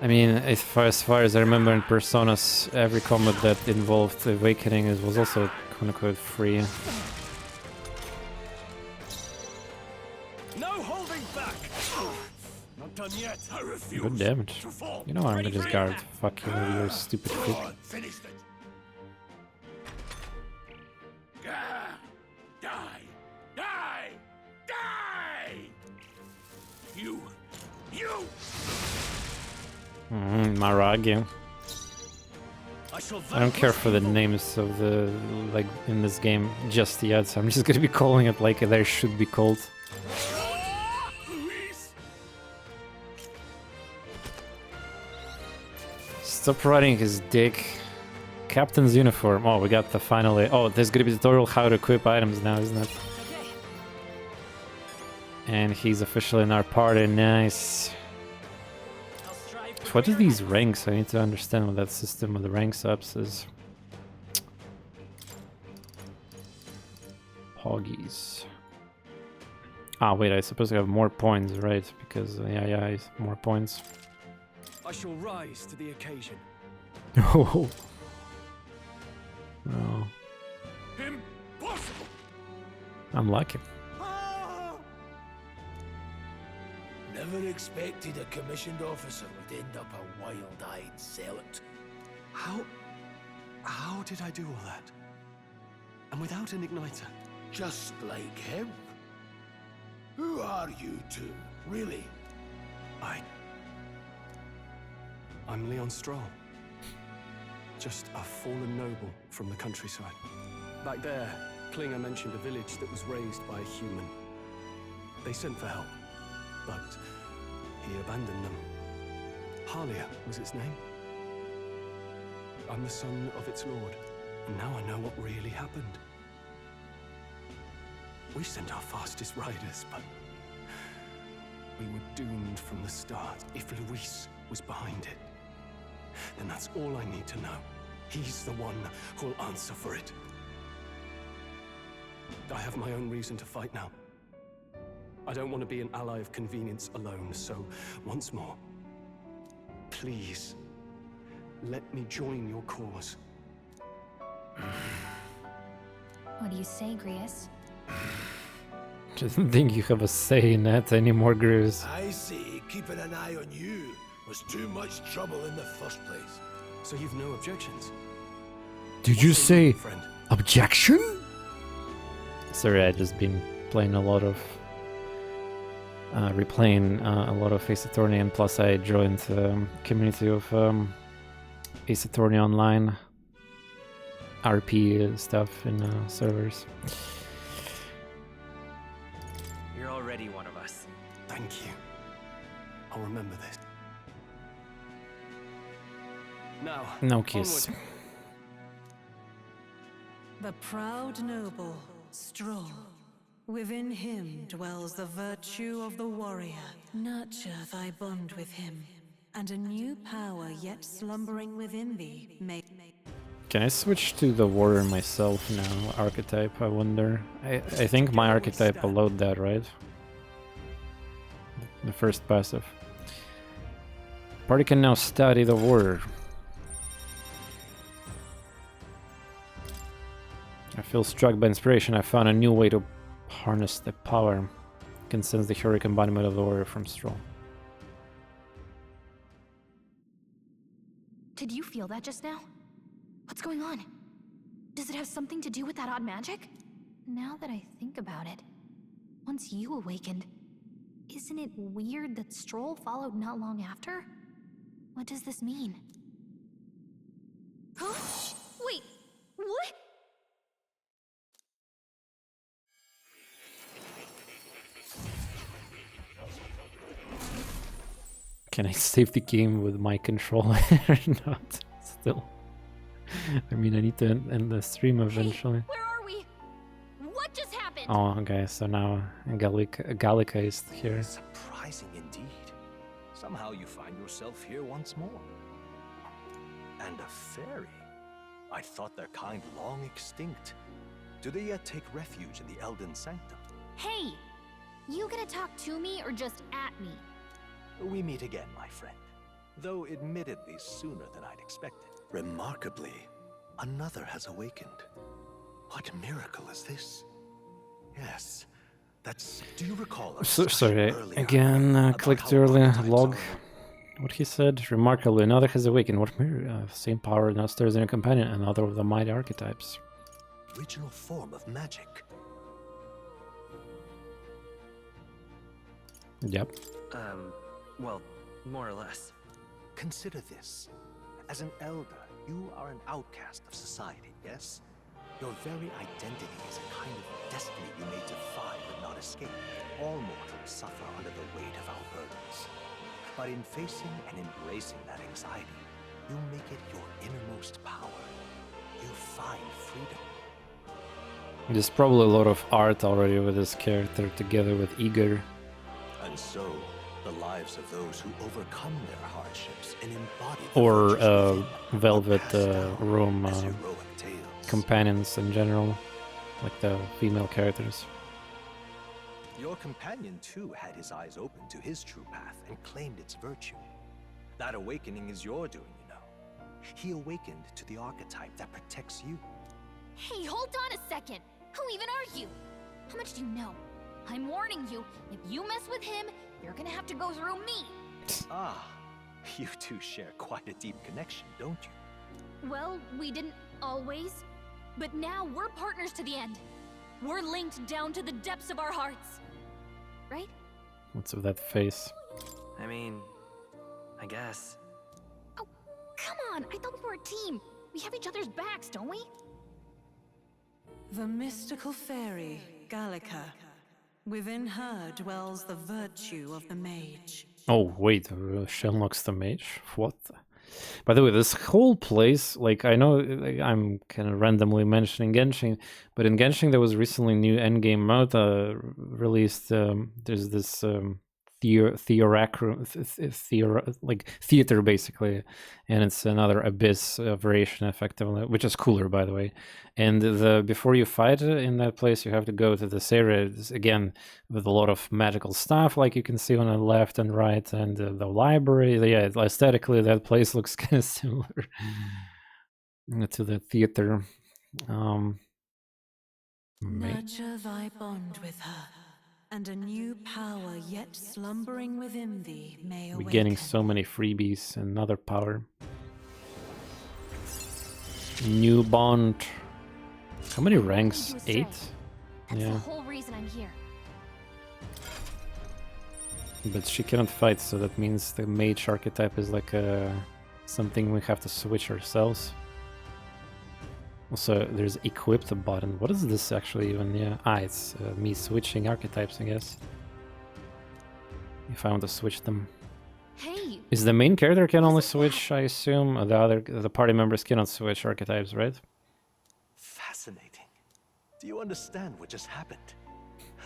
I mean, as far as I remember in Personas, every combat that involved awakening was also quote-unquote free. No holding back! Not done yet. I refuse. Good damage. to fall. You know I'm gonna just guard. Fuck you with your stupid Go kick. on, finished it. Die! Die! Die! Die! You! Maragi. I shall I don't care for the names of the like in this game just yet, so I'm just gonna be calling it like they should be called. Luis! Stop riding his dick. Captain's uniform. Oh, we got the finally. Oh, there's gonna be a tutorial how to equip items now, isn't it? And he's officially in our party. Nice. What are these ranks? I need to understand what that system of the ranks ups is. Hoggies. Ah, wait, I suppose I have more points, right? Because, yeah, more points. I shall rise to the occasion. Oh. No. Impossible! I'm lucky. Never expected a commissioned officer would end up a wild-eyed zealot. How did I do all that? And without an igniter? Just like him. Who are you two, really? I'm Leon Stroll. Just a fallen noble from the countryside. Back there, Klinger mentioned a village that was raised by a human. They sent for help, but he abandoned them. Harlia was its name. I'm the son of its lord, and now I know what really happened. We sent our fastest riders, but we were doomed from the start. If Luis was behind it, then that's all I need to know. He's the one who'll answer for it. I have my own reason to fight now. I don't want to be an ally of convenience alone, so once more, please, let me join your cause. What do you say, Grius? Doesn't think you have a say in that anymore, Grius. I say keeping an eye on you was too much trouble in the first place. So you've no objections? Did you say Friend? objection? Sorry, I just been playing a lot of replaying a lot of Ace Attorney, and plus I joined the community of Ace Attorney Online RP stuff in servers. You're already one of us. Thank you. I'll remember this. Now, No kiss. onward. The proud noble, Stroll. Within him dwells the virtue of the warrior. Nurture thy bond with him, and a new power yet slumbering within thee may... Can I switch to the warrior myself now? Archetype, I wonder. I think my archetype allowed that, right? The first passive. Party can now study the warrior. I feel struck by inspiration. I found a new way to harness the power. Can sense the heroic embodiment of the warrior from Stroll. Did you feel that just now? What's going on? Does it have something to do with that odd magic? Now that I think about it, once you awakened, isn't it weird that Stroll followed not long after? What does this mean? Huh? Wait, what? Can I save the game with my controller or not? Still. I mean, I need to end the stream eventually. Hey, where are we? What just happened? Oh, okay, so now Gallica is here. Surprising indeed. Somehow you find yourself here once more. And a fairy. I thought their kind long extinct. Do they yet take refuge in the Elden Sanctum? Hey! You gonna talk to me or just at me? We meet again, my friend. Though admittedly sooner than I'd expected. Remarkably, another has awakened. What miracle is this? Yes, that's... Do you recall... Sorry, again, clicked early, log. What he said, remarkably, another has awakened. What mirror? Same power now stirs in a companion, another of the mighty archetypes. Original form of magic. Yep. Well, more or less. Consider this. As an elder, you are an outcast of society, yes? Your very identity is a kind of destiny you may defy but not escape. All mortals suffer under the weight of our burdens. But in facing and embracing that anxiety, you make it your innermost power. You find freedom. There's probably a lot of art already with this character together with Igor. And so, the lives of those who overcome their hardships and embody Or the Velvet down Room as heroic tales. companions in general, like the female characters. Your companion too had his eyes open to his true path and claimed its virtue. That awakening is your doing, you know. He awakened to the archetype that protects you. Hey, hold on a second! Who even are you? How much do you know? I'm warning you, if you mess with him, you're gonna have to go through me! Ah, you two share quite a deep connection, don't you? Well, we didn't always, but now we're partners to the end. We're linked down to the depths of our hearts. Right? What's with that face? I mean, I guess. Oh, come on! I thought we were a team! We have each other's backs, don't we? The mystical fairy, Gallica. Within her dwells the virtue of the mage. Oh, wait, Shenlock's the mage? What? By the way, this whole place, like, I know I'm kind of randomly mentioning Genshin, but in Genshin there was recently new endgame mode released. There's this theater basically, and it's another abyss variation effectively, which is cooler, by the way. And before you fight in that place, you have to go to this area again with a lot of magical stuff, like you can see on the left and right, and the library. Yeah, aesthetically that place looks kind of similar to the theater. Nurture thy bond with her, and a new power yet slumbering within thee may awaken. We're getting so many freebies and another power. New bond. How many ranks? 8? That's Yeah. the whole reason I'm here. But she cannot fight, so that means the mage archetype is like something we have to switch ourselves. Also, there's equipped button. What is this actually even? Yeah. It's me switching archetypes, I guess. If I want to switch them. Hey. Is the main character can only switch, I assume? The party members cannot switch archetypes, right? Fascinating. Do you understand what just happened?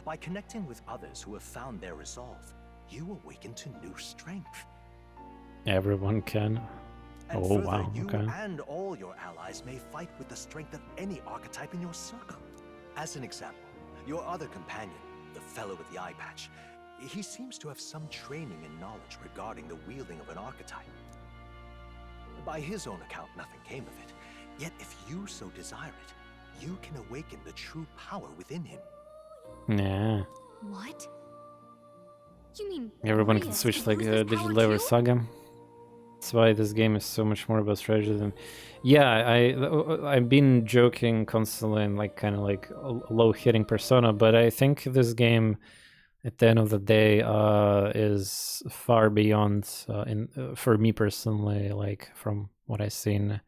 By connecting with others who have found their resolve, you awaken to new strength. Everyone can. And Oh further, wow, you okay. and all your allies may fight with the strength of any archetype in your circle. As an example, your other companion, the fellow with the eye patch, he seems to have some training and knowledge regarding the wielding of an archetype. By his own account, nothing came of it. Yet if you so desire it, you can awaken the true power within him. Yeah. What? You mean Everyone can Grius switch like loses Digital power Lever too? Saga. That's why this game is so much more about strategy than... Yeah, I've been joking constantly and like kind of like a low-hitting persona, but I think this game, at the end of the day, is far beyond, for me personally, like from what I've seen,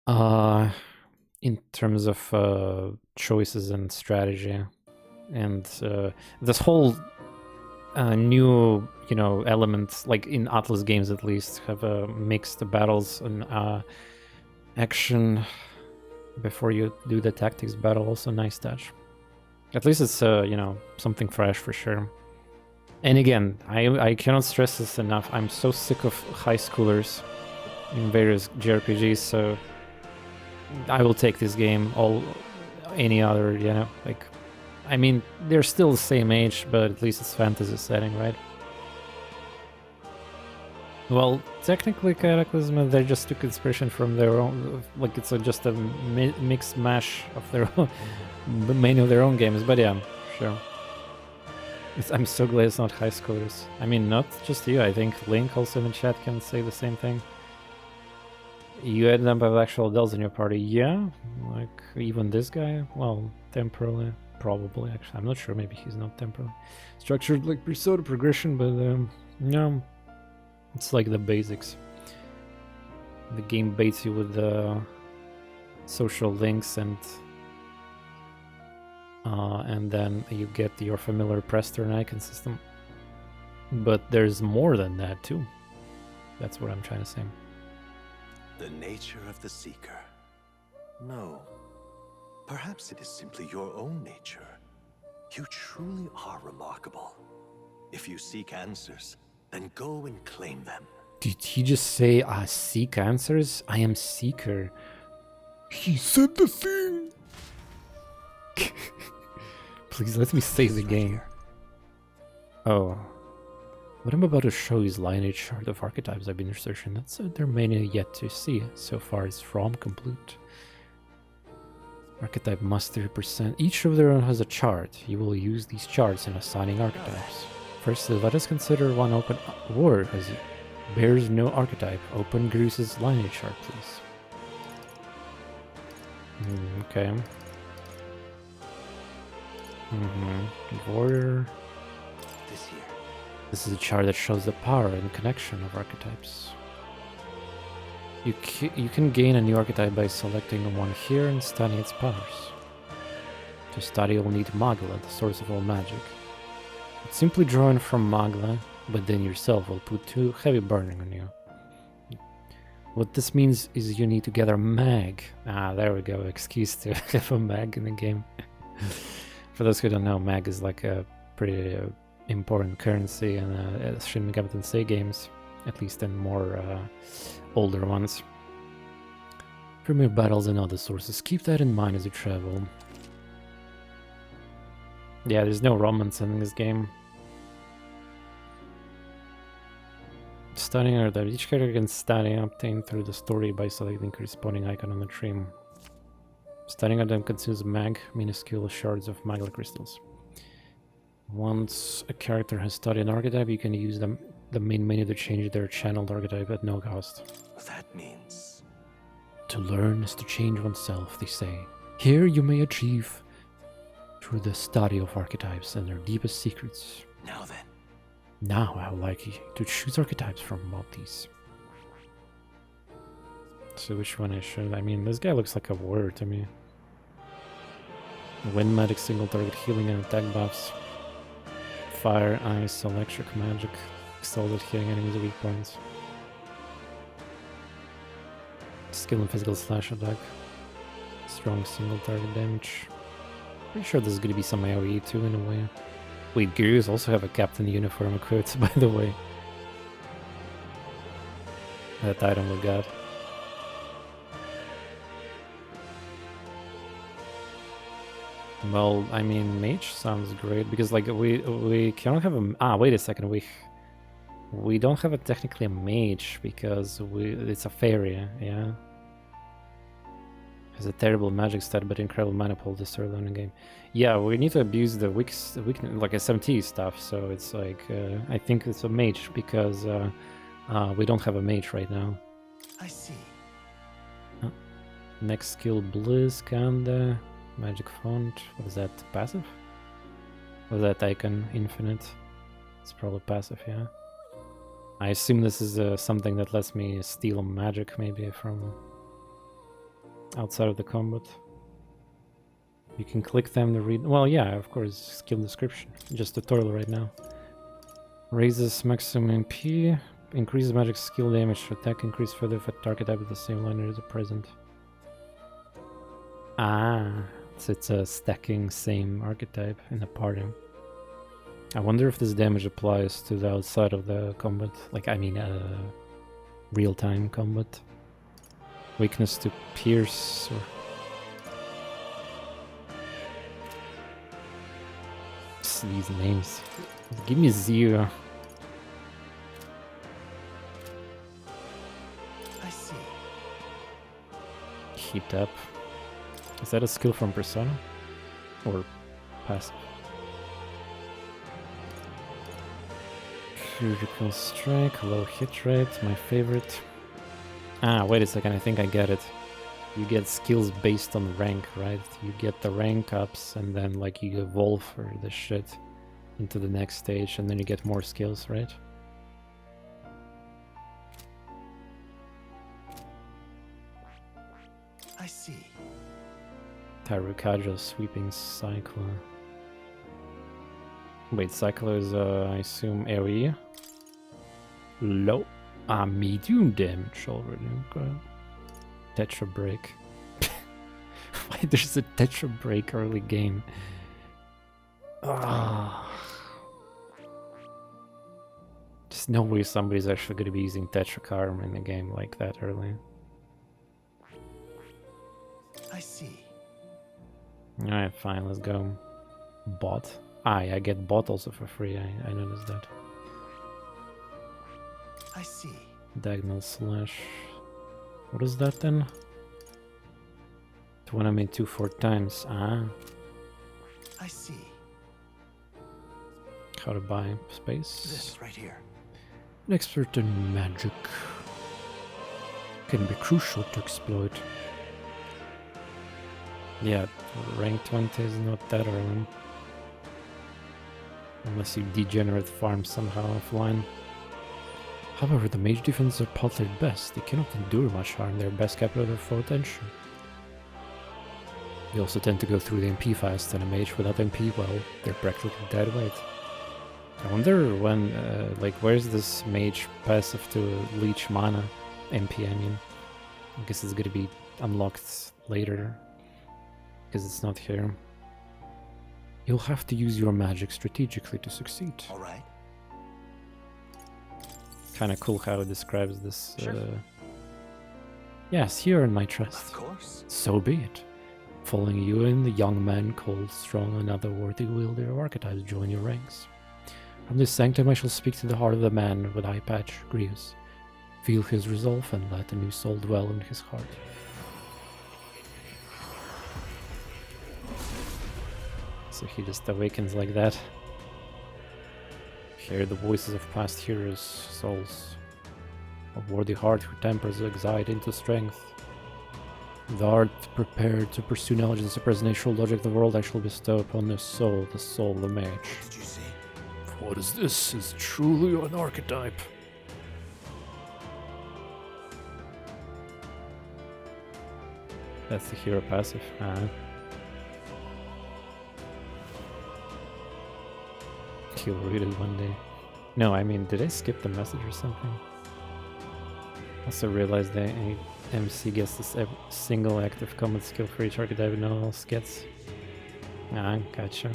in terms of choices and strategy. And this whole new, elements, like in ATLUS games at least, have mixed battles and action before you do the tactics battle. Also nice touch. At least it's something fresh for sure. And again, I cannot stress this enough. I'm so sick of high schoolers in various JRPGs, so I will take this game any other, like, I mean, they're still the same age, but at least it's fantasy setting, right? Well, technically Cataclysm, they just took inspiration from their own, like it's just a mixed mash of their own, many of their own games, but yeah, sure. I'm so glad it's not high schoolers. I mean, not just you, I think Link also in the chat can say the same thing. You end up with actual adults in your party, yeah, like even this guy, well, temporarily. Probably, actually. I'm not sure. Maybe he's not temporally structured like Persona progression, but no, it's like the basics. The game baits you with the social links, and then you get your familiar press turn icon system. But there's more than that too. That's what I'm trying to say. The nature of the Seeker. No. Perhaps it is simply your own nature. You truly are remarkable. If you seek answers, then go and claim them. Did he just say, I seek answers? I am Seeker. He said the thing! Please let me save the game. Oh. What I'm about to show is lineage chart of archetypes I've been researching. That's there are many yet to see. So far it's from complete. Archetype mastery percent. Each of them has a chart. You will use these charts in assigning archetypes. Firstly, let us consider one open word as it bears no archetype. Open Grius' lineage chart, please. Okay. Warrior. This here. This is a chart that shows the power and connection of archetypes. You can gain a new archetype by selecting one here and studying its powers. To study, you'll need Magla, the source of all magic. It's simply drawn from Magla, but then yourself will put 2 heavy burning on you. What this means is you need to gather mag. There we go, excuse to have a mag in the game. For those who don't know, mag is like a pretty important currency in Shin Megami Tensei games, at least in more older ones. Premier battles and other sources. Keep that in mind as you travel. Yeah, there's no romance in this game. Studying archetypes. Each character can study obtained through the story by selecting the corresponding icon on the tree. Studying archetype consumes mag, minuscule shards of Magla crystals. Once a character has studied an archetype, you can use the main menu to change their channeled archetype at no cost. That means... To learn is to change oneself, they say. Here you may achieve through the study of archetypes and their deepest secrets. Now then. Now I would like you to choose archetypes from among these. So which one I should? I mean, this guy looks like a warrior to me. Wind magic, single target healing and attack buffs. Fire, ice, electric magic. Exalted hitting enemies at weak points. Skill and physical slash attack. Strong single target damage. Pretty sure there's gonna be some AoE too in a way. Wait, Grius also have a captain uniform equipped, by the way. That item we got. Well, I mean, mage sounds great because like we cannot have a wait a second, we don't have technically a mage because it's a fairy, yeah. Has a terrible magic stat but incredible mana pool this early in the game. Yeah, we need to abuse the weak like SMT stuff, so it's like I think it's a mage because we don't have a mage right now. I see. Next skill, Bliss, Kanda, Magic Font. What is that? Passive? What is that icon? Infinite. It's probably passive, yeah. I assume this is something that lets me steal magic maybe from outside of the combat. You can click them to read. Well, yeah, of course, skill description. Just tutorial right now. Raises maximum MP. Increases magic skill damage. Attack increase further if a target type with the same liner is present. Ah, so it's a stacking same archetype in a party. I wonder if this damage applies to the outside of the combat. Like, I mean, real-time combat. Weakness to pierce or... These names. Give me 0. I see. Heat up. Is that a skill from Persona? Or passive? Critical strike, low hit rate, my favorite. Ah, wait a second, I think I get it. You get skills based on rank, right? You get the rank ups and then like you evolve for the shit into the next stage and then you get more skills, right? I see. Tarukaja, Sweeping Cycler. Wait, Cycler is, I assume, AoE? Low. Medium damage already, okay. Tetra Break. Why there's a Tetra Break early game? Just no way somebody's actually gonna be using Tetra Karma in a game like that early. I see. Alright, fine, let's go. Bot. I get bot also for free, I noticed that. I see. Diagonal slash. What is that then? To when I made 2 4 times. Ah. I see. How to buy space. This right here. An expert in magic. Can be crucial to exploit. Yeah, rank 20 is not that early. Unless you degenerate farm somehow offline. However, the mage defenses are partly at best. They cannot endure much harm. They're best kept under full attention. They also tend to go through the MP fast, and a mage without MP, well, they're practically dead weight. I wonder when, like, where's this mage passive to leech mana? MP, I mean. I guess it's gonna be unlocked later. Because it's not here. You'll have to use your magic strategically to succeed. Alright. Kind of cool how it describes this. Sure. Yes, you earn my trust. Of course. So be it. Following you in, the young man called Strong and other worthy wielder of archetypes join your ranks. From this sanctum I shall speak to the heart of the man with eye patch, Grius. Feel his resolve and let a new soul dwell in his heart. So he just awakens like that. Hear the voices of past heroes, souls of worthy heart who tempers anxiety into strength. The art prepared to pursue knowledge and suppress the natural logic of the world I shall bestow upon the soul of the mage. What did you say? What is this? Is truly an archetype. That's the hero passive. He'll read it one day. No, I mean, did I skip the message or something? Also realized that MC gets this single active combat skill for each archetype no one else gets. Ah, gotcha.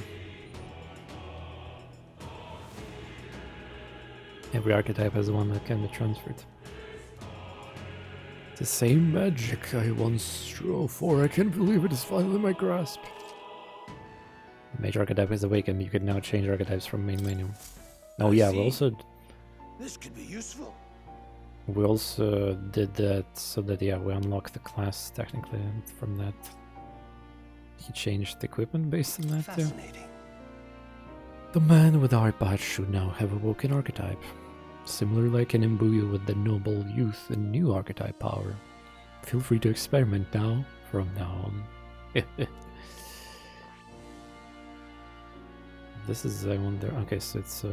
Every archetype has one that can be transferred. The same magic I once strove for, I can't believe it is finally in my grasp. Mage archetype is awakened, you can now change archetypes from main menu. Oh yeah, we also... This could be useful. We also did that so that, yeah, we unlocked the class technically, and from that he changed the equipment based on that too. The man with the art badge should now have a woken archetype. Similarly, I can imbue you with the noble youth and new archetype power. Feel free to experiment now, from now on. This is, I wonder, okay, so it's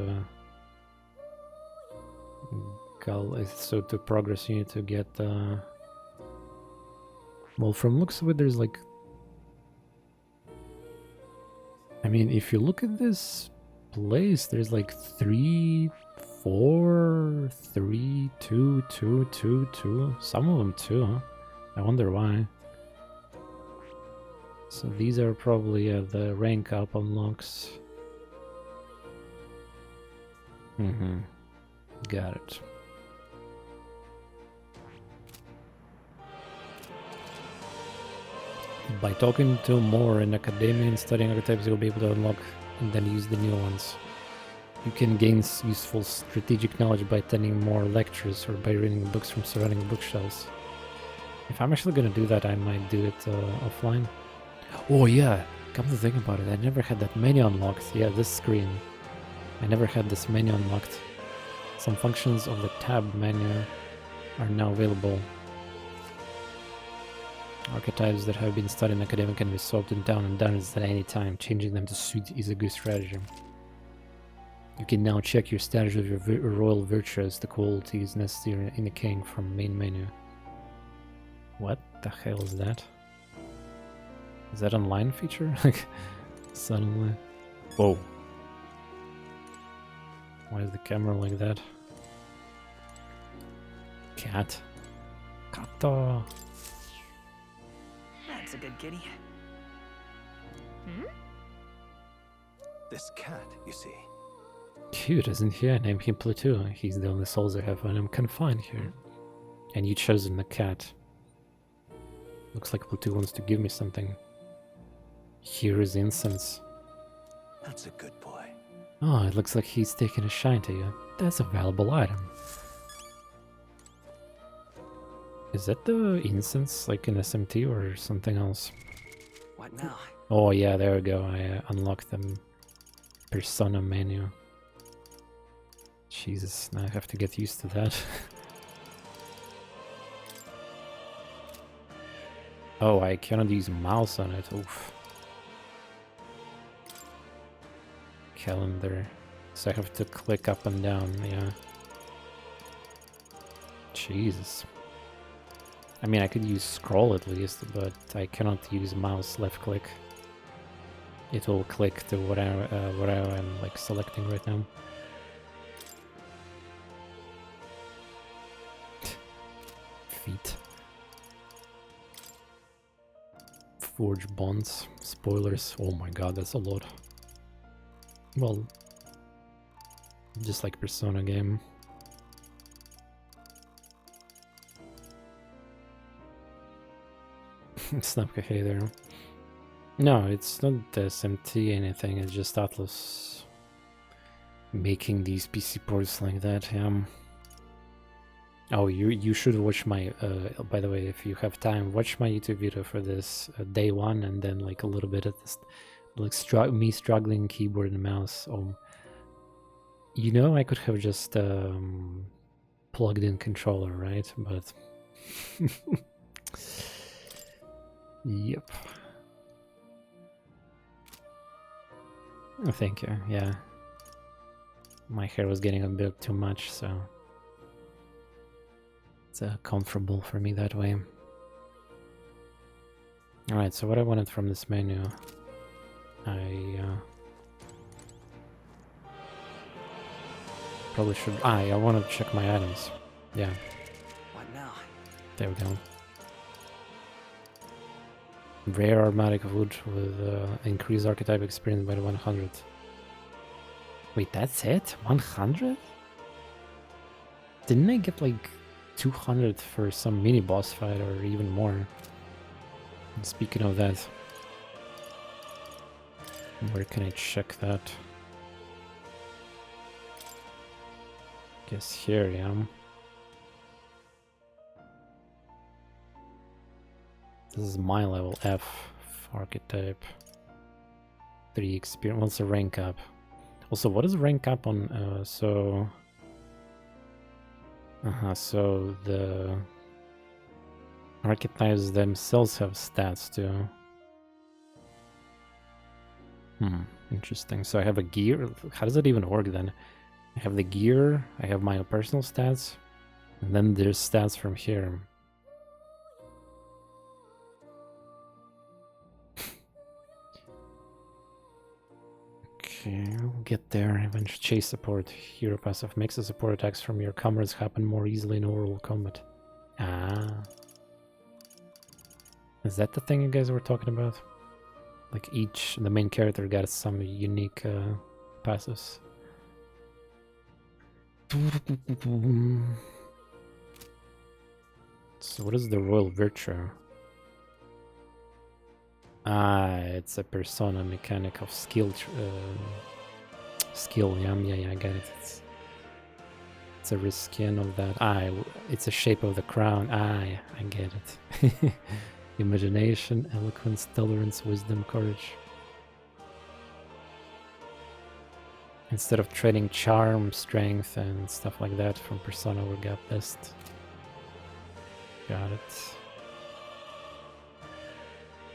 so to progress you need to get well, from looks of it there's like, I mean, if you look at this place, there's like 3, 4, 3, 2, 2, 2, 2, some of them 2, huh? I wonder why. So these are probably the rank up unlocks. Got it. By talking to more in academia and studying archetypes, you'll be able to unlock and then use the new ones. You can gain useful strategic knowledge by attending more lectures or by reading books from surrounding bookshelves. If I'm actually gonna do that, I might do it offline. Oh yeah, come to think about it, I never had that menu unlocked. Yeah, this screen. I never had this menu unlocked. Some functions of the tab menu are now available. Archetypes that have been studied in academia can be swapped down and down at any time. Changing them to suit is a good strategy. You can now check your status of your royal virtues, the qualities necessary in the king from main menu. What the hell is that? Is that online feature? Like, suddenly. Whoa. Why is the camera like that? Cat. Kato. That's a good kitty. This cat, you see. Cute, isn't he? I named him Plateau. He's the only souls I have, and I'm confined here. And you chosen the cat. Looks like Plateau wants to give me something. Here is incense. That's a good boy. Oh, it looks like he's taking a shine to you. That's a valuable item. Is that the incense, like in SMT, or something else? What now? Oh yeah, there we go. I unlocked the persona menu. Jesus, now I have to get used to that. Oh, I cannot use mouse on it. Oof. Calendar. So I have to click up and down, yeah. Jesus. I mean, I could use scroll at least, but I cannot use mouse left click. It will click to what I am like selecting right now. Feet. Forge bonds. Spoilers. Oh my god, that's a lot. Well, just like Persona game. Snap okay there. No, it's not the SMT anything, it's just ATLUS making these PC ports like that. Oh, you should watch my, by the way, if you have time, watch my YouTube video for this day one, and then like a little bit of this, like me struggling keyboard and mouse. You know, I could have just plugged in controller, right? But Yep. Oh, thank you. Yeah. My hair was getting a bit too much, so it's comfortable for me that way. Alright, so what I wanted from this menu, I probably should... I want to check my items. Yeah. What now? There we go. Rare aromatic wood with increased archetype experience by 100. Wait, that's it? 100? Didn't I get like 200 for some mini boss fight or even more? And speaking of that, where can I check that? Guess here, yeah. This is my level F archetype. 3 experience. What's a rank up? Also, what is rank up on? So the archetypes themselves have stats too. Interesting. So I have a gear. How does that even work then? I have the gear, I have my personal stats, and then there's stats from here. Okay, we'll get there. Eventually, chase support. Hero passive makes the support attacks from your comrades happen more easily in overall combat. Ah. Is that the thing you guys were talking about? Like the main character got some unique passives. So what is the royal virtue? It's a persona mechanic of skill. Yeah, I got it. It's a reskin of that. It's a shape of the crown. I get it. Imagination, eloquence, tolerance, wisdom, courage. Instead of trading charm, strength, and stuff like that from persona, we got best. Got it.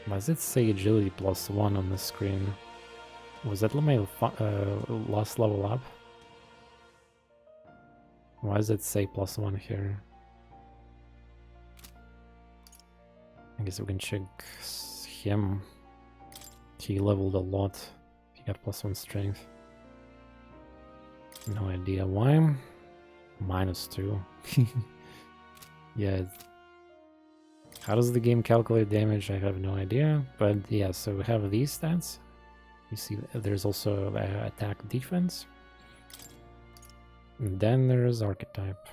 Why does it say agility +1 on the screen? Was that my last level up? Why does it say +1 here? I guess we can check him. He leveled a lot. He got +1 strength. No idea why. -2. Yeah. How does the game calculate damage? I have no idea. But yeah, so we have these stats. You see there's also attack defense. And then there's archetype.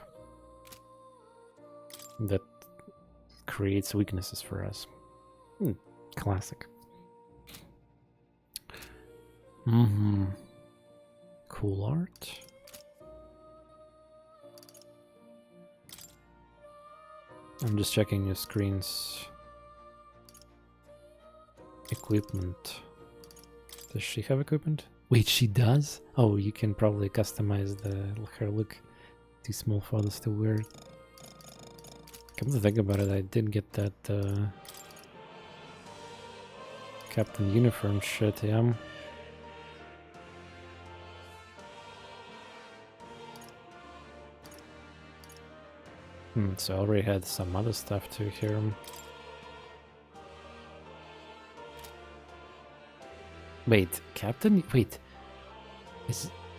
That creates weaknesses for us. Classic. Cool art. I'm just checking your screens. Equipment. Does she have equipment? Wait, she does? Oh, you can probably customize her look. Too small for this to wear. Come to think about it, I did get that Captain Uniform shit, yeah. So I already had some other stuff too here. Wait, Captain? Wait.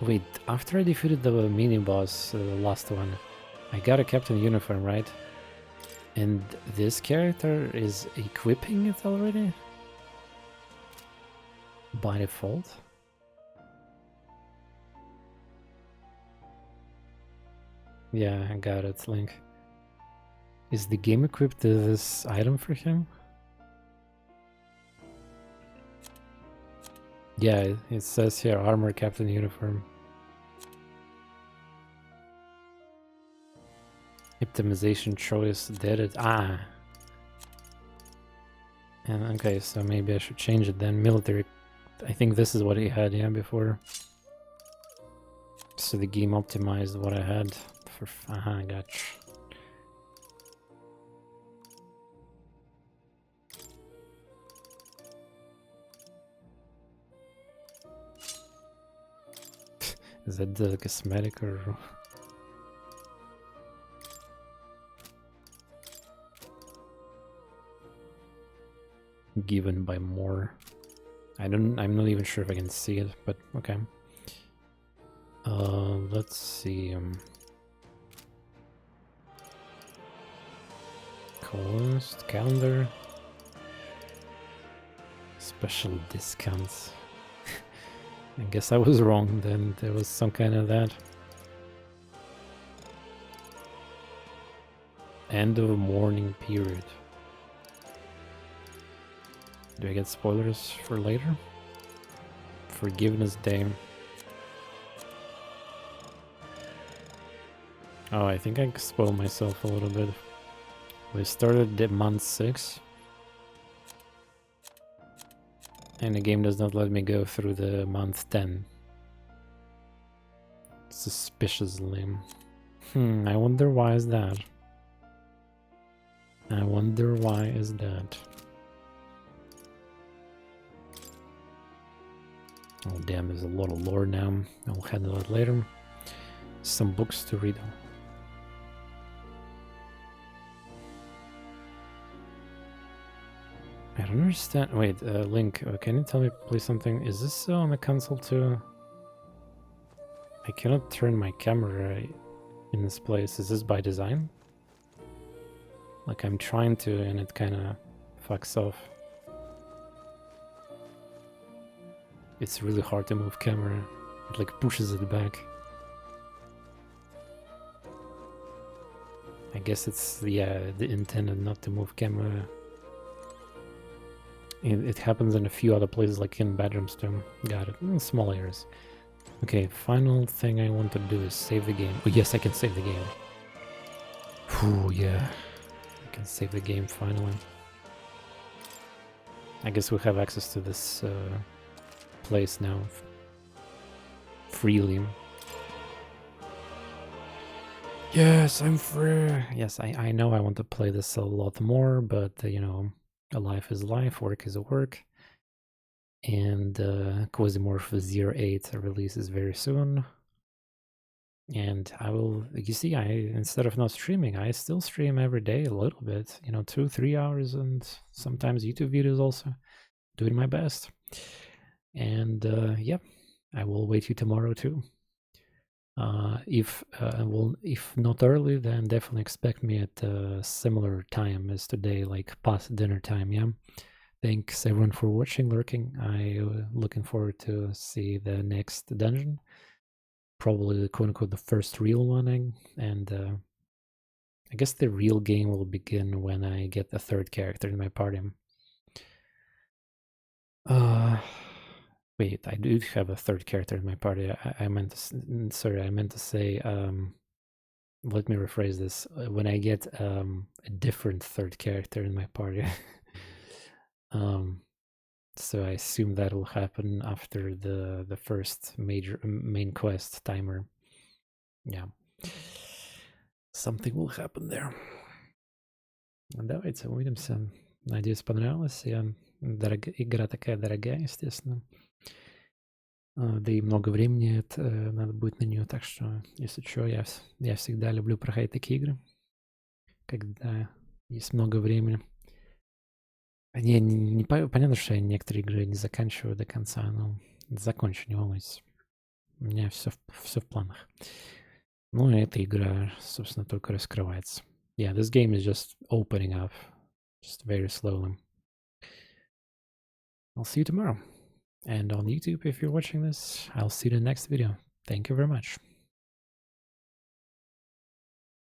Wait, after I defeated the mini-boss, the last one, I got a Captain Uniform, right? And this character is equipping it already? By default? Yeah, I got it, Link. Is the game equipped to this item for him? Yeah, it says here, armor Captain Uniform. Optimization choice, did it? And okay, so maybe I should change it then. Military, I think this is what he had, yeah, before. So the game optimized what I had for, gotcha. Is that the cosmetic or... Given by more. I'm not even sure if I can see it, but okay. Let's see. Cost, calendar. Special discounts. I guess I was wrong then, there was some kind of that. End of mourning period. Do I get spoilers for later? Forgiveness Day. Oh, I think I spoiled myself a little bit. We started at month 6. And the game does not let me go through the month 10. Suspiciously. I wonder why is that? I wonder why is that? Oh damn, there's a lot of lore now. I'll handle it later. Some books to read. I don't understand. Wait, Link, can you tell me please something? Is this on the console too? I cannot turn my camera in this place. Is this by design? Like I'm trying to and it kinda fucks off. It's really hard to move camera. It like pushes it back. I guess it's the intended not to move camera. It happens in a few other places, like in bedrooms too. Got it. Small errors. Okay, final thing I want to do is save the game. Oh yes, I can save the game. Whew, yeah. I can save the game finally. I guess we'll have access to this place now freely. Yes, I'm free. Yes, I know I want to play this a lot more, but you know, a life is life, work is work. And Quasimorph 08 releases very soon. And I will, you see, instead of not streaming, I still stream every day a little bit, you know, 2-3 hours, and sometimes YouTube videos also. Doing my best. And yeah, I will wait you tomorrow too. If not early, then definitely expect me at a similar time as today, like past dinner time. Yeah. Thanks everyone for watching, lurking. I'm looking forward to see the next dungeon. Probably quote unquote the first real one, and I guess the real game will begin when I get the third character in my party. Wait, I do have a third character in my party. I meant to, sorry, I meant to say, let me rephrase this. When I get a different third character in my party. So I assume that will happen after the first main quest timer. Yeah. Something will happen there. Давайте увидимся. Надеюсь, понравилось. Игра такая дорогая, естественно. Да и много времени надо будет на нее, так что, если что, я всегда люблю проходить такие игры, когда есть много времени. Понятно, что я некоторые игры не заканчиваю до конца, но закончу, не волнуйтесь. У меня все в планах. Ну, и эта игра, собственно, только раскрывается. Yeah, this game is just opening up, just very slowly. I'll see you tomorrow. And on YouTube, if you're watching this, I'll see you in the next video. Thank you very much.